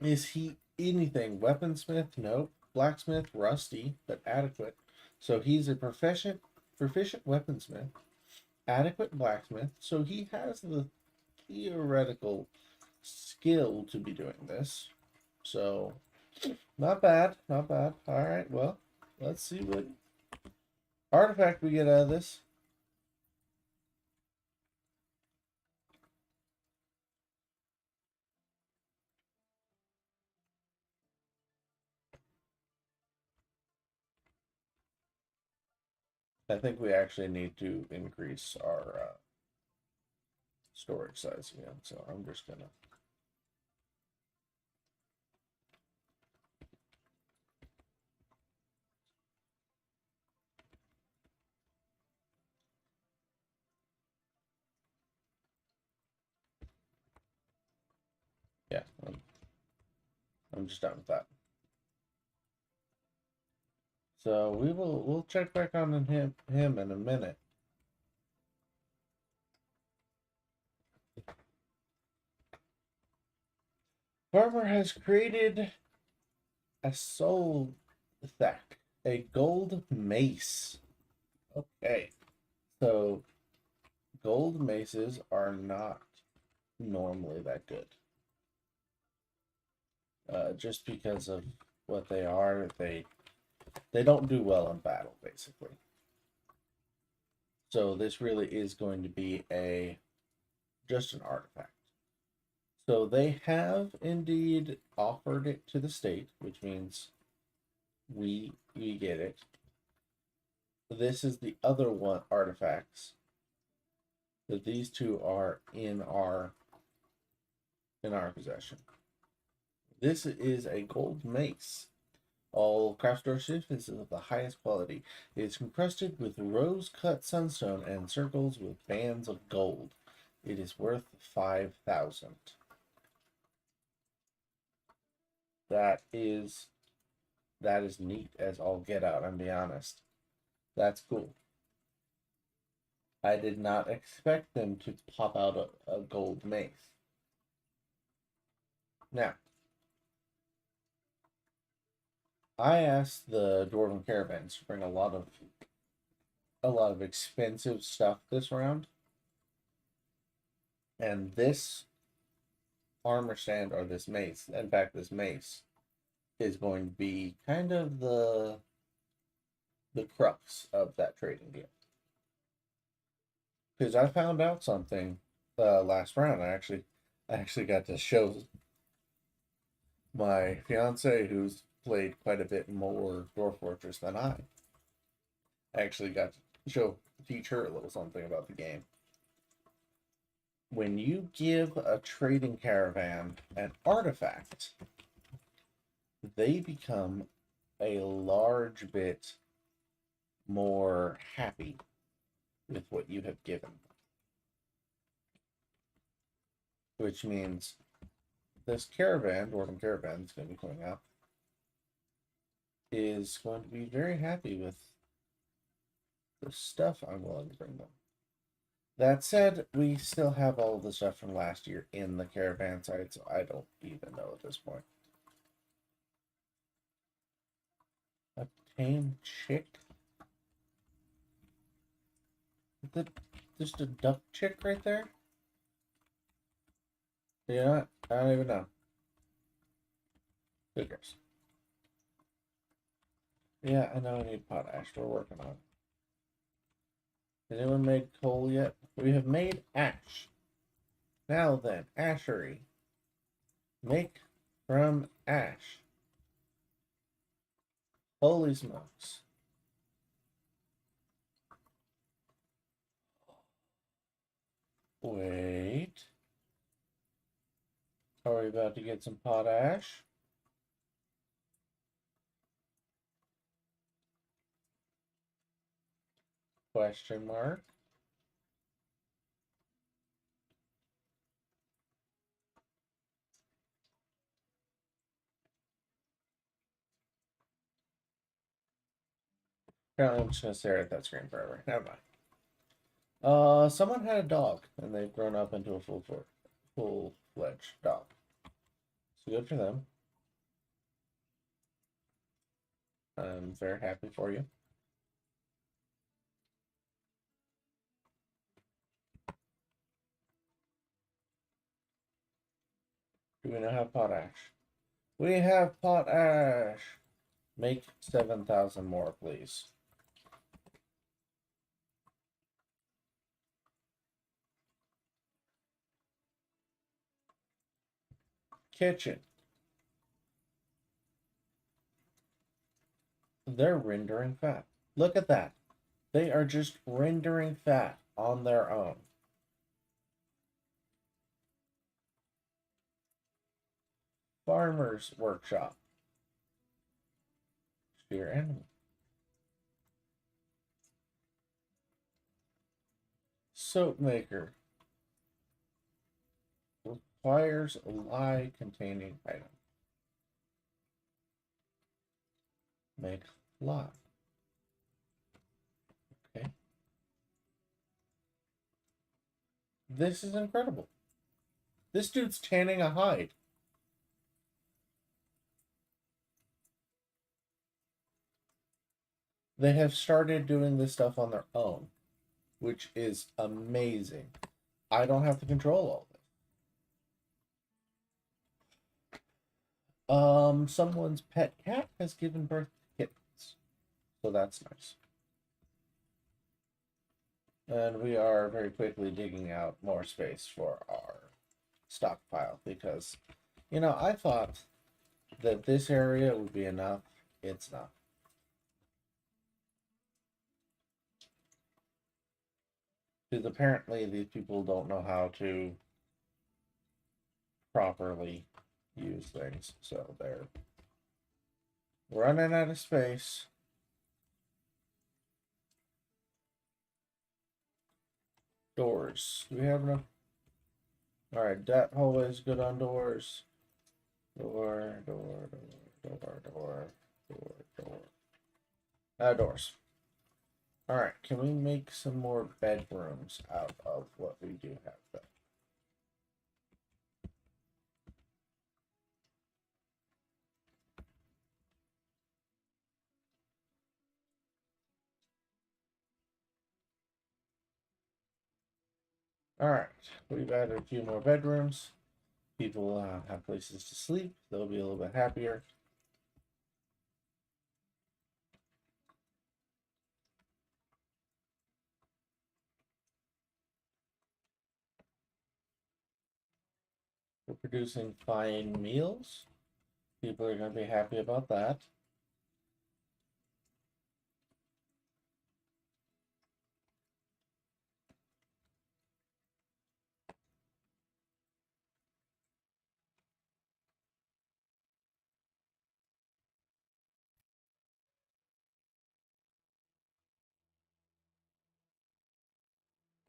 Is he anything? Weaponsmith? Nope. Blacksmith? Rusty, but adequate. So he's a proficient weaponsmith, adequate blacksmith. So he has the theoretical skill to be doing this. So not bad, not bad. All right, well, let's see what artifact we get out of this. I think we actually need to increase our storage size again. So I'm just gonna. Yeah, I'm just done with that. So we'll check back on him in a minute. Farmer has created a soul sack, a gold mace. Okay, so gold maces are not normally that good. Just because of what they are, they don't do well in battle, basically. So this really is going to be just an artifact. So they have indeed offered it to the state, which means we get it. This is the other one artifacts. That these two are in our possession. This is a gold mace. All craftsmanship is of the highest quality. It is encrusted with rose-cut sunstone and circles with bands of gold. It is worth 5,000. That is neat as all get out. I'm being honest. That's cool. I did not expect them to pop out a gold mace. Now, I asked the Dwarven caravans to bring a lot of expensive stuff this round, and this armor stand or this mace, in fact, this mace is going to be kind of the crux of that trading deal. Because I found out something last round. I actually got to show my fiance, who's played quite a bit more Dwarf Fortress than I actually got to teach her a little something about the game. When you give a trading caravan an artifact, they become a large bit more happy with what you have given them. Which means this caravan, Dwarven caravan, is going to be coming up, is going to be very happy with the stuff I'm willing to bring them. That said, we still have all of the stuff from last year in the caravan site, so I don't even know at this point. A tame chick? Just a duck chick right there? Yeah, I don't even know. Who cares? Yeah, I know I need potash. We're working on it. Has anyone made coal yet? We have made ash. Now then, ashery. Make from ash. Holy smokes. Wait. Are we about to get some potash? Question mark. Apparently I'm just gonna stare at that screen forever. Never mind. Someone had a dog, and they've grown up into a full-fledged dog. So good for them. I'm very happy for you. Do we now have potash? We have potash! Make 7,000 more, please. Kitchen. They're rendering fat. Look at that. They are just rendering fat on their own. Farmer's workshop. Sphere animal. Soap maker. Requires a lye containing item. Make lye. Okay. This is incredible. This dude's tanning a hide. They have started doing this stuff on their own, which is amazing. I don't have to control all this. Someone's pet cat has given birth to kittens, so that's nice. And we are very quickly digging out more space for our stockpile because, you know, I thought that this area would be enough. It's not. Because apparently these people don't know how to properly use things, so they're running out of space. Doors. Do we have enough? All right, that hallway is good on doors. Door. Doors. All right, can we make some more bedrooms out of what we do have though? All right, we've added a few more bedrooms. People have places to sleep. They'll be a little bit happier. We're producing fine meals. People are going to be happy about that.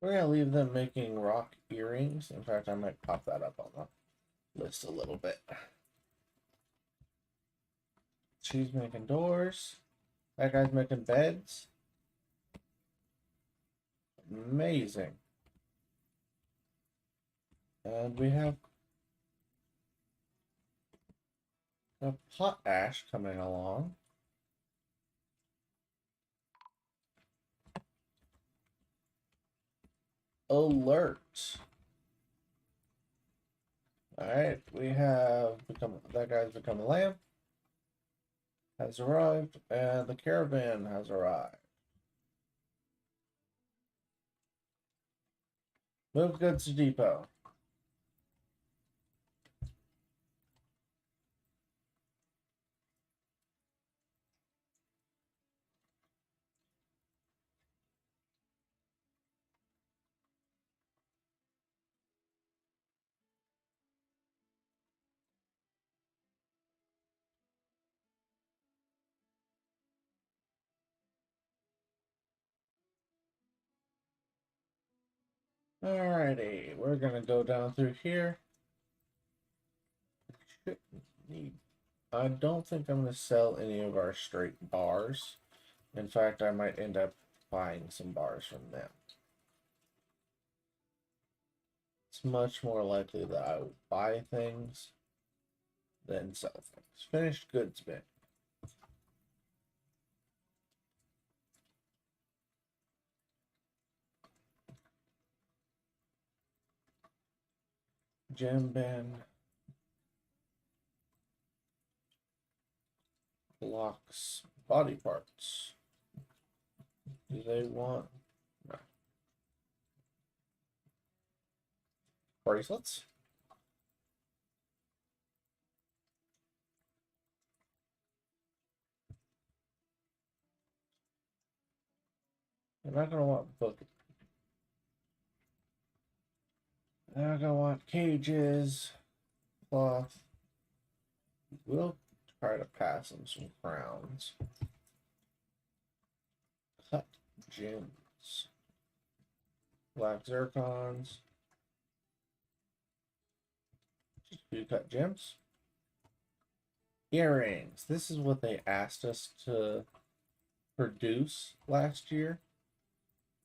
We're going to leave them making rock earrings. In fact, I might pop that up on the list a little bit. She's making doors. That guy's making beds. Amazing. And we have a potash coming along. Alert. All right, we have that guy's become a lamp. Has arrived, and the caravan has arrived. Move goods to depot. Alrighty, we're gonna go down through here. I don't think I'm gonna sell any of our straight bars In fact, I might end up buying some bars from them. It's much more likely that I will buy things than sell things. Finished goods bin. Gem bin. Blocks. Body parts. Do they want? No. Bracelets. They're not gonna want book. They're not gonna want cages, cloth. We'll try to pass them some crowns. Cut gems. Black zircons. Just a few cut gems. Earrings. This is what they asked us to produce last year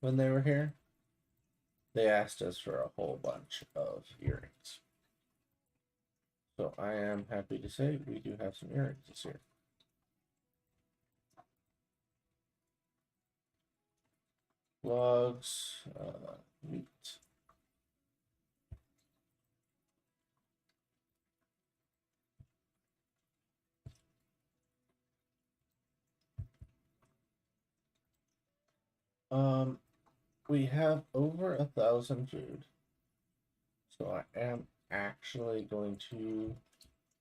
when they were here. They asked us for a whole bunch of earrings. So I am happy to say we do have some earrings this year. Logs, meat. We have over 1,000 food. So I am actually going to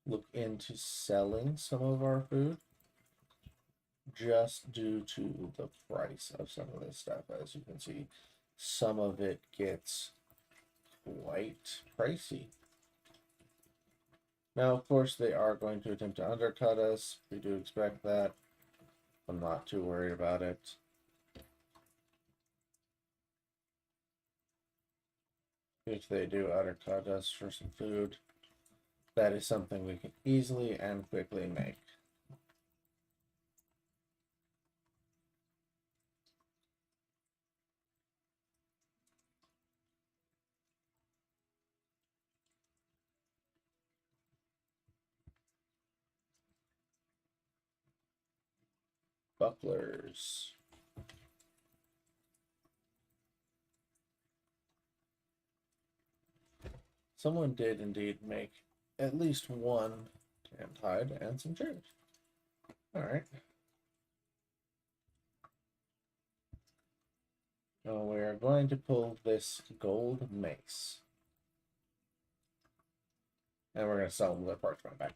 look into selling some of our food just due to the price of some of this stuff. As you can see, some of it gets quite pricey. Now, of course, they are going to attempt to undercut us. We do expect that. I'm not too worried about it. If they do undercut us for some food, that is something we can easily and quickly make. Bucklers. Someone did indeed make at least one tanned hide and some chairs. All right. Now we are going to pull this gold mace. And we're going to sell them the parchment back.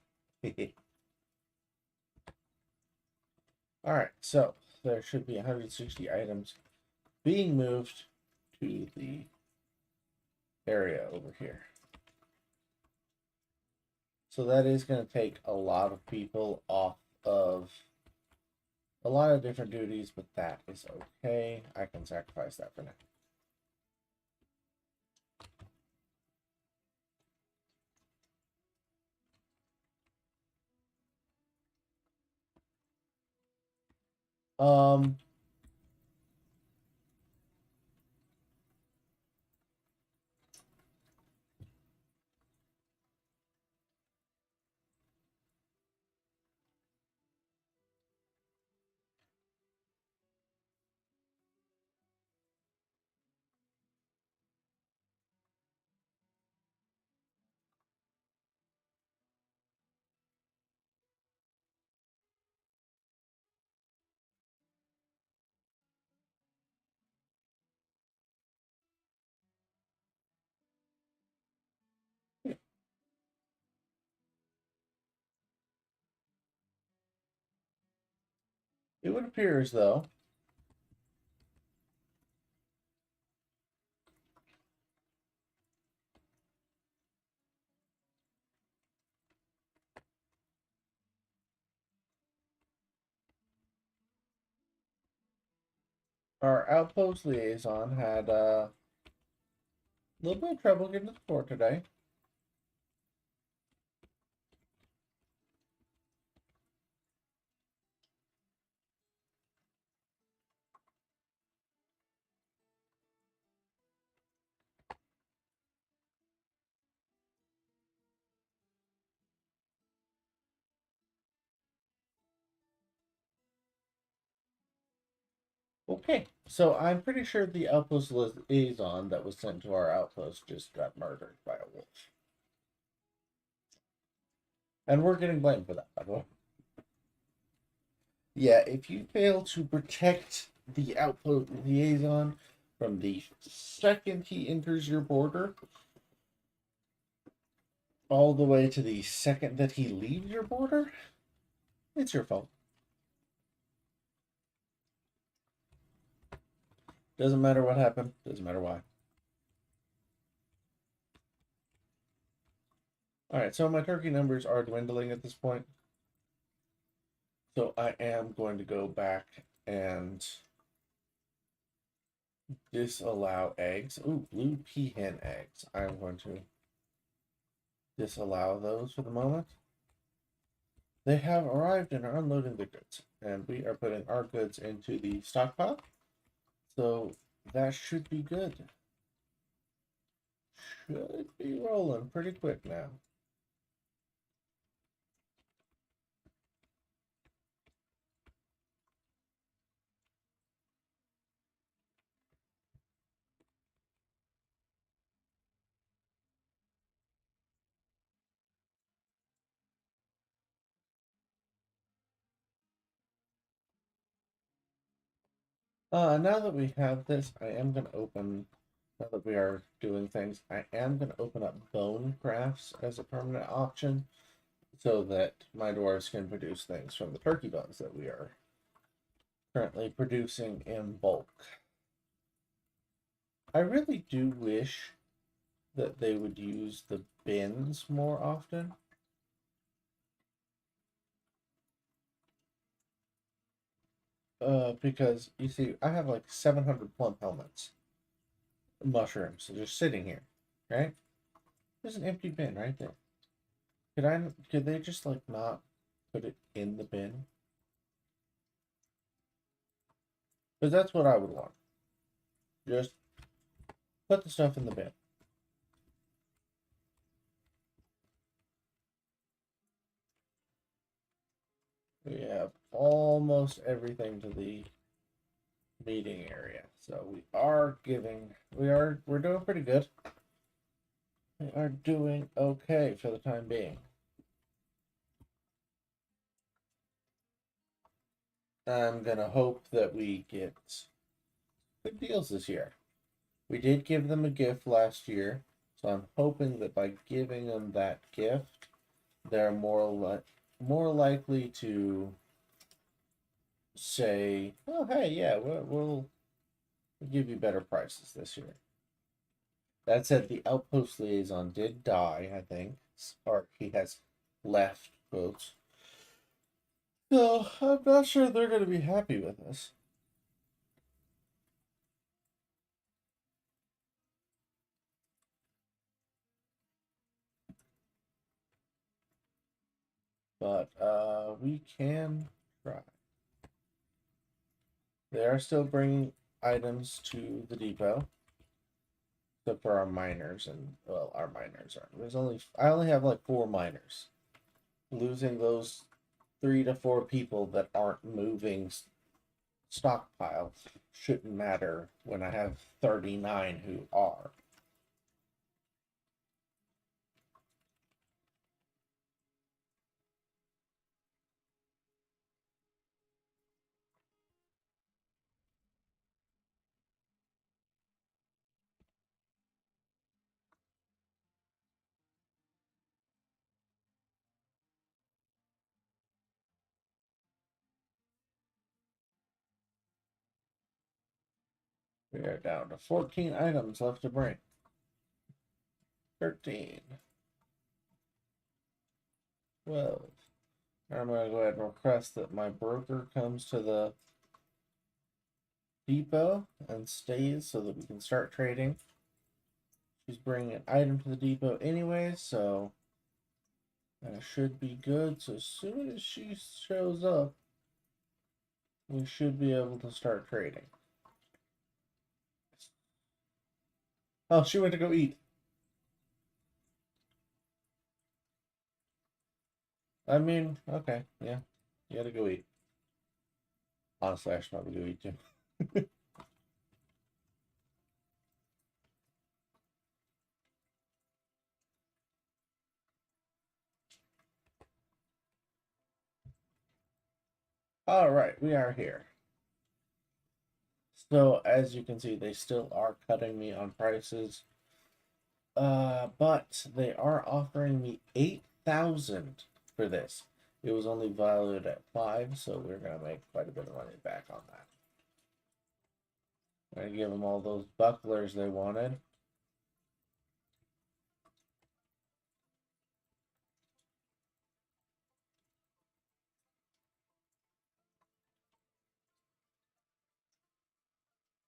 All right, so there should be 160 items being moved to the area over here. So that is going to take a lot of people off of a lot of different duties, but that is okay. I can sacrifice that for now. Um, it would appear as though our outpost liaison had a little bit of trouble getting to the port today. Okay, so I'm pretty sure the outpost liaison that was sent to our outpost just got murdered by a wolf. And we're getting blamed for that, by the way. Yeah, if you fail to protect the outpost liaison from the second he enters your border all the way to the second that he leaves your border, it's your fault. Doesn't matter what happened, doesn't matter why. Alright, so my turkey numbers are dwindling at this point. So I am going to go back and disallow eggs. Ooh, blue peahen eggs. I'm going to disallow those for the moment. They have arrived and are unloading their goods, and we are putting our goods into the stockpile. So that should be good. Should be rolling pretty quick now. Now that we have this, I am going to open, now that we are doing things, I am going to open up bone crafts as a permanent option so that my dwarves can produce things from the turkey bones that we are currently producing in bulk. I really do wish that they would use the bins more often. Because you see, I have like 700 plump helmets, mushrooms, just sitting here, right? There's an empty bin right there. Could they just like not put it in the bin? Because that's what I would want. Just put the stuff in the bin. We have almost everything to the meeting area. So we're doing pretty good. We are doing okay for the time being. I'm gonna hope that we get good deals this year. We did give them a gift last year, so I'm hoping that by giving them that gift, they're more likely to say, "Oh, hey, yeah, we'll give you better prices this year." That said, the outpost liaison did die, I think, or he has left, quotes. So I'm not sure they're going to be happy with us. But we can try. They are still bringing items to the depot, except for our miners, and well, our miners aren't. I only have like 4 miners. Losing those 3 to 4 people that aren't moving stockpile shouldn't matter when I have 39 who are. We are down to 14 items left to bring. 13. 12. I'm going to go ahead and request that my broker comes to the depot and stays so that we can start trading. She's bringing an item to the depot anyway, so that should be good. So as soon as she shows up, we should be able to start trading. Oh, she went to go eat. I mean, okay, yeah. You gotta go eat. Honestly, I should probably go eat too. All right, we are here. So as you can see, they still are cutting me on prices. But they are offering me 8,000 for this. It was only valued at 5, so we're gonna make quite a bit of money back on that. I'm gonna give them all those bucklers they wanted.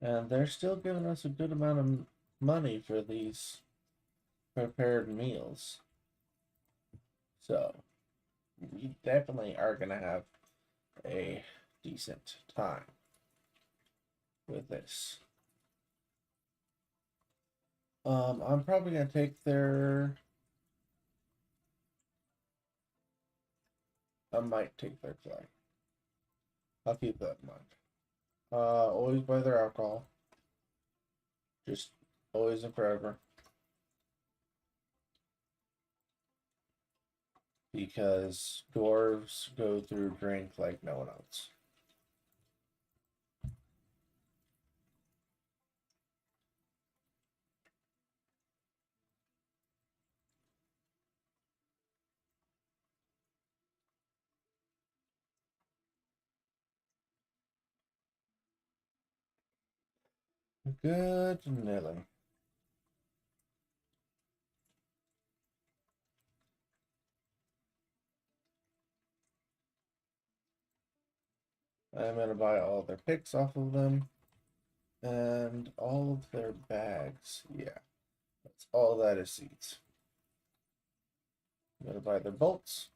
And they're still giving us a good amount of money for these prepared meals. So we definitely are gonna have a decent time with this. I'm probably gonna take their. I might take their clay. I'll keep that in mind. Always buy their alcohol. Just always and forever. Because dwarves go through drink like no one else. Good Nelly. I'm gonna buy all their picks off of them. And all of their bags. Yeah. That's all that is seeds. I'm gonna buy their bolts.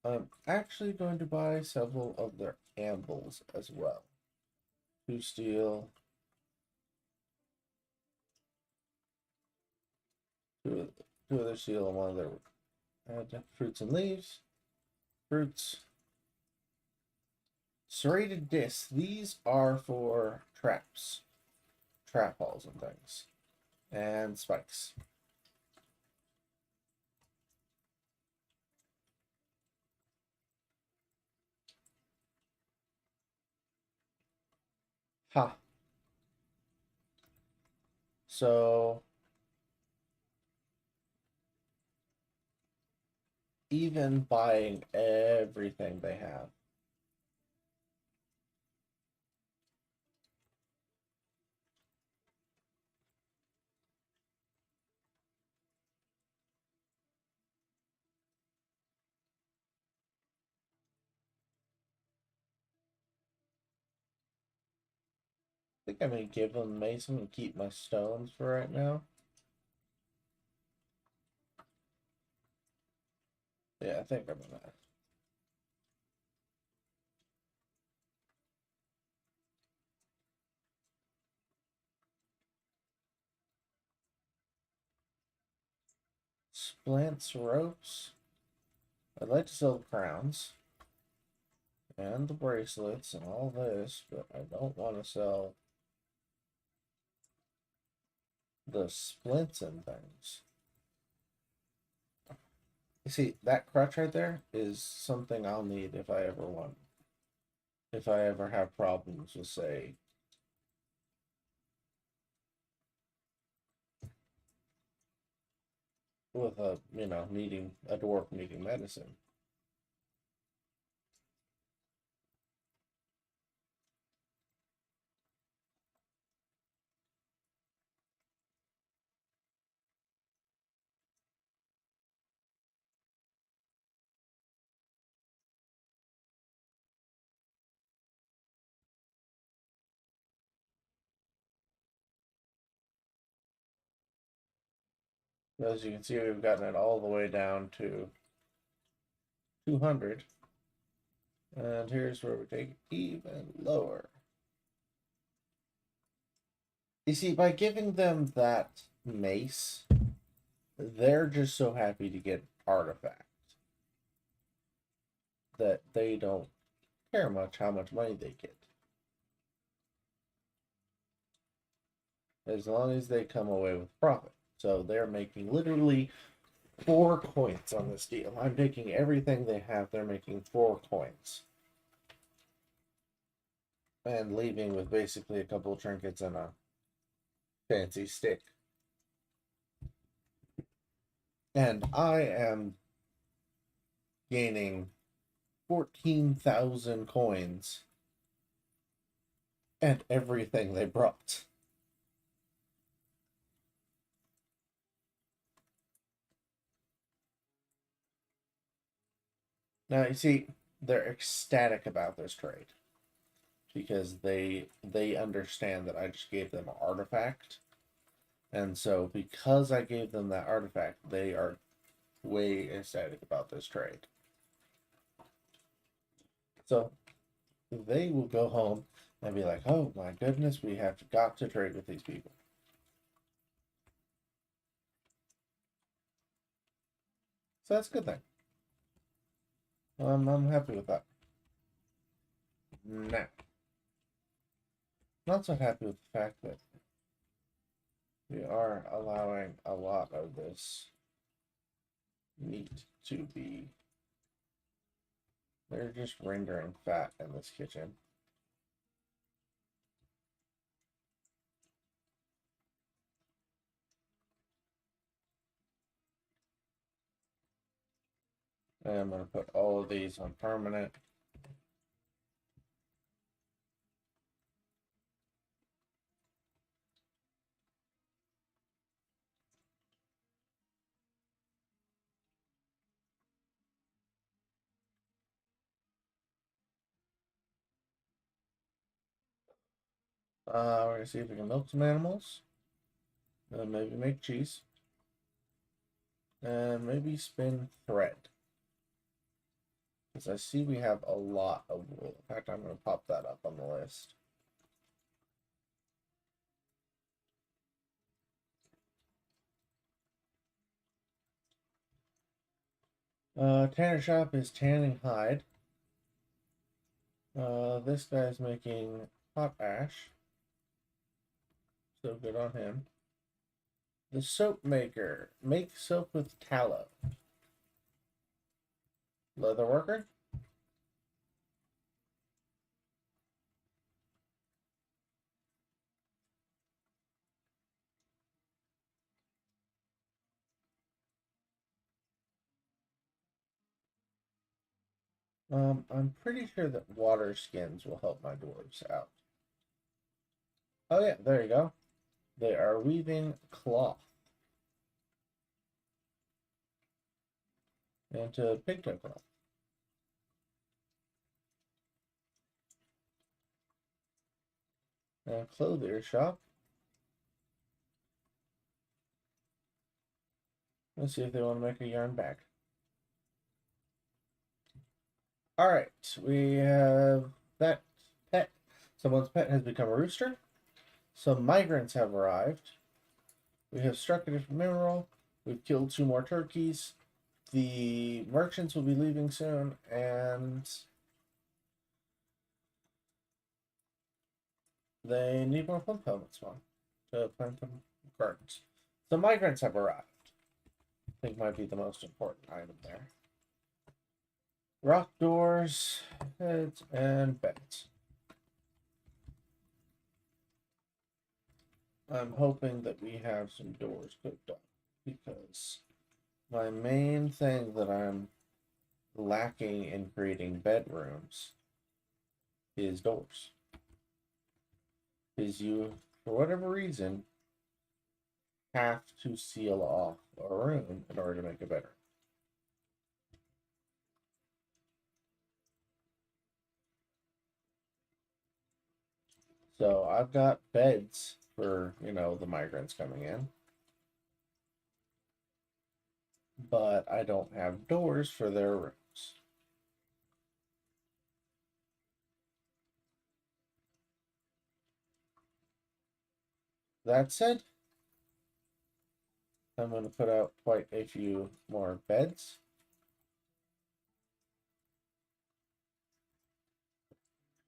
I'm actually going to buy several of their ambles as well. 2 steel. 2 of their steel and 1 of their fruits and leaves. Fruits. Serrated discs. These are for traps. Trap balls and things. And spikes. Ha. So even buying everything they have. I think I'm gonna give them mason and keep my stones for right now. Yeah, I think I'm gonna. Splants, ropes. I'd like to sell the crowns and the bracelets and all this, but I don't want to sell the splints and things. You see, that crutch right there is something I'll need if I ever want. If I ever have problems with, say, with a, needing a dwarf needing medicine. As you can see, we've gotten it all the way down to 200. And here's where we take it even lower. You see, by giving them that mace, they're just so happy to get artifact that they don't care much how much money they get. as long as they come away with profit. So they're making literally 4 coins on this deal. I'm taking everything they have, they're making 4 coins. And leaving with basically a couple of trinkets and a fancy stick. And I am gaining 14,000 coins and everything they brought. Now you see, they're ecstatic about this trade because they understand that I just gave them an artifact, and so because I gave them that artifact, they are way ecstatic about this trade. So they will go home and be like, "Oh my goodness, we have got to trade with these people." So that's a good thing. I'm happy with that. Now, not so happy with the fact that we are allowing a lot of this meat to be. They're just rendering fat in this kitchen. And I'm going to put all of these on permanent. We're going to see if we can milk some animals. And maybe make cheese. And maybe spin thread. Because I see we have a lot of wool. In fact, I'm going to pop that up on the list. Tanner Shop is tanning hide. This guy's making hot ash. So good on him. The soap maker. Make soap with tallow. Leather worker. I'm pretty sure that water skins will help my dwarves out. Oh yeah, there you go. They are weaving cloth into pigtail cloth. And clothier shop. Let's see if they want to make a yarn bag. All right, we have that pet. Someone's pet has become a rooster. Some migrants have arrived. We have struck a different mineral. We've killed 2 more turkeys. The merchants will be leaving soon, and they need more flint helmets to plant them gardens. The migrants have arrived. I think might be the most important item there. Rock doors, heads, and beds. I'm hoping that we have some doors cooked up because my main thing that I'm lacking in creating bedrooms is doors. Is you, for whatever reason, have to seal off a room in order to make a bedroom. So I've got beds for, the migrants coming in. But I don't have doors for their rooms. That said, I'm going to put out quite a few more beds.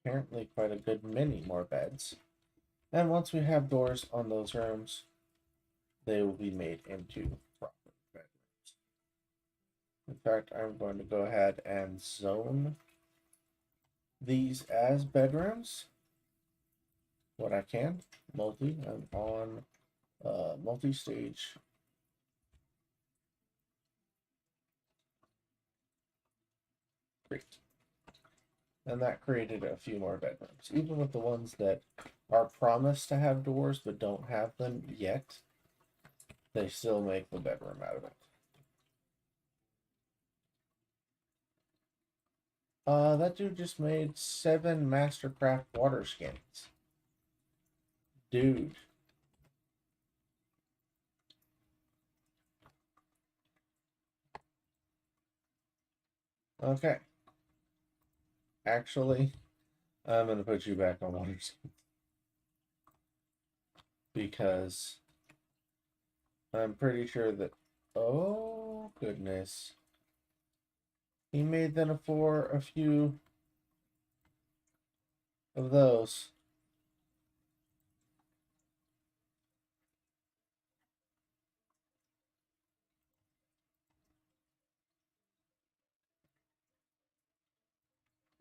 Apparently quite a good many more beds. And once we have doors on those rooms, they will be made into proper bedrooms. In fact, I'm going to go ahead and zone these as bedrooms. What I can. Multi. I'm on multi-stage. Great. And that created a few more bedrooms. Even with the ones that are promised to have doors but don't have them yet, they still make the bedroom out of it. That dude just made 7 Mastercraft water skins. Dude. Okay. Actually, I'm going to put you back on water skins. Because I'm pretty sure that... Oh, goodness. He made them for a few of those.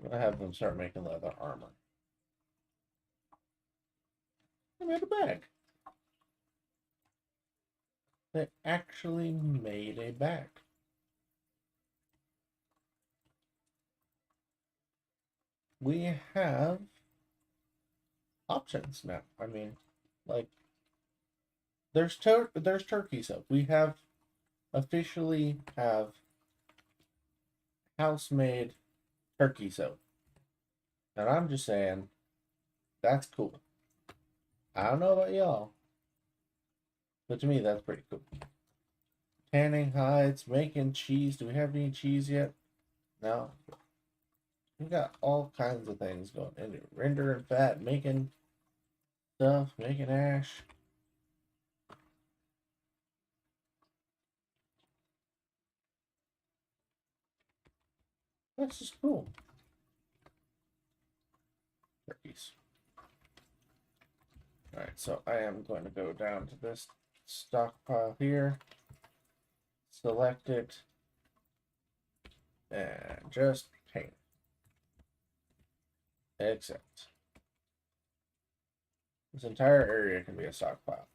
I'm gonna have them start making leather armor. They made a bag. They actually made a bag. We have options now. I mean, like, there's turkey soap. We have officially have house-made turkey soap. And I'm just saying, that's cool. I don't know about y'all, but to me, that's pretty cool. Tanning hides, making cheese. Do we have any cheese yet? No. We got all kinds of things going into rendering fat, making stuff, making ash. That's just cool. Turkeys. Alright, so I am going to go down to this stockpile here, select it, and just paint. Except this entire area can be a stockpile.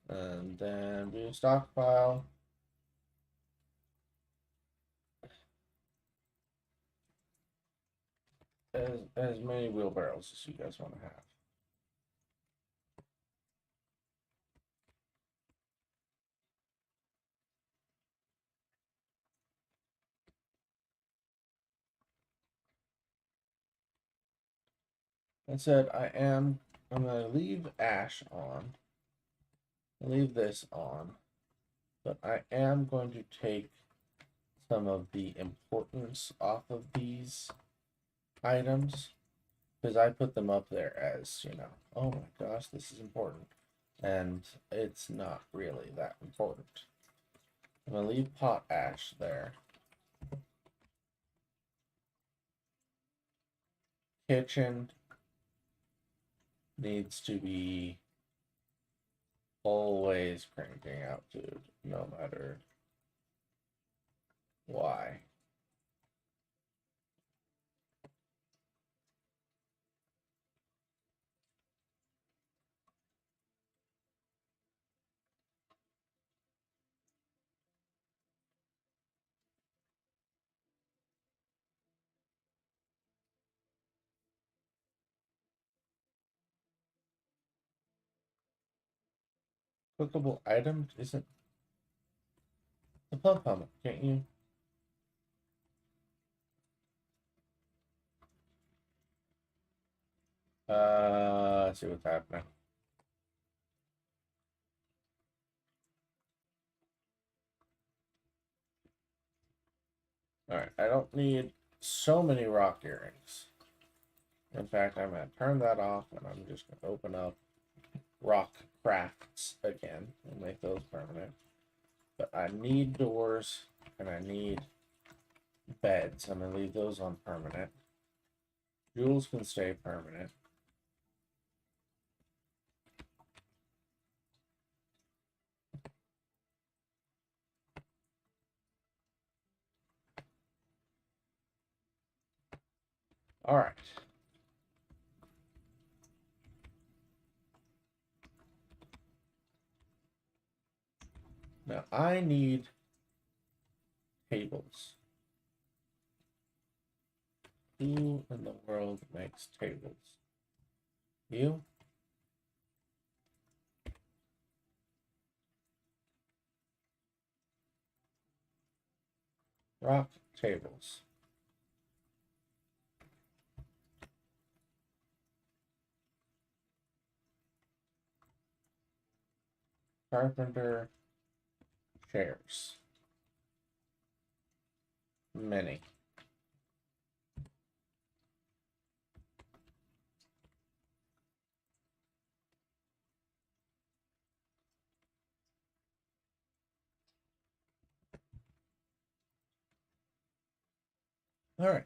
And then do a stockpile. As many wheelbarrows as you guys want to have. That said, I'm going to leave ash on. Leave this on. But I am going to take some of the importance off of these items. Because I put them up there as, you know, oh my gosh, this is important. And it's not really that important. I'm going to leave pot ash there. Kitchen needs to be always cranking out, dude, no matter why. Clickable item isn't the pump helmet, can't you? Let's see what's happening. Alright, I don't need so many rock earrings. In fact, I'm going to turn that off and I'm just going to open up rock crafts again and make those permanent. But I need doors and I need beds. I'm going to leave those on permanent. Jewels can stay permanent. All right. Now I need tables. Who in the world makes tables? You? Rock tables. Carpenter chairs. Many. All right.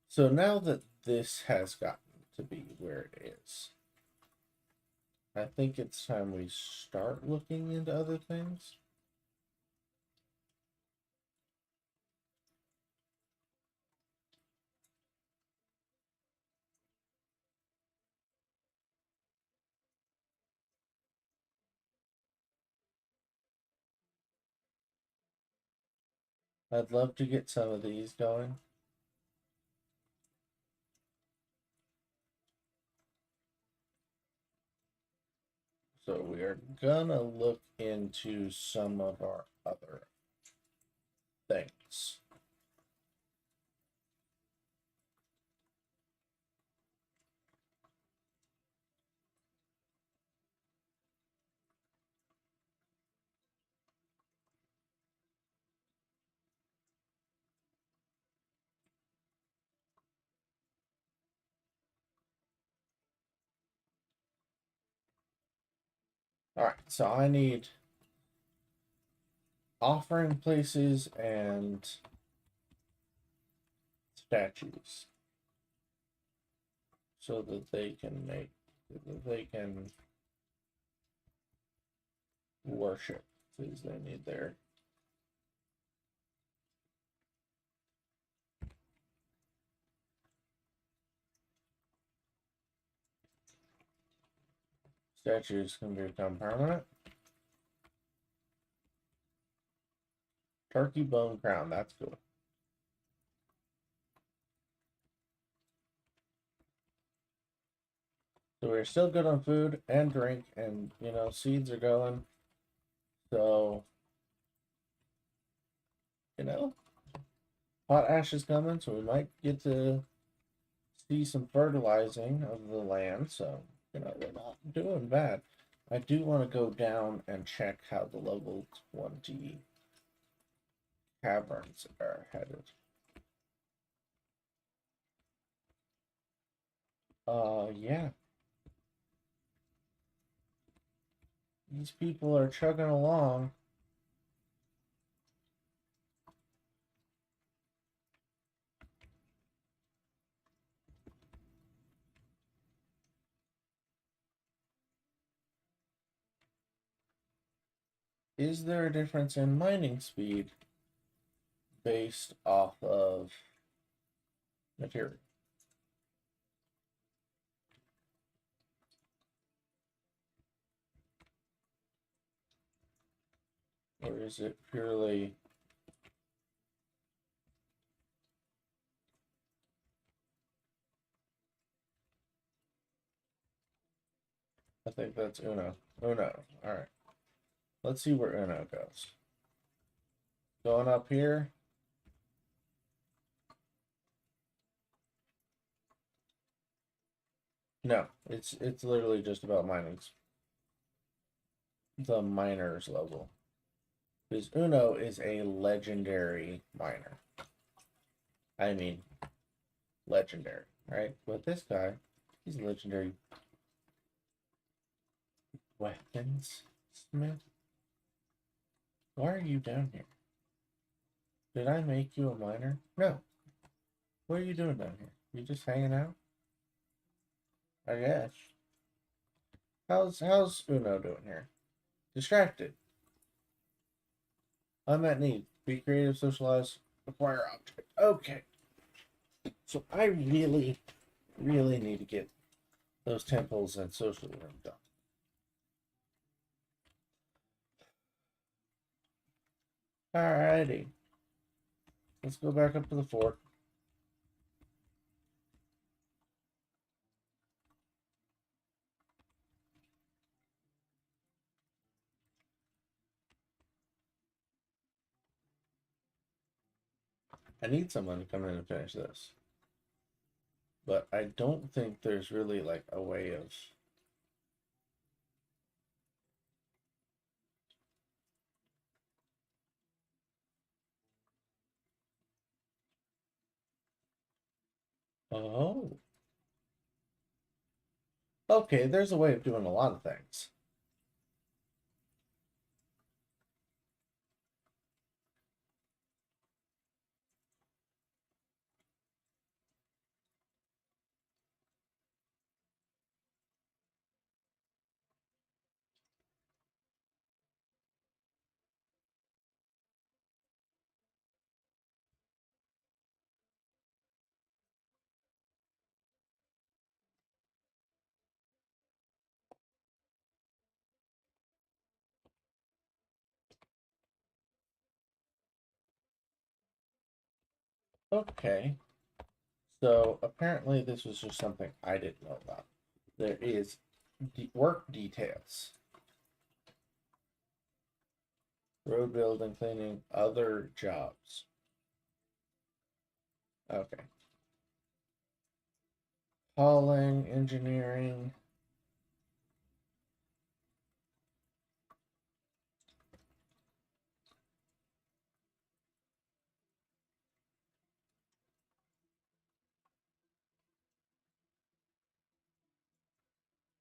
So now that this has gotten to be where it is, I think it's time we start looking into other things. I'd love to get some of these going. So we are gonna look into some of our other things. All right, so I need offering places and statues so that they can worship, because they need their statues can become permanent. Turkey bone crown, that's cool. So we're still good on food and drink, and you know, seeds are going. So, you know, hot ash is coming, so we might get to see some fertilizing of the land. So, you know, we're not doing bad. I do want to go down and check how the level 20 caverns are headed. Yeah. These people are chugging along. Is there a difference in mining speed based off of material? Or is it purely... I think that's Uno. Uno. All right. Let's see where Uno goes. Going up here. No, it's literally just about mining. The miners level. Because Uno is a legendary miner. I mean, legendary, right? But this guy, he's a legendary weapons smith. Why are you down here? Did I make you a miner? No. What are you doing down here? You just hanging out? I guess. How's Uno doing here? Distracted. Unmet need. Be creative, socialize, acquire object. Okay. So I really, really need to get those temples and social room done. Alrighty. Let's go back up to the fort. I need someone to come in and finish this. But I don't think there's really like a way of... Oh. Okay, there's a way of doing a lot of things. Okay. So apparently this was just something I didn't know about. There is work details. Road building, cleaning, other jobs. Okay. Hauling, engineering.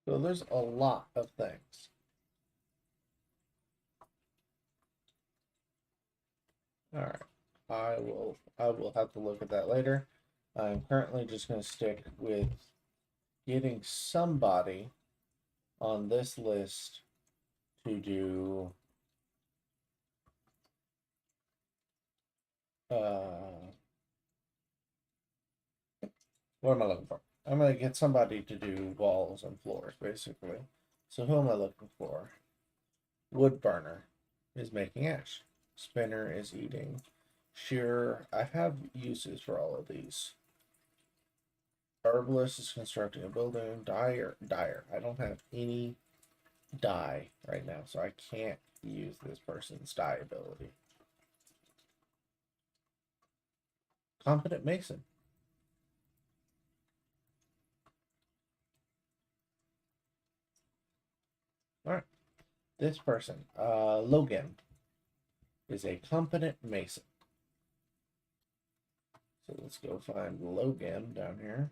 So there's a lot of things. All right. I will have to look at that later. I'm currently just going to stick with getting somebody on this list to do what am I looking for? I'm going to get somebody to do walls and floors, basically. So who am I looking for? Wood burner is making ash. Spinner is eating. Shearer, I have uses for all of these. Herbalist is constructing a building. Dyer. I don't have any dye right now, so I can't use this person's dye ability. Competent mason. All right. This person, Logan, is a competent mason. So let's go find Logan down here.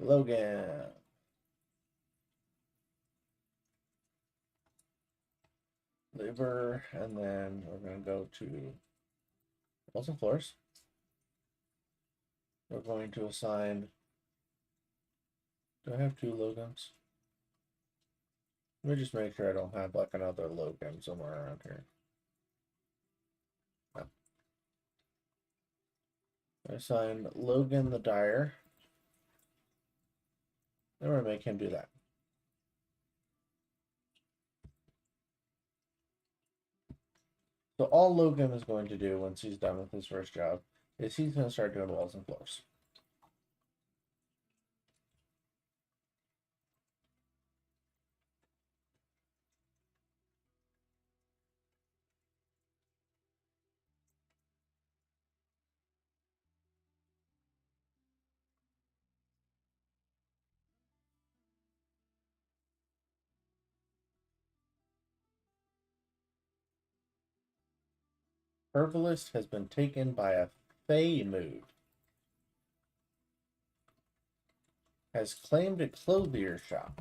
Logan. Labor, and then we're going to go to walls and floors. We're going to assign... Do I have two Logans? Let me just make sure I don't have like another Logan somewhere around here. No. I assign Logan the Dyer. Then we're going to make him do that. So all Logan is going to do once he's done with his first job is he's going to start doing walls and floors. Herbalist has been taken by a Fey mood. Has claimed a clothier shop.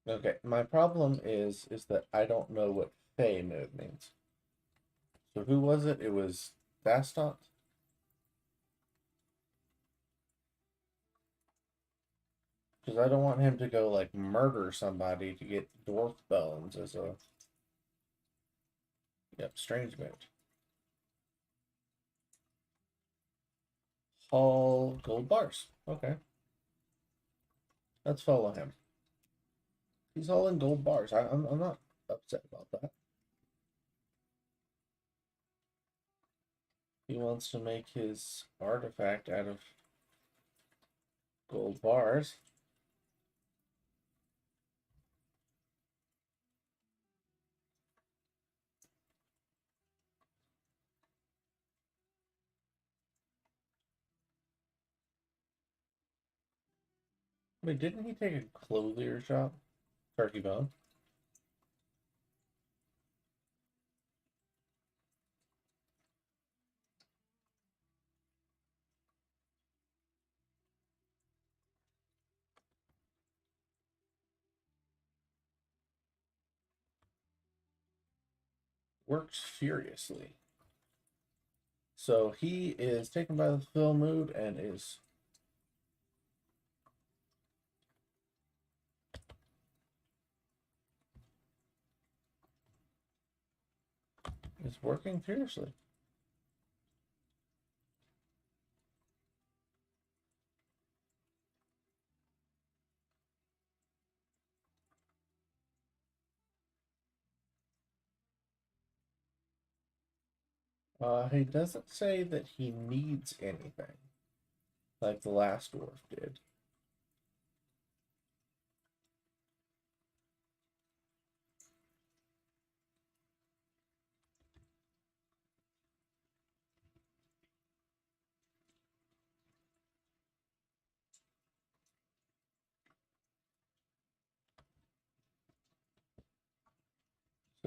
Okay, my problem is that I don't know what Fey mode means. So who was it? It was Bastant? Because I don't want him to go like murder somebody to get dwarf bones as a strange mode. Haul gold bars. Okay, let's follow him. He's hauling gold bars. I'm not upset about that. He wants to make his artifact out of gold bars. Wait, didn't he take a clothier shop? Turkey bone. Works furiously. So he is taken by the fill mood and is working furiously. He doesn't say that he needs anything like the last dwarf did.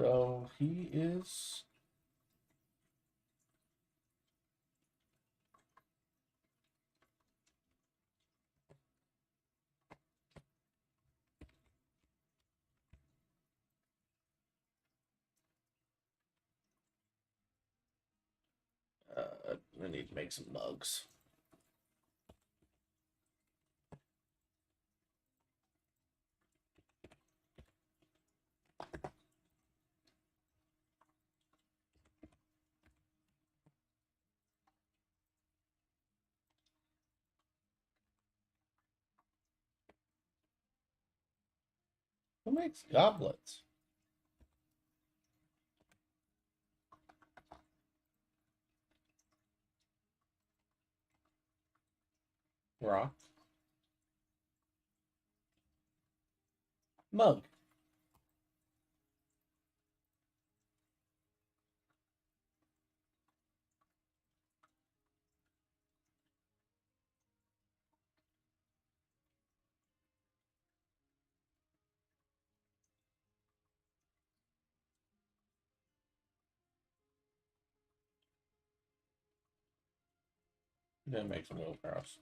So he is I need to make some mugs. Who makes goblets? Rock. Mug. Then make some wheelbarrows.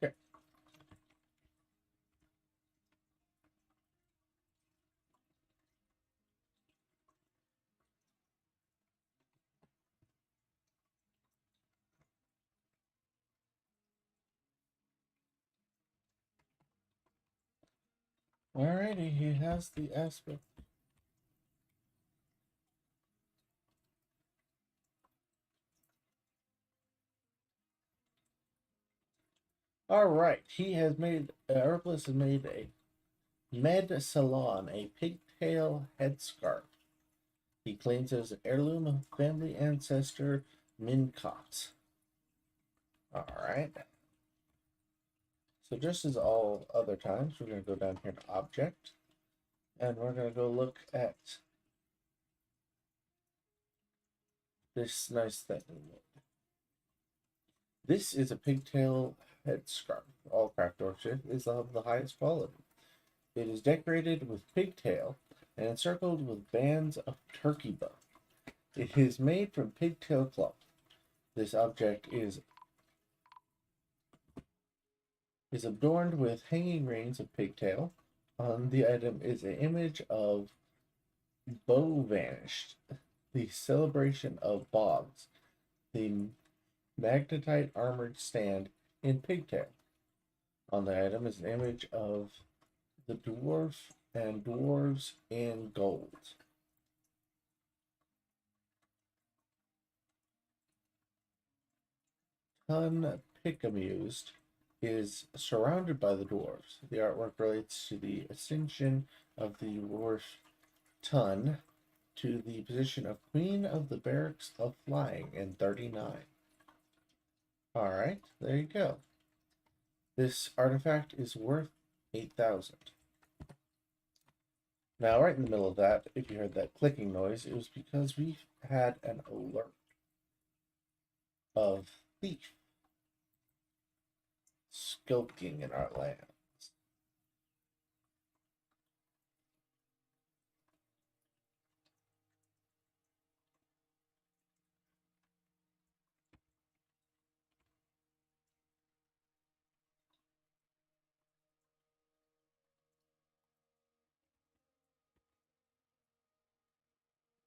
Okay. Alrighty, he has the aspect. Alright, he has made, Herbalist has made a Med Salon, a pigtail headscarf. He claims it as an heirloom of family ancestor Mincot. Alright. So just as all other times, we're going to go down here to Object. And we're going to go look at this nice thing. This is a pigtail headscarf. All craft workshop is of the highest quality. It is decorated with pigtail and encircled with bands of turkey bone. It is made from pigtail cloth. This object is adorned with hanging rings of pigtail. On the item is an image of Bow Vanished, the celebration of bogs, the magnetite armored stand in pigtail. On the item is an image of the dwarf and dwarves in gold. Tun Pickamused is surrounded by the dwarves. The artwork relates to the ascension of the dwarf Tun to the position of Queen of the Barracks of Flying in 39. Alright, there you go. This artifact is worth 8,000. Now, right in the middle of that, if you heard that clicking noise, it was because we had an alert of thief skulking in our lands.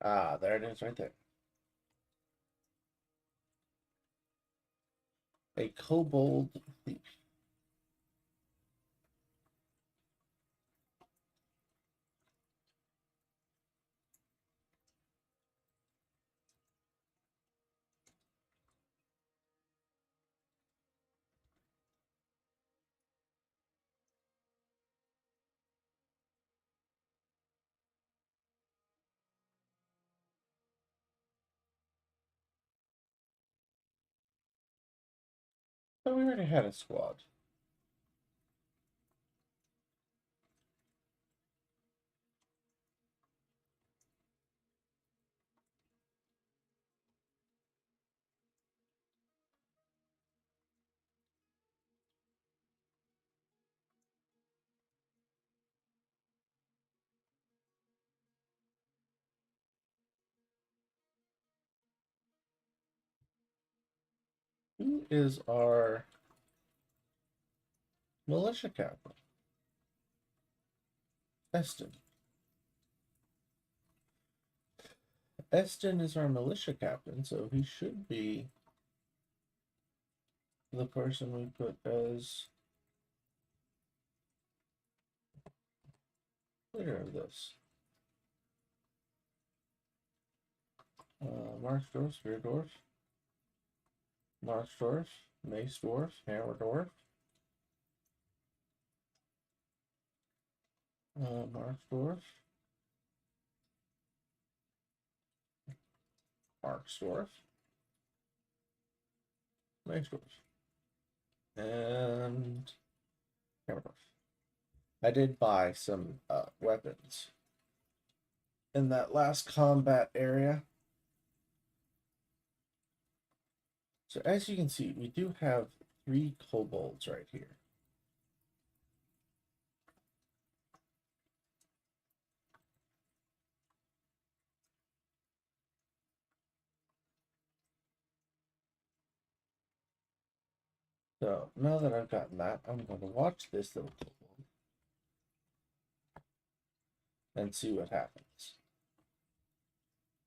Ah, there it is right there. A kobold thief. But we already had a squad. Who is our militia captain? Eston. Eston is our militia captain, so he should be the person we put as leader of this. Marchdorf, Speardorf, Marchdorf, Mace Dwarf, Hammer Dwarf, Marchdorf, Marksdorf, Mace Dwarf, and Hammerdorf. I did buy some weapons in that last combat area. So as you can see, we do have 3 kobolds right here. So now that I've gotten that, I'm going to watch this little kobold and see what happens.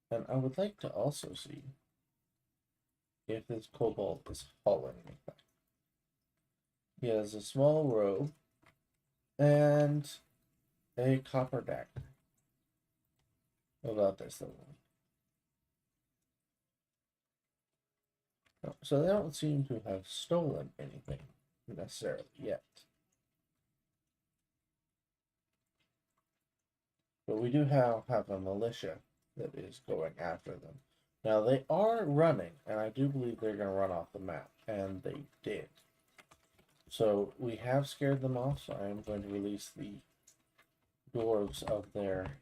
And I would like to also see if this kobold is hauling anything. He has a small robe and a copper dagger. What about this little one? No, so they don't seem to have stolen anything necessarily yet. But we do have a militia that is going after them. Now they are running, and I do believe they're going to run off the map, and they did. So we have scared them off, so I am going to release the dwarves of their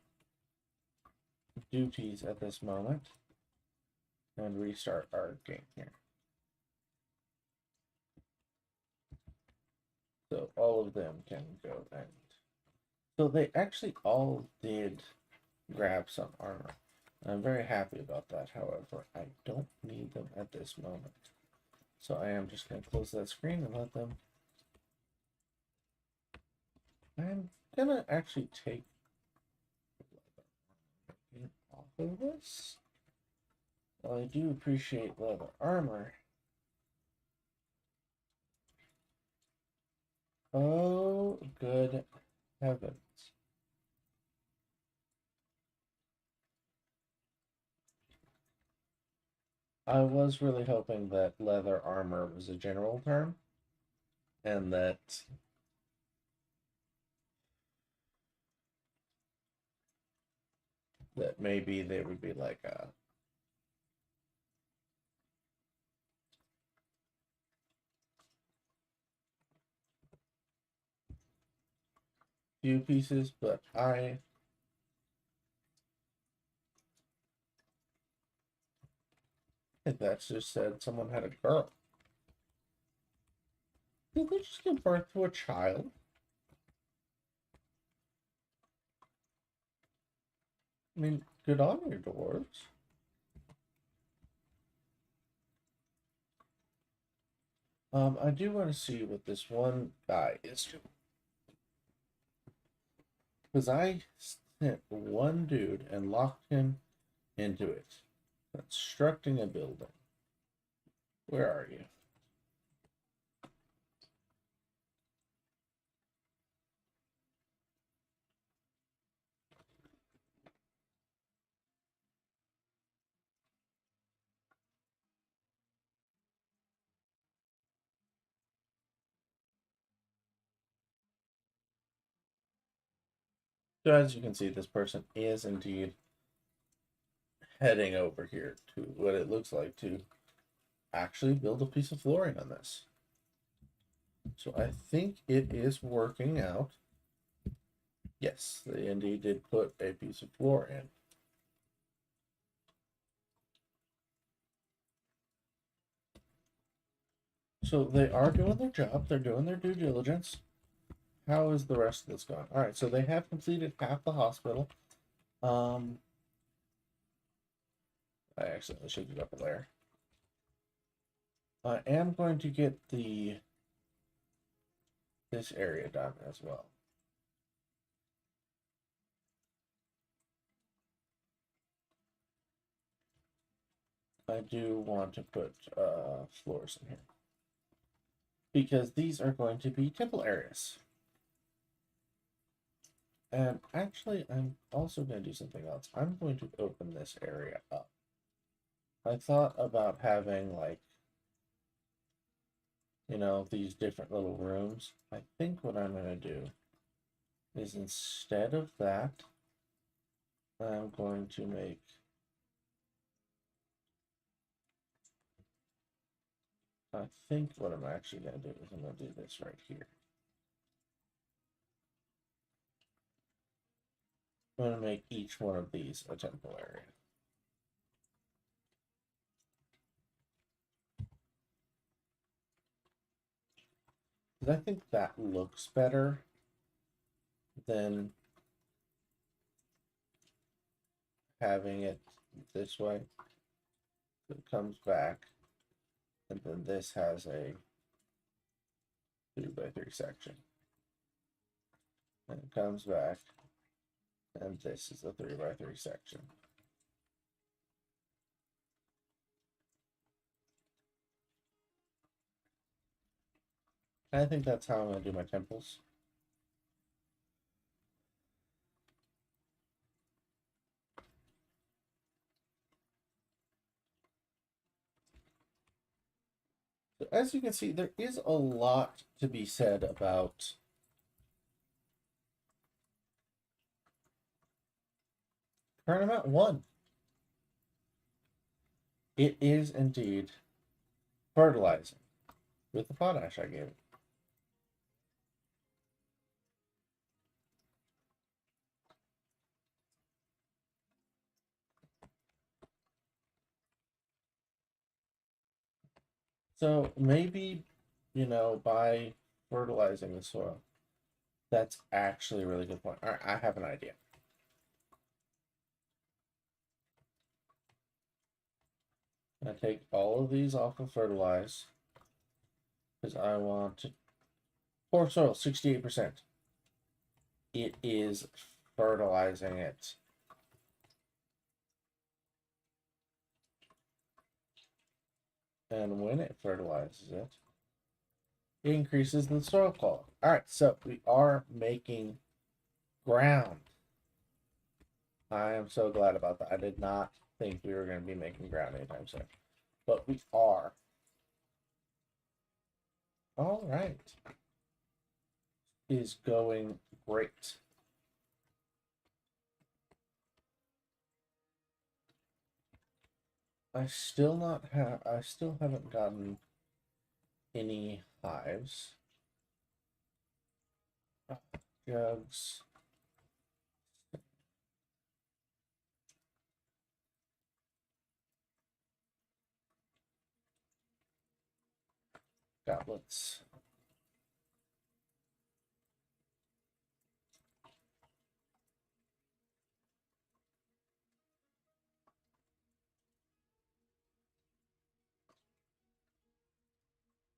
duties at this moment and restart our game here. So all of them can go and so they actually all did grab some armor. I'm very happy about that. However, I don't need them at this moment. So I am just going to close that screen and let them. I'm going to actually take it off of this. Well, I do appreciate leather armor. Oh, good heavens. I was really hoping that leather armor was a general term, and that maybe they would be like a few pieces, but I think that's just said someone had a girl. Did they just give birth to a child? I mean, good on your dwarves. I do want to see what this one guy is doing. Because I sent one dude and locked him into it. Constructing a building. Where are you? So as you can see, this person is indeed heading over here to what it looks like to actually build a piece of flooring on this. So I think it is working out. Yes, they indeed did put a piece of floor in. So they are doing their job. They're doing their due diligence. How is the rest of this going? All right, so they have completed half the hospital. I accidentally shifted up a layer. I am going to get this area done as well. I do want to put floors in here because these are going to be temple areas. And actually, I'm also going to do something else. I'm going to open this area up. I thought about having, like, you know, these different little rooms. I think what I'm going to do is instead of that, I'm going to make I think what I'm actually going to do is I'm going to do this right here. I'm going to make each one of these a temple area. Because I think that looks better than having it this way. So it comes back, and then this has a 3x3 section. And it comes back, and this is a 3x3 section. I think that's how I'm going to do my temples. So as you can see, there is a lot to be said about Tournament 1. It is indeed fertilizing with the potash I gave it. So maybe, you know, by fertilizing the soil, that's actually a really good point. All right, I have an idea. I take all of these off of fertilize because I want to poor soil 68%. It is fertilizing it. And when it fertilizes it, it increases the soil quality. All right, so we are making ground. I am so glad about that. I did not think we were going to be making ground anytime soon, but we are. All right. Is going great. I still haven't gotten any hives. Jugs. Goblets.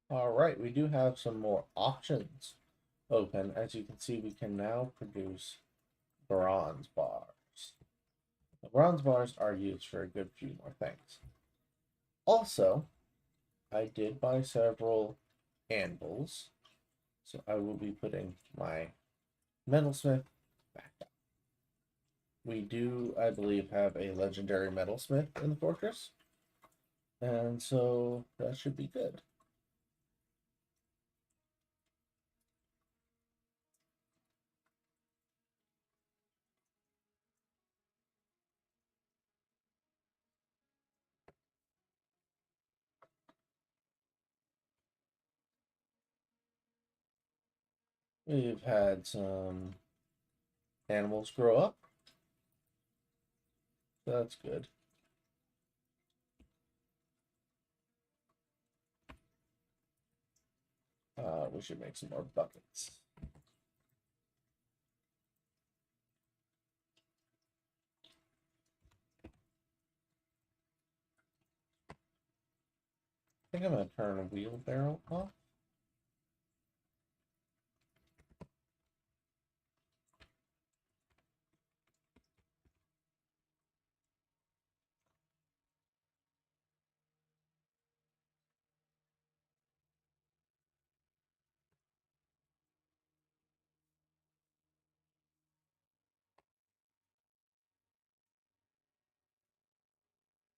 All right, we do have some more options open. As you can see, we can now produce bronze bars. The bronze bars are used for a good few more things. Also, I did buy several anvils, so I will be putting my metalsmith back up. We do, I believe, have a legendary metalsmith in the fortress, and so that should be good. We've had some animals grow up. That's good. We should make some more buckets. I think I'm going to turn a wheelbarrow off.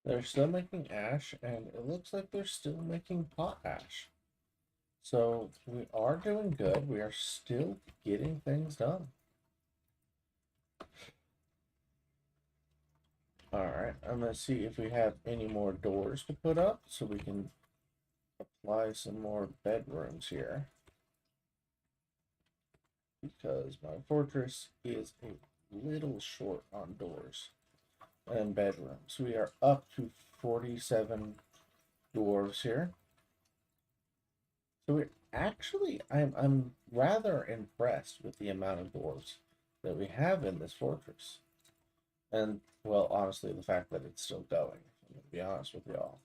They're still making ash, and it looks like they're still making potash. So we are doing good. We are still getting things done. All right, I'm going to see if we have any more doors to put up so we can apply some more bedrooms here. Because my fortress is a little short on doors and bedrooms. We are up to 47 dwarves here. So we're actually, I'm rather impressed with the amount of dwarves that we have in this fortress. And, well, honestly, the fact that it's still going, I'm going to be honest with y'all.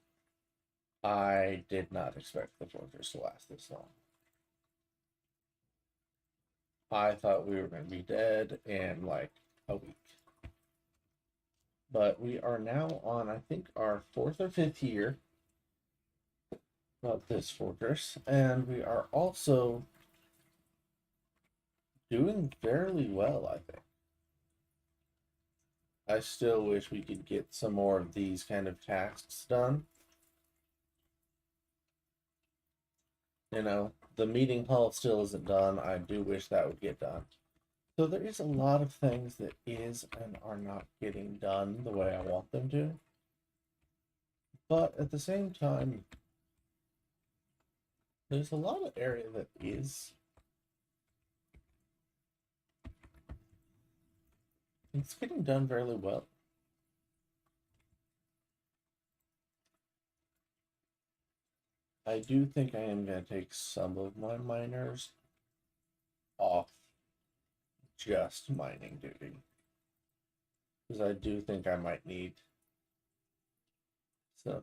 I did not expect the fortress to last this long. I thought we were going to be dead in like a week. But we are now on, I think, our 4th or 5th year of this fortress. And we are also doing fairly well, I think. I still wish we could get some more of these kind of tasks done. You know, the meeting hall still isn't done. I do wish that would get done. So there is a lot of things that is and are not getting done the way I want them to. But at the same time, there's a lot of area that is. It's getting done fairly well. I do think I am going to take some of my miners off just mining duty. Because I do think I might need some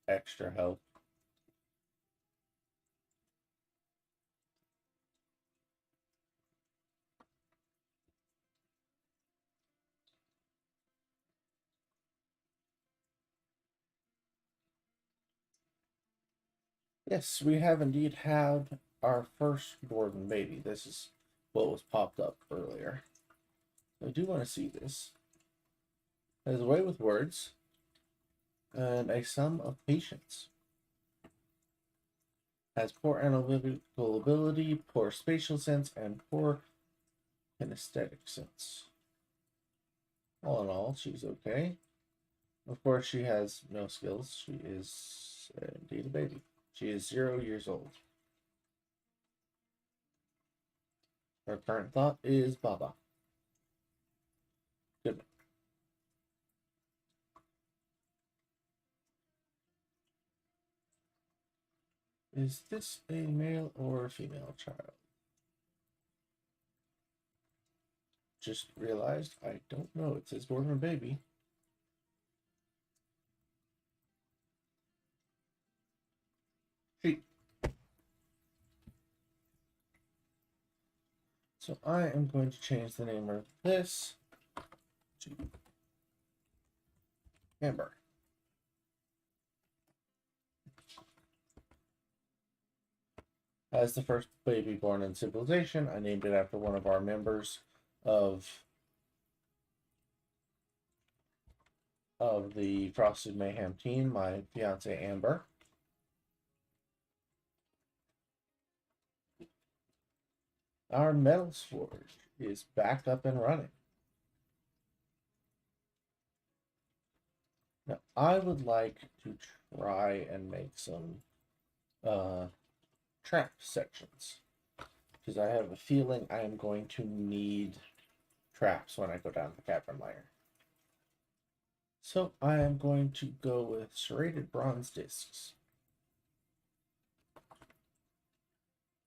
extra help. Yes, we have indeed had our first dwarven baby. This is what was popped up earlier. I do want to see this. Has a way with words and a sum of patience. Has poor analytical ability, poor spatial sense, and poor kinesthetic sense. All in all, she's okay. Of course, she has no skills. She is indeed a baby. She is 0 years old. Her current thought is Baba. Good. Is this a male or female child? Just realized I don't know. It says dwarven baby. She. So I am going to change the name of this to Amber. As the first baby born in civilization, I named it after one of our members of the Frosted Mayhem team, my fiance Amber. Our metals forge is back up and running. Now, I would like to try and make some trap sections, because I have a feeling I am going to need traps when I go down the cavern layer. So I am going to go with serrated bronze discs.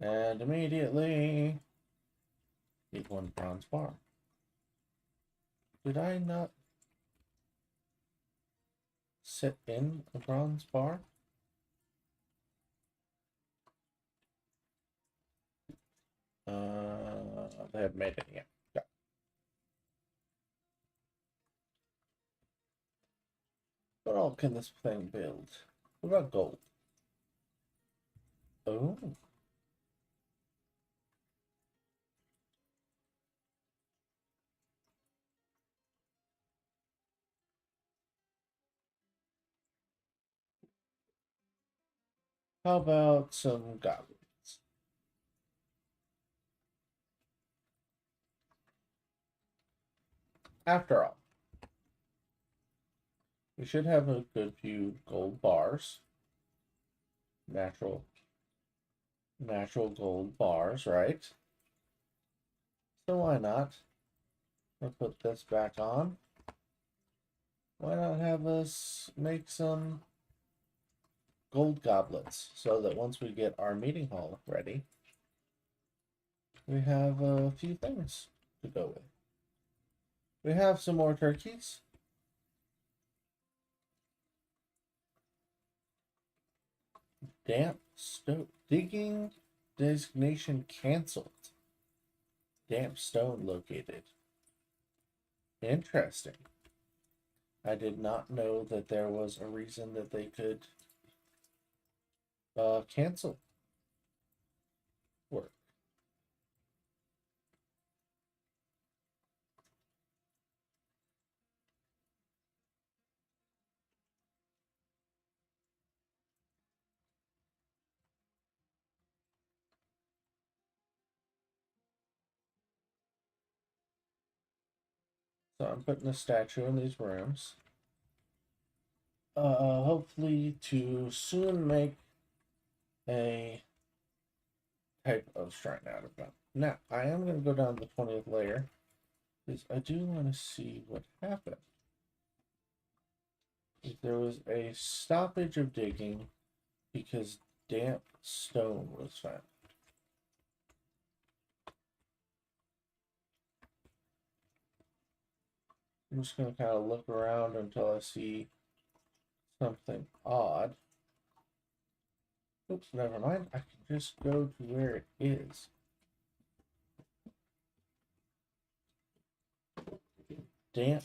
And immediately need one bronze bar. Did I not set in a bronze bar? They haven't made it yet. Yeah. What all can this thing build? What about gold? Oh. How about some goblins? After all, we should have a good few gold bars. Natural gold bars, right? So why not? I'll put this back on. Why not have us make some gold goblets so that once we get our meeting hall ready, we have a few things to go with. We have some more turkeys. Damp stone digging designation canceled. Damp stone located. Interesting. I did not know that there was a reason that they could cancel work. So I'm putting a statue in these rooms. Hopefully to soon make a type of shrine out of them. Now, I am going to go down to the 20th layer because I do want to see what happened. If there was a stoppage of digging because damp stone was found. I'm just going to kind of look around until I see something odd. Oops, never mind. I can just go to where it is. Damp.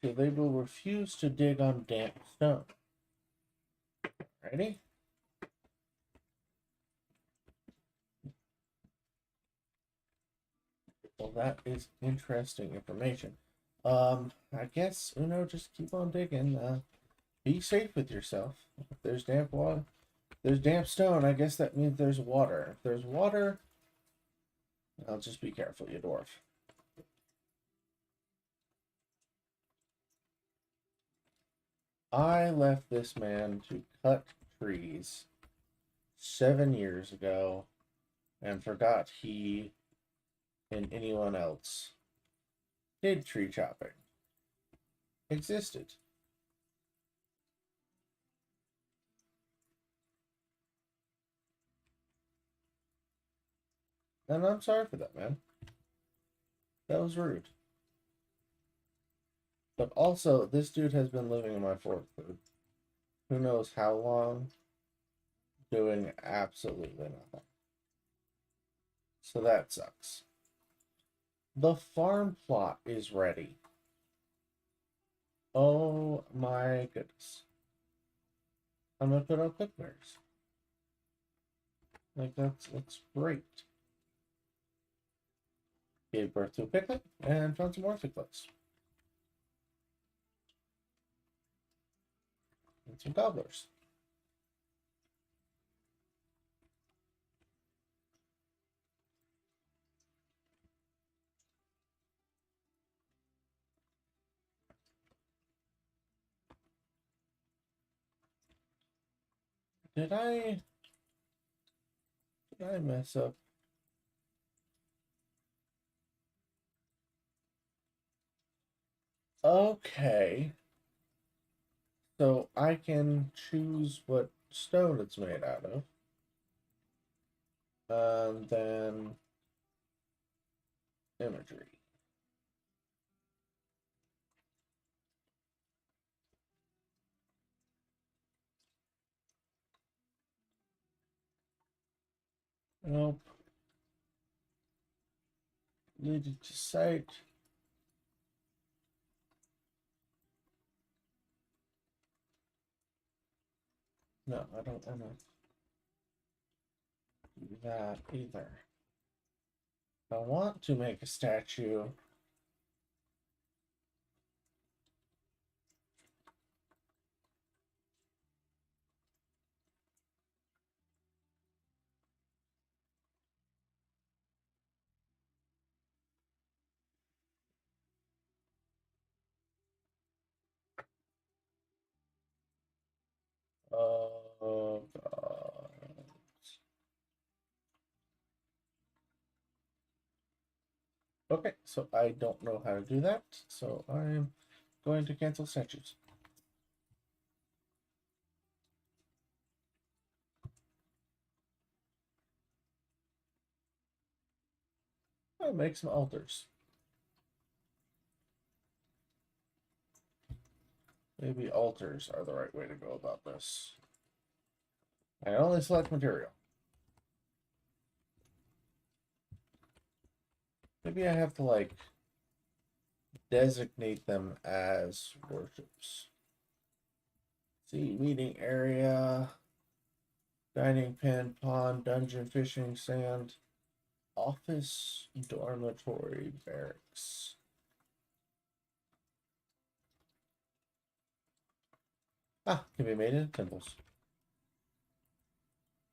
So they will refuse to dig on damp stone. Ready? Well, that is interesting information. I guess, Uno, just keep on digging. Be safe with yourself. If there's damp water, there's damp stone, I guess that means there's water. If there's water, I'll just be careful, you dwarf. I left this man to cut trees 7 years ago and forgot he and anyone else did tree chopping. Existed. And I'm sorry for that, man. That was rude. But also, this dude has been living in my fort for who knows how long, doing absolutely nothing. So that sucks. The farm plot is ready. Oh my goodness. I'm gonna put out pickers. Like that's great. Gave birth to a piglet and found some more piglets. And some gobblers. Did I mess up? Okay. So I can choose what stone it's made out of. And then imagery. Nope. Needed to site. No, I don't want to do that either. I want to make a statue. Oh, God. Okay, so I don't know how to do that, so I'm going to cancel statues. I'll make some altars. Maybe altars are the right way to go about this. I only select material. Maybe I have to, like, designate them as worships. See, meeting area, dining pen, pond, dungeon, fishing, sand, office, dormitory, barracks. Ah, can be made into temples.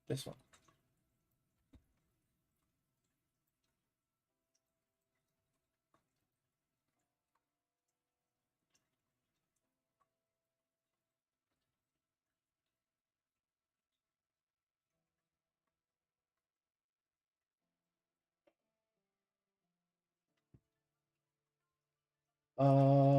This one. Oh.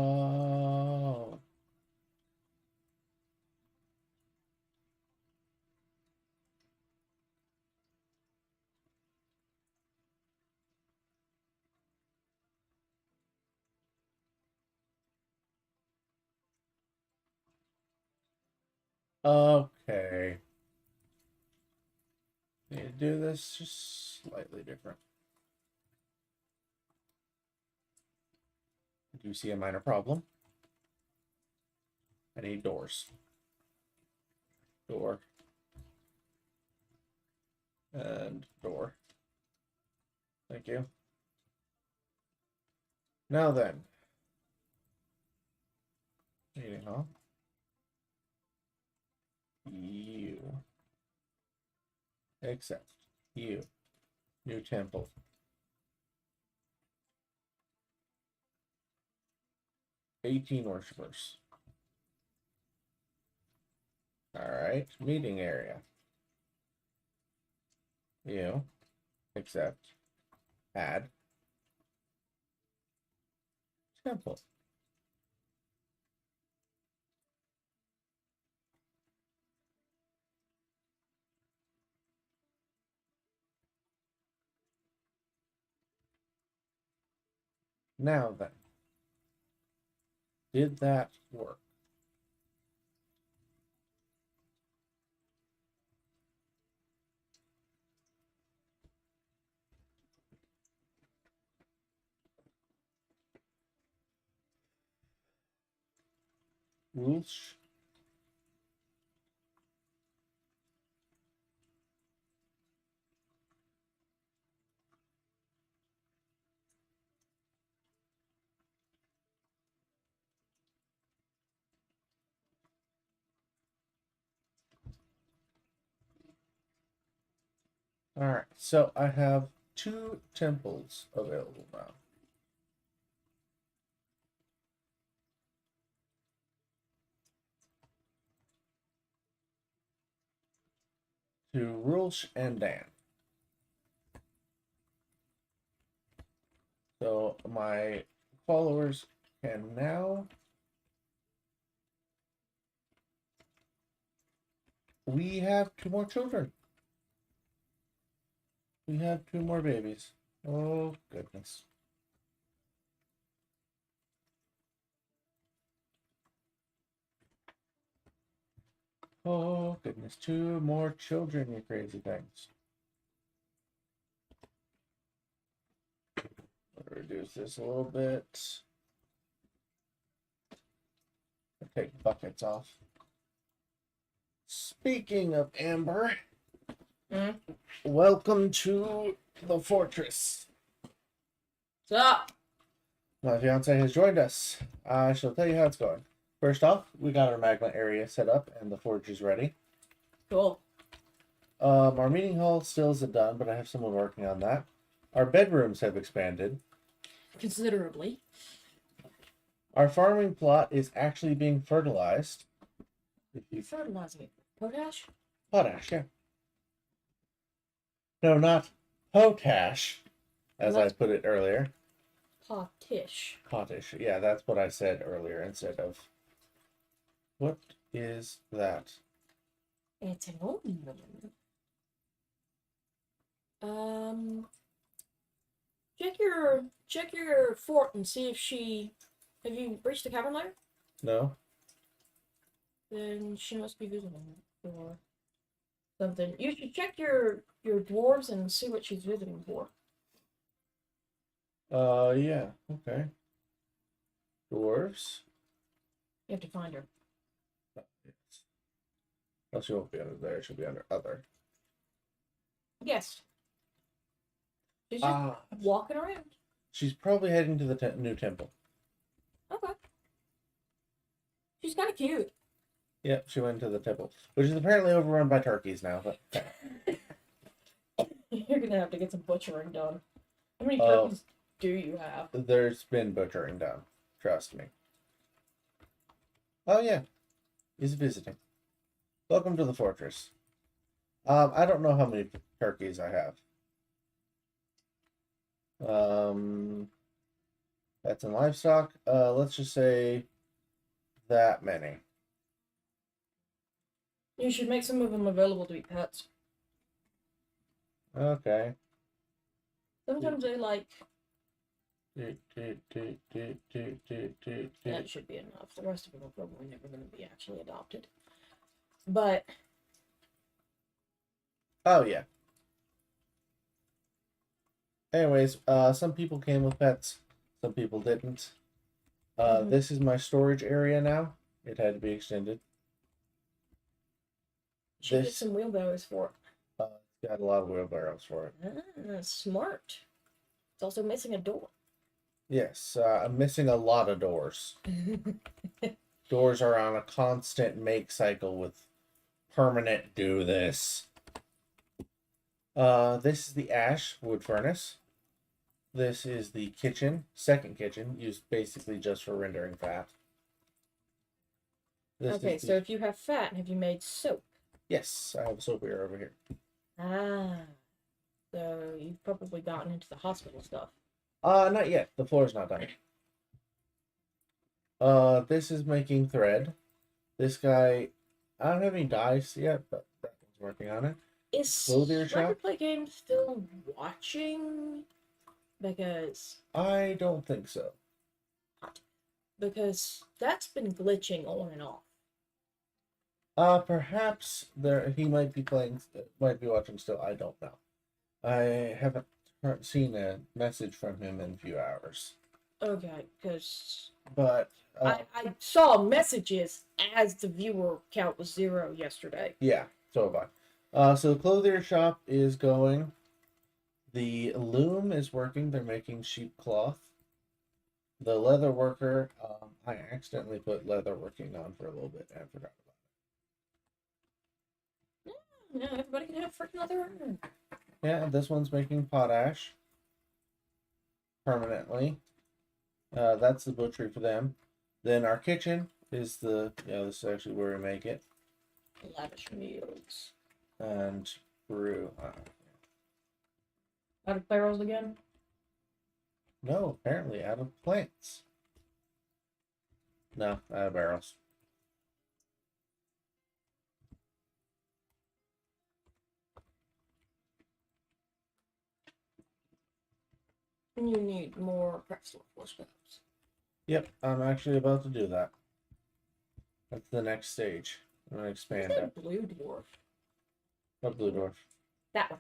Okay. Need to do this just slightly different. Do you see a minor problem? I need doors. Door. And door. Thank you. Now then. Meeting hall. You. Accept. You. New temple. 18 worshippers. Alright. Meeting area. You. Accept. Add. Temple. Now then. Did that work? Rules. Alright, so I have 2 temples available now. To Rulsh and Dan. So my followers can now. We have 2 more children. We have 2 more babies. Oh, goodness. Oh, goodness. 2 more children, you crazy things. Reduce this a little bit. Take buckets off. Speaking of Amber, welcome to the fortress. What's up? My fiance has joined us. I shall tell you how it's going. First off, we got our magma area set up and the forge is ready. Cool. Our meeting hall still isn't done, but I have someone working on that. Our bedrooms have expanded. Considerably. Our farming plot is actually being fertilized. You fertilizing it? Potash? Potash, yeah. No, not potash, as I put it earlier. Potish. Potash, yeah, that's what I said earlier instead of. What is that? It's an old one. Check your fort and see if she. Have you reached the cavern layer? No. Then she must be visiting for something. You should check your dwarves and see what she's visiting for. Yeah, okay. Dwarves. You have to find her. Oh, yes. Oh, she won't be under there. She'll be under other. Yes. She's just walking around. She's probably heading to the new temple. Okay. She's kind of cute. Yep, she went to the temple, which is apparently overrun by turkeys now. But you're gonna have to get some butchering done. How many turkeys do you have? There's been butchering done. Trust me. Oh yeah, he's visiting. Welcome to the fortress. I don't know how many turkeys I have. Pets and livestock. Let's just say that many. You should make some of them available to be pets. Okay. Sometimes they like. That That should be enough. The rest of them are probably never going to be actually adopted. But Oh yeah. Anyways, some people came with pets, some people didn't. mhm. This is my storage area now. It had to be extended. Should get This some wheelbarrows for got a lot of wheelbarrows for it. it. Smart. It's also missing a door. Yes, I'm missing a lot of doors. Doors are on a constant make cycle with permanent do this. This is the ash wood furnace. This is the kitchen, second kitchen, used basically just for rendering fat. This Okay, is so the, if you have fat, have you made soap? yes, I have a soap here over here. Ah, so you've probably gotten into the hospital stuff. Not yet. The floor's not done. This is making thread. This guy, I don't have any dice yet, but that one's working on it. Is Clothier shop? Record Play Game still watching? Because I don't think so. that's been glitching on and off. Perhaps there he might be playing, might be watching still. I don't know. I haven't seen a message from him in a few hours. Okay, because But I saw messages as the viewer count was 0 yesterday. yeah, so have I. So the clothier shop is going. The loom is working. They're making sheep cloth. The leather worker, I accidentally put leather working on for a little bit and forgot about Yeah, everybody can have freaking leather. it. Yeah, and this one's making potash permanently. That's the butchery for them. Then our kitchen is this is actually where we make it. Lavish meals. And brew. Out of barrels again? No, apparently out of plants. No, out of barrels. You need more pretzel force scraps. Yep, I'm actually about to do that. That's the next stage. I'm gonna Is expand that it. blue dwarf? A blue dwarf. That one.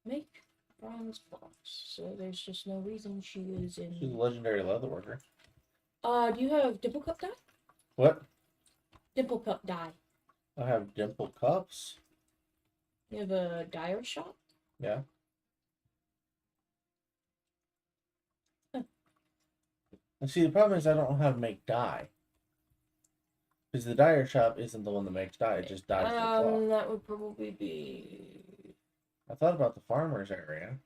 Make bronze box. So there's just no reason she is She's a in. legendary leather worker. Do you have dimple cup dye? What? Dimple cup dye. I have dimple cups. You have a dyer shop? Yeah. Huh. And see, the problem is I don't know how to make dye. Because the dyer shop isn't the one that makes dye, it just dyes the cloth. That would probably be. I thought about the farmer's area.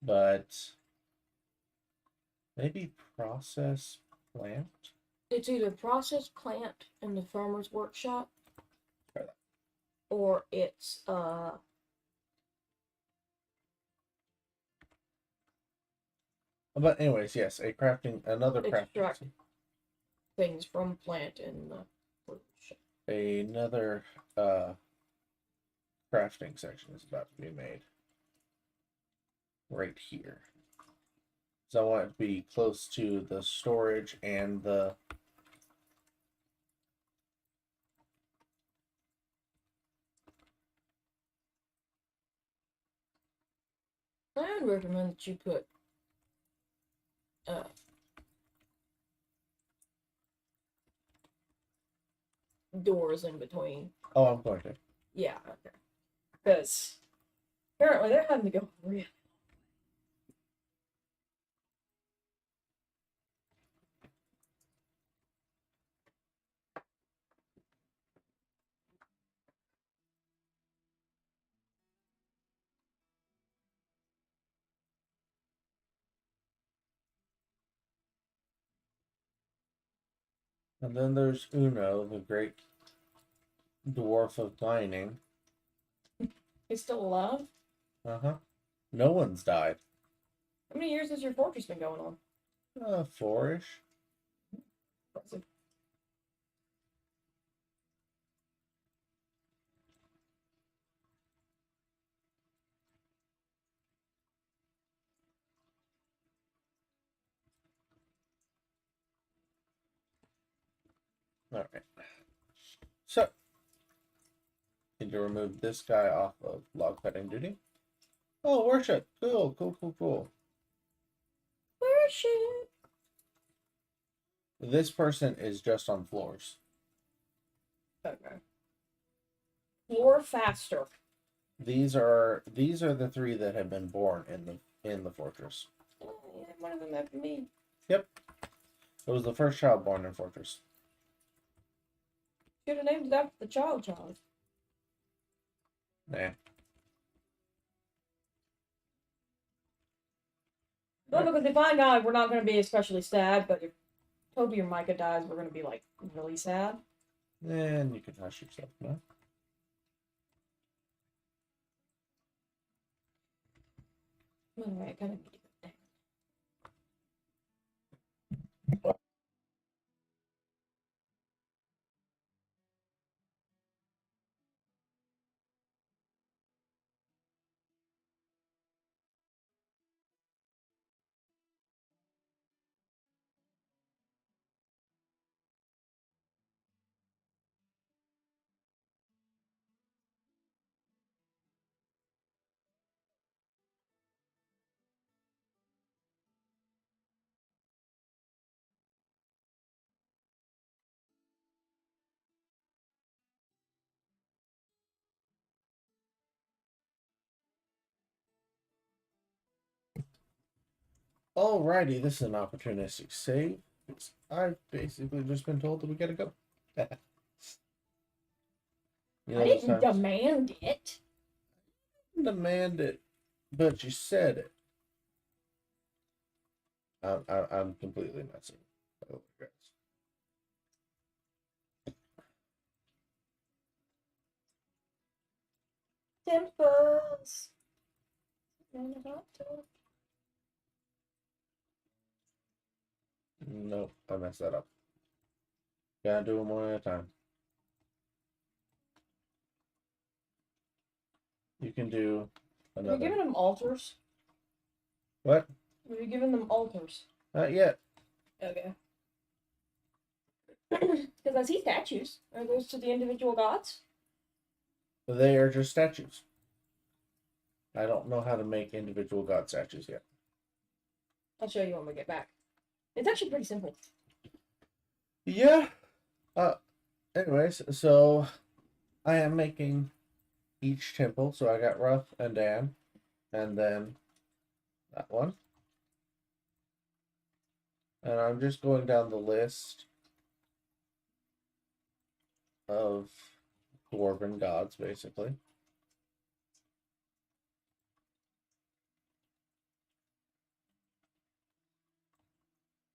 But maybe process plant? It's either process plant in the farmer's workshop, Try that. or it's But anyways, yes, another crafting, extract things from plant in the workshop. another crafting section is about to be made right here. So I want it to be close to the storage and the I would recommend that you put uh, doors in between. oh, I'm going to. Yeah, okay. Because apparently they're having to go real. And then there's Uno, the great dwarf of mining. He's still alive? Uh-huh. No one's died. How many years has your fortress been going on? 4-ish. Impressive. All right. Need to remove this guy off of log cutting duty. Oh, worship. Cool, cool, cool, cool. Worship. This person is just on floors. Okay. Floor faster. These are the three that have been born in the fortress. Oh, yeah, one of them after me. Yep. It was the first child born in fortress. Should have named it after the child. Nah. Well, because if I die, we're not going to be especially sad, but if Toby or Micah dies, we're going to be, like, really sad. And you can hush yourself now. Alright, I kind of need to go down. Alrighty, this is an opportunistic save. I've basically just been told that we gotta go. You know, I those didn't times- demand it. Demand it, but you said it. I'm completely messing. By the way, guys. Temples. Nope, I messed that up. Gotta do them one at a time. You can do Have you another. given them altars? What? Have you given them altars? Not yet. Okay. Because I see statues. Are those to the individual gods? They are just statues. I don't know how to make individual god statues yet. I'll show you when we get back. It's actually pretty simple. Yeah. Anyways, so I am making each temple. So I got Ruff and Dan, and then that one. And I'm just going down the list of dwarven gods, basically.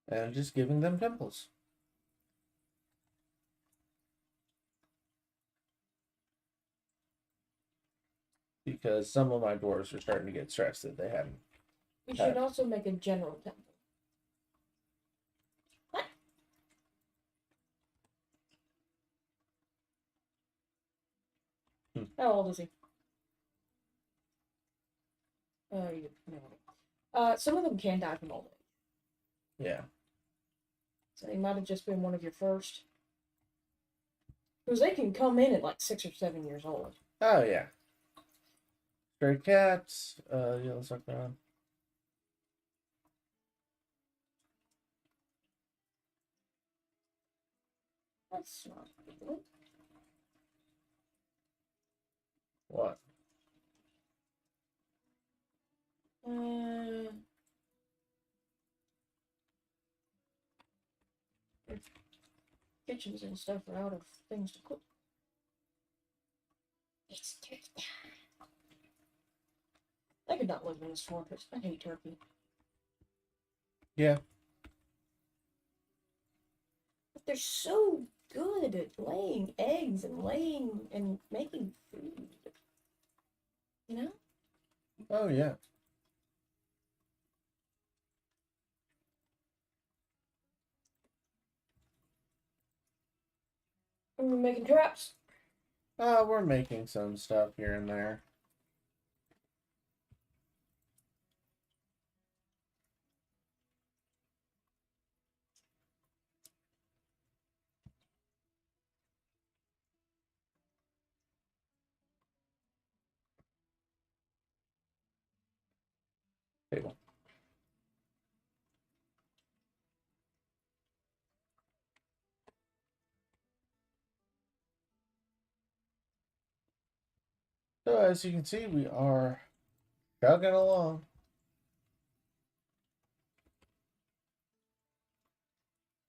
And just giving them temples. Because some of my dwarves are starting to get stressed that they hadn't. We should also make a general temple. What? How old is he? Oh, you no. Some of them can die from old age. Yeah. So he might have just been one of your first. Because they can come in at like 6 or 7 years old. Oh, yeah. Stray cats. Yeah, let's talk about. That's not good. What? Kitchens and stuff are out of things to cook. It's turkey time. I could not live in this fortress. I hate turkey. Yeah. But they're so good at laying eggs and laying and making food. You know? Oh, yeah. And we're making traps. We're making some stuff here and there. So as you can see, we are chugging along.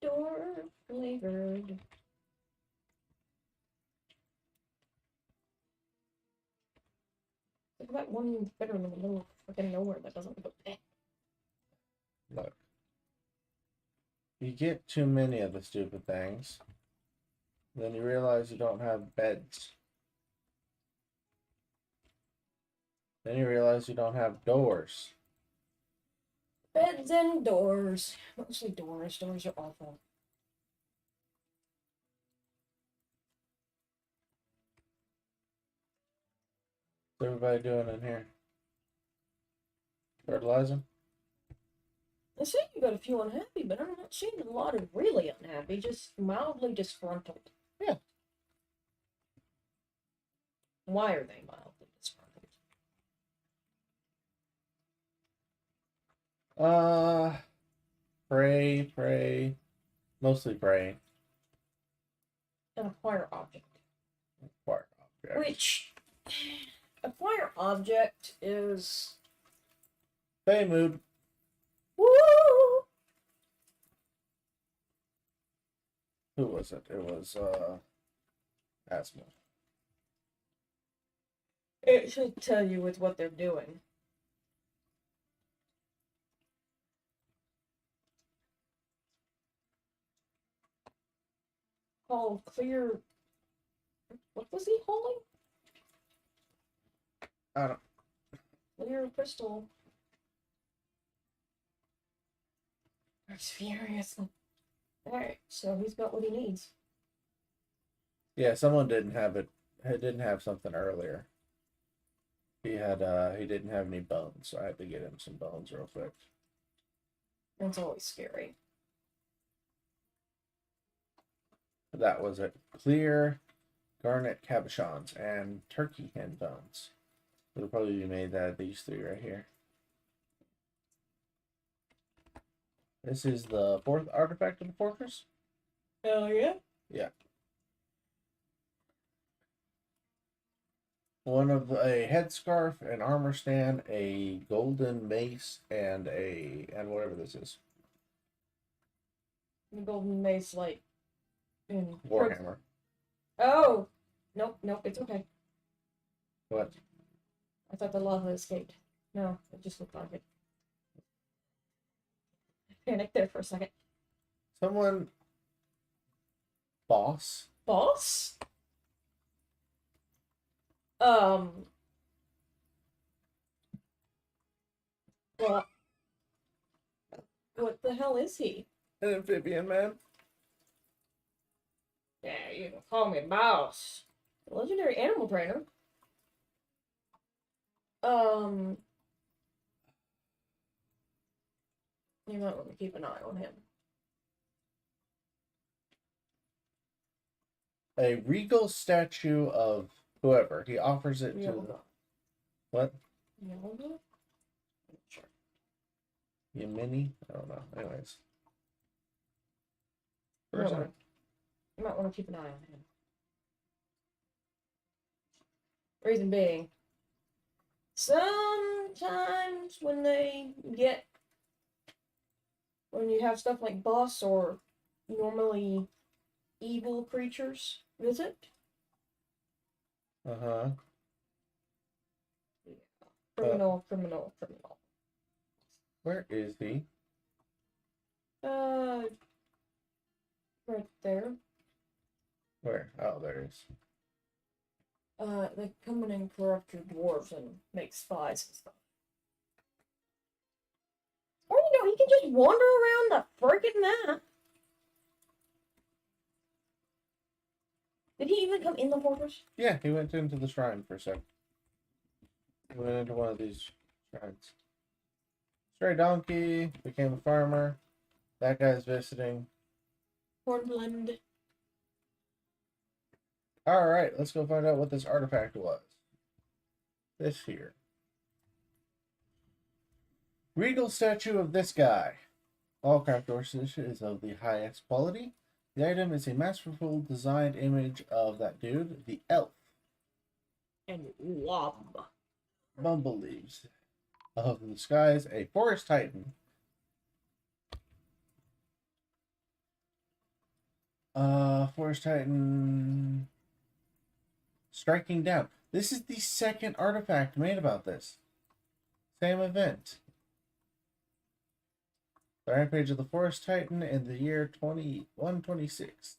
Door flavored. Look at that one better in the middle of freaking nowhere that doesn't look bad. Look. You get too many of the stupid things. Then you realize you don't have beds. Then you realize you don't have doors. Beds and doors. Mostly doors. Doors are awful. What's everybody doing in here? Fertilizing? I see you got a few unhappy, but I'm not seeing a lot of really unhappy, just mildly disgruntled. Yeah. Why are they mildly disgruntled? Pray. Mostly pray. An acquire object. Acquire object. Which, acquire object is... Hey, mood. Woo! Who was it? It was, Asthma. It should tell you with what they're doing. Called clear... What was he holding? I don't... Clear crystal. That's furious. Alright, so he's got what he needs. Yeah, someone didn't have it. He didn't have something earlier. He didn't have any bones, so I had to get him some bones real quick. That's always scary. That was it. Clear garnet cabochons and turkey hen bones. It'll probably be made out of these three right here. This is the fourth artifact of the fortress. Hell yeah. Yeah. One of a headscarf, an armor stand, a golden mace, and whatever this is. The golden mace, like, in Warhammer. Oh! Nope, it's okay. What? I thought the lava escaped. No, it just looked like it. I panicked there for a second. Someone... Boss? Boss? Well, what the hell is he? An amphibian man? Yeah, you can call me boss. Legendary animal trainer. You might want to keep an eye on him. A regal statue of whoever. He offers it to the... What? Yellow? Sure. Yemeni? I don't know. Anyways. You might want to keep an eye on him. Reason being, sometimes when you have stuff like boss or normally evil creatures visit. Uh-huh. Criminal. Where is he? Right there. Where? Oh, there he is. They come in and corrupt your dwarves and make spies and stuff. Or, he can just wander around the friggin' map. Did he even come in the fortress? Yeah, he went into the shrine for a sec. He went into one of these shrines. Stray donkey, became a farmer. That guy's visiting. Hornblende. Alright, let's go find out what this artifact was. This here. Regal statue of this guy. All craft workmanship is of the highest quality. The item is a masterful designed image of that dude, the elf. And wob. Bumblebees of the skies, a forest titan. Forest titan striking down. This is the second artifact made about this. Same event. The Rampage of the Forest Titan in the year 2126.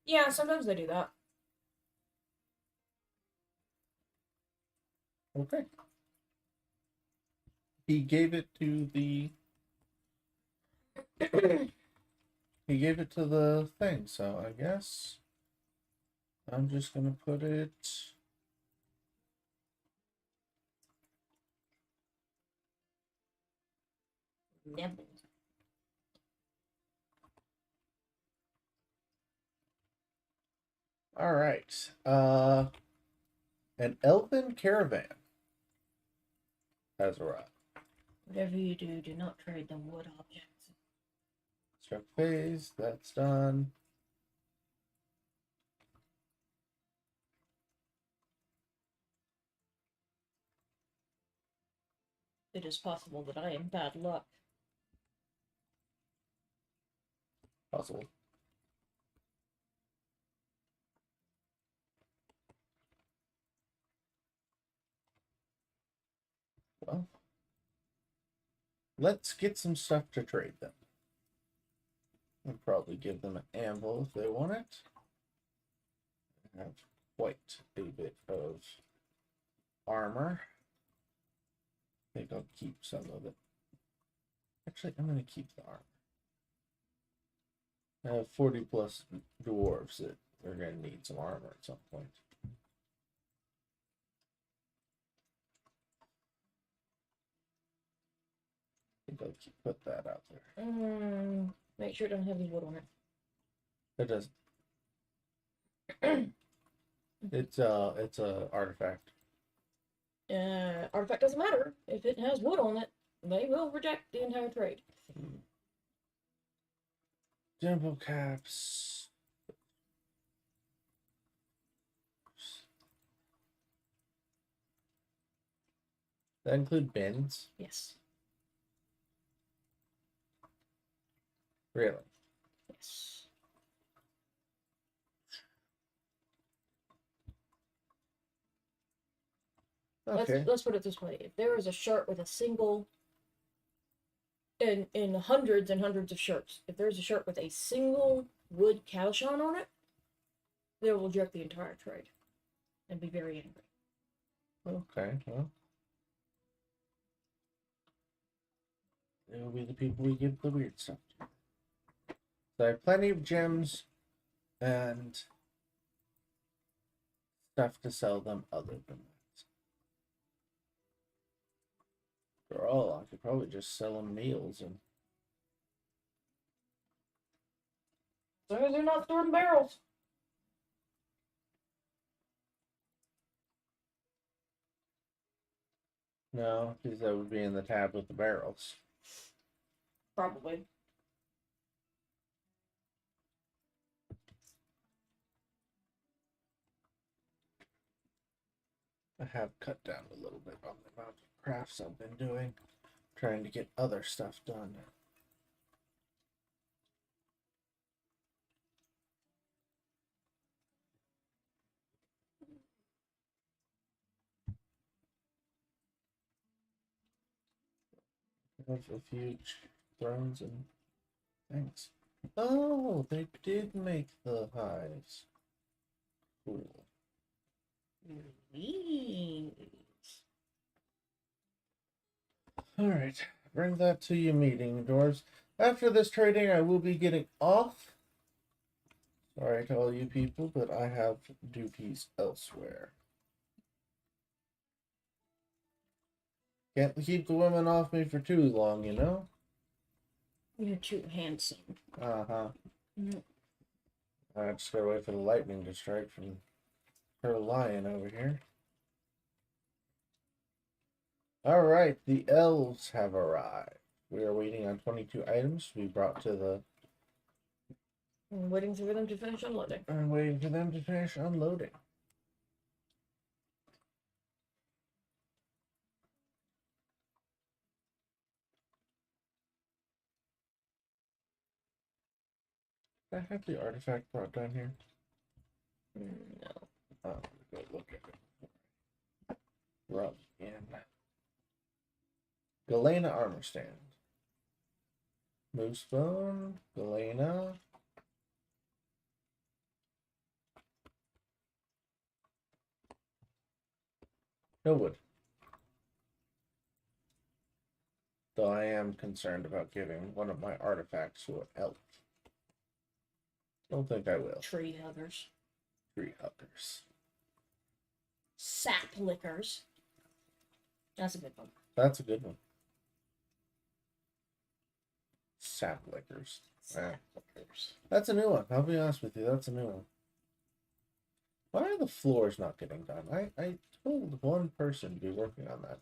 Yeah, sometimes they do that. Okay. He gave it to the he gave it to the thing, so I guess I'm just gonna put it Nibble. all right. An elven caravan has arrived. Whatever you do, do not trade them wood objects. Struck phase, that's done. It is possible that I am bad luck. Possible. Well, let's get some stuff to trade them. I'll probably give them an anvil if they want it. I have quite a bit of armor. I think I'll keep some of it. Actually, I'm going to keep the armor. I have 40 plus dwarves that are going to need some armor at some point. I think I'll put that out there. Make sure it doesn't have any wood on it. It doesn't. It's a artifact. Artifact doesn't matter. If it has wood on it, they will reject the entire trade. Dimple caps. That include bins? Yes. Really? Yes. Okay. Let's put it this way. If there is a shirt with a single in hundreds and hundreds of shirts, if there's a shirt with a single wood cowshan on it, they will reject the entire trade and be very angry. Okay, well. They will be the people we give the weird stuff to. So I have plenty of gems and stuff to sell them other than that. For all, I could probably just sell them meals and As long as they're not stored in barrels. no, because that would be in the tab with the barrels. Probably. I have cut down a little bit on the amount of crafts I've been doing, trying to get other stuff done. I have a few thrones and things. Oh, they did make the hives. Cool. Alright, bring that to your meeting, dwarves. After this trading, I will be getting off. Sorry to all you people, but I have duties elsewhere. Can't keep the women off me for too long, you know? You're too handsome. Uh-huh. Mm. I just gotta wait for the lightning to strike from her lion over here. Alright, the elves have arrived. We are waiting on 22 items to be brought to the... I'm waiting for them to finish unloading. I'm waiting for them to finish unloading. I have the artifact brought down here. No. Oh, go look at it. Rub in. Galena armor stand. Moose bone. Galena. No wood. Though I am concerned about giving one of my artifacts to an elf. Don't think I will. Tree huggers. Tree huggers. Sap lickers. That's a good one. That's a good one. Sap lickers. Sap lickers. That's a new one. I'll be honest with you. That's a new one. Why are the floors not getting done? I told one person to be working on that.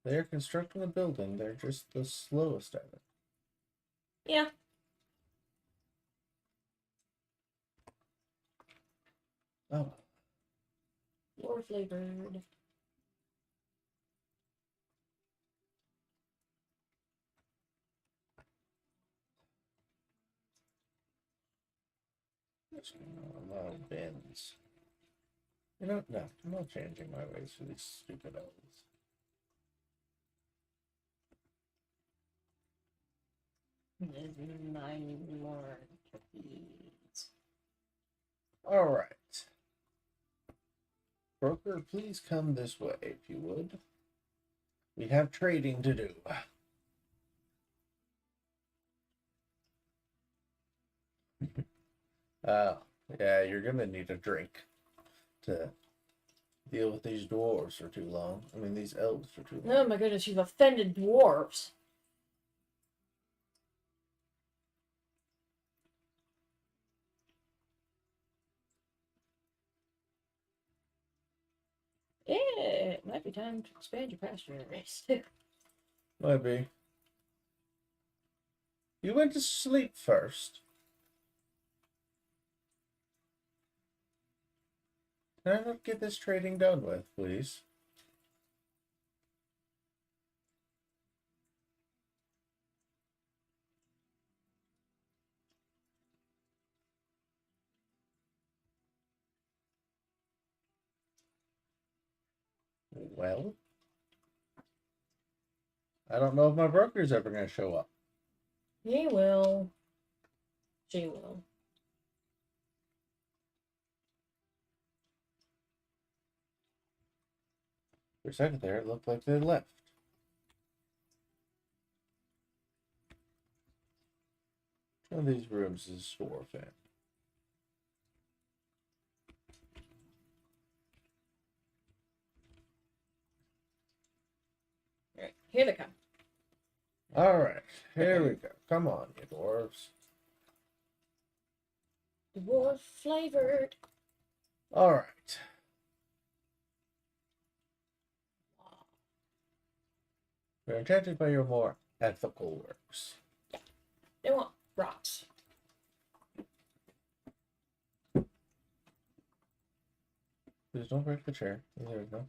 They're constructing a building. They're just the slowest at it. Yeah. Oh. More flavored. A lot of bins. You know, no, I'm not changing my ways for these stupid elves. There's 9 more cookies. Alright. Broker, please come this way, if you would. We have trading to do. Yeah, you're gonna need a drink to deal with these dwarves for too long. I mean, these elves for too long. Oh my goodness, you've offended dwarves. Yeah, it might be time to expand your pasture areas. Might be. You went to sleep first. Can I not get this trading done with, please? Well, I don't know if my broker's ever going to show up. He will. She will. For a second there, it looked like they left. One of these rooms is a dwarf in. Alright, here they come. Alright, here we go. Come on, you dwarves. Dwarf flavored. Alright. We're enchanted by your more ethical works. They want rocks. Please don't break the chair. There we go.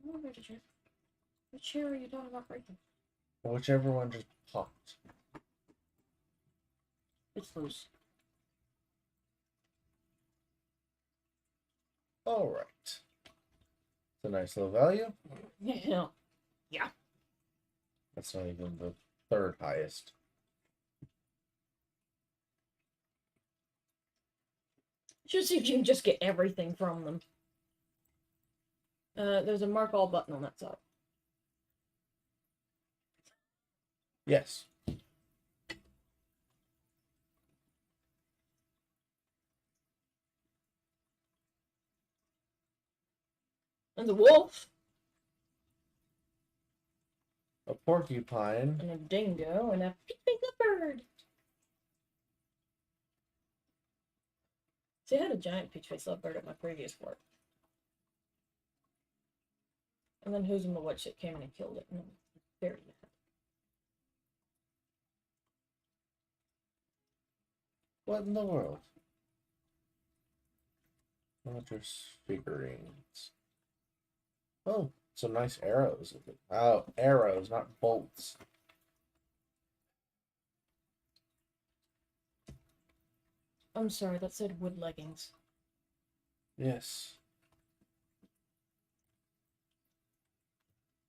Oh, where did you? What chair are you talking about breaking? Whichever one just popped. It's loose. Alright. It's a nice little value. Yeah. Yeah. That's not even the third highest. Should see if you can just get everything from them. There's a mark all button on that side. Yes. And the wolf. A porcupine. And a dingo. And a pink leopard. See, I had a giant peach-faced leopard at my previous work. And then Who's in the Witch that came in and killed it. And I'm very mad. What in the world? Not just figurines. Oh, some nice arrows. Oh, arrows, not bolts. I'm sorry, that said wood leggings. Yes.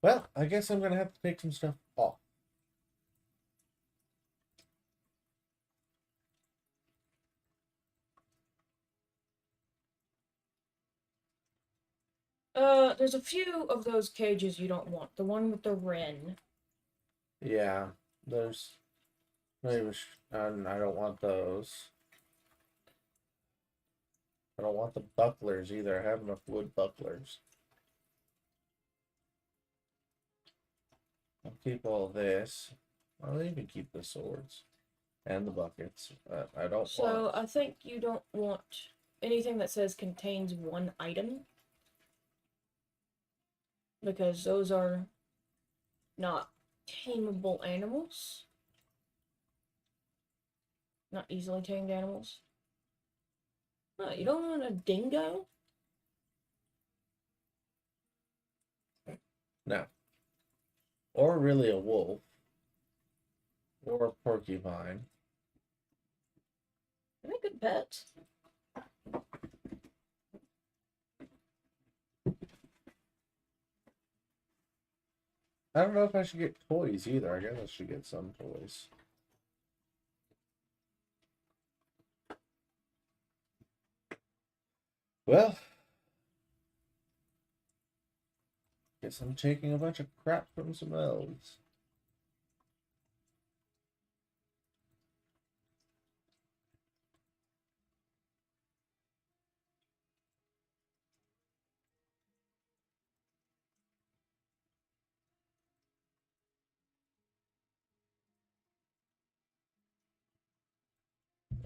Well, I guess I'm gonna have to take some stuff off. There's a few of those cages you don't want. The one with the wren. Yeah, there's maybe, and I don't want those. I don't want the bucklers either. I have enough wood bucklers. I'll keep all this. I'll even keep the swords and the buckets. I don't So want. I think you don't want anything that says contains one item. Because those are not tameable animals. Not easily tamed animals. No, you don't want a dingo? No. Or really a wolf. Or a porcupine. They're good pets. I don't know if I should get toys either. I guess I should get some toys. Well, guess I'm taking a bunch of crap from some elves.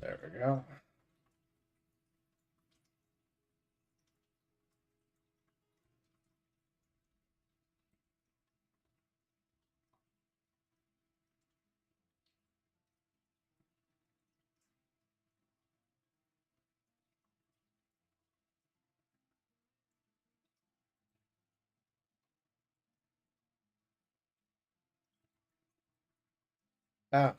There we go. Ah,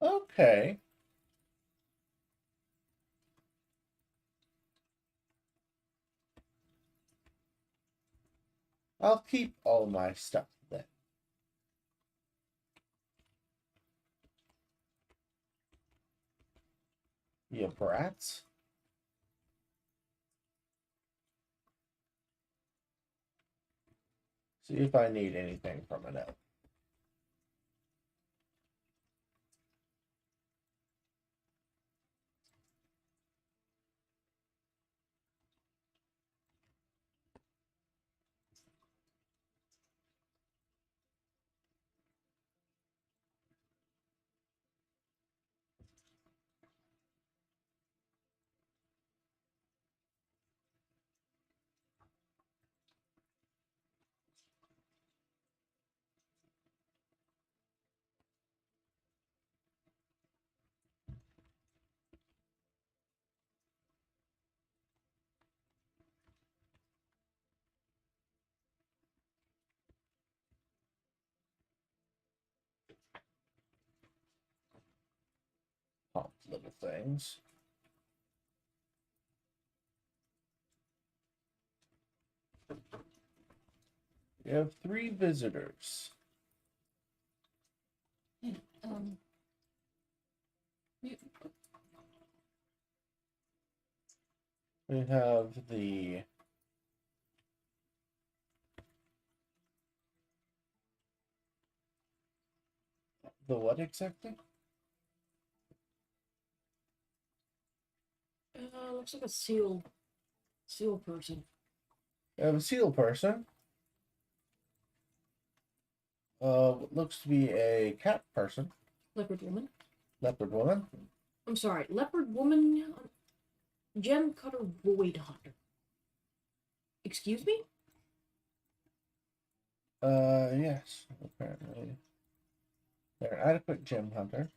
okay. I'll keep all my stuff then. You brats. See if I need anything from an elf. Oh, little things. We have 3 visitors. Um, We have the what exactly? looks like a seal person. We have a seal person. What looks to be a cat person. Leopard woman. Leopard woman. I'm sorry, leopard woman. Gem cutter void hunter. Excuse me? Yes, apparently. They're an adequate gem hunter.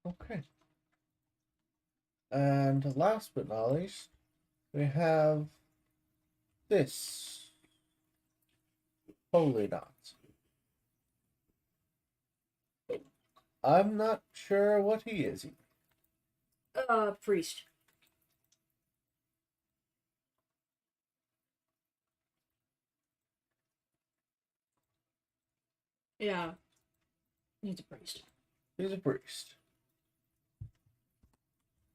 Okay. And last but not least, we have this holy knot. I'm not sure what he is. Priest. Yeah. He's a priest. He's a priest.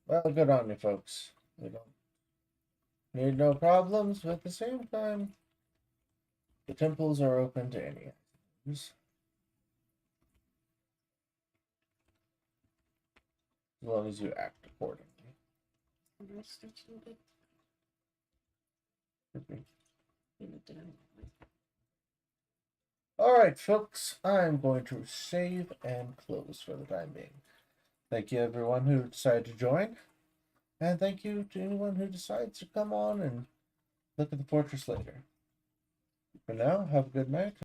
Well, good on you, folks. We don't need no problems, but at the same time, the temples are open to any items, as long as you act accordingly. Alright, folks, I'm going to save and close for the time being. Thank you, everyone who decided to join, and thank you to anyone who decides to come on and look at the fortress later. For now, have a good night.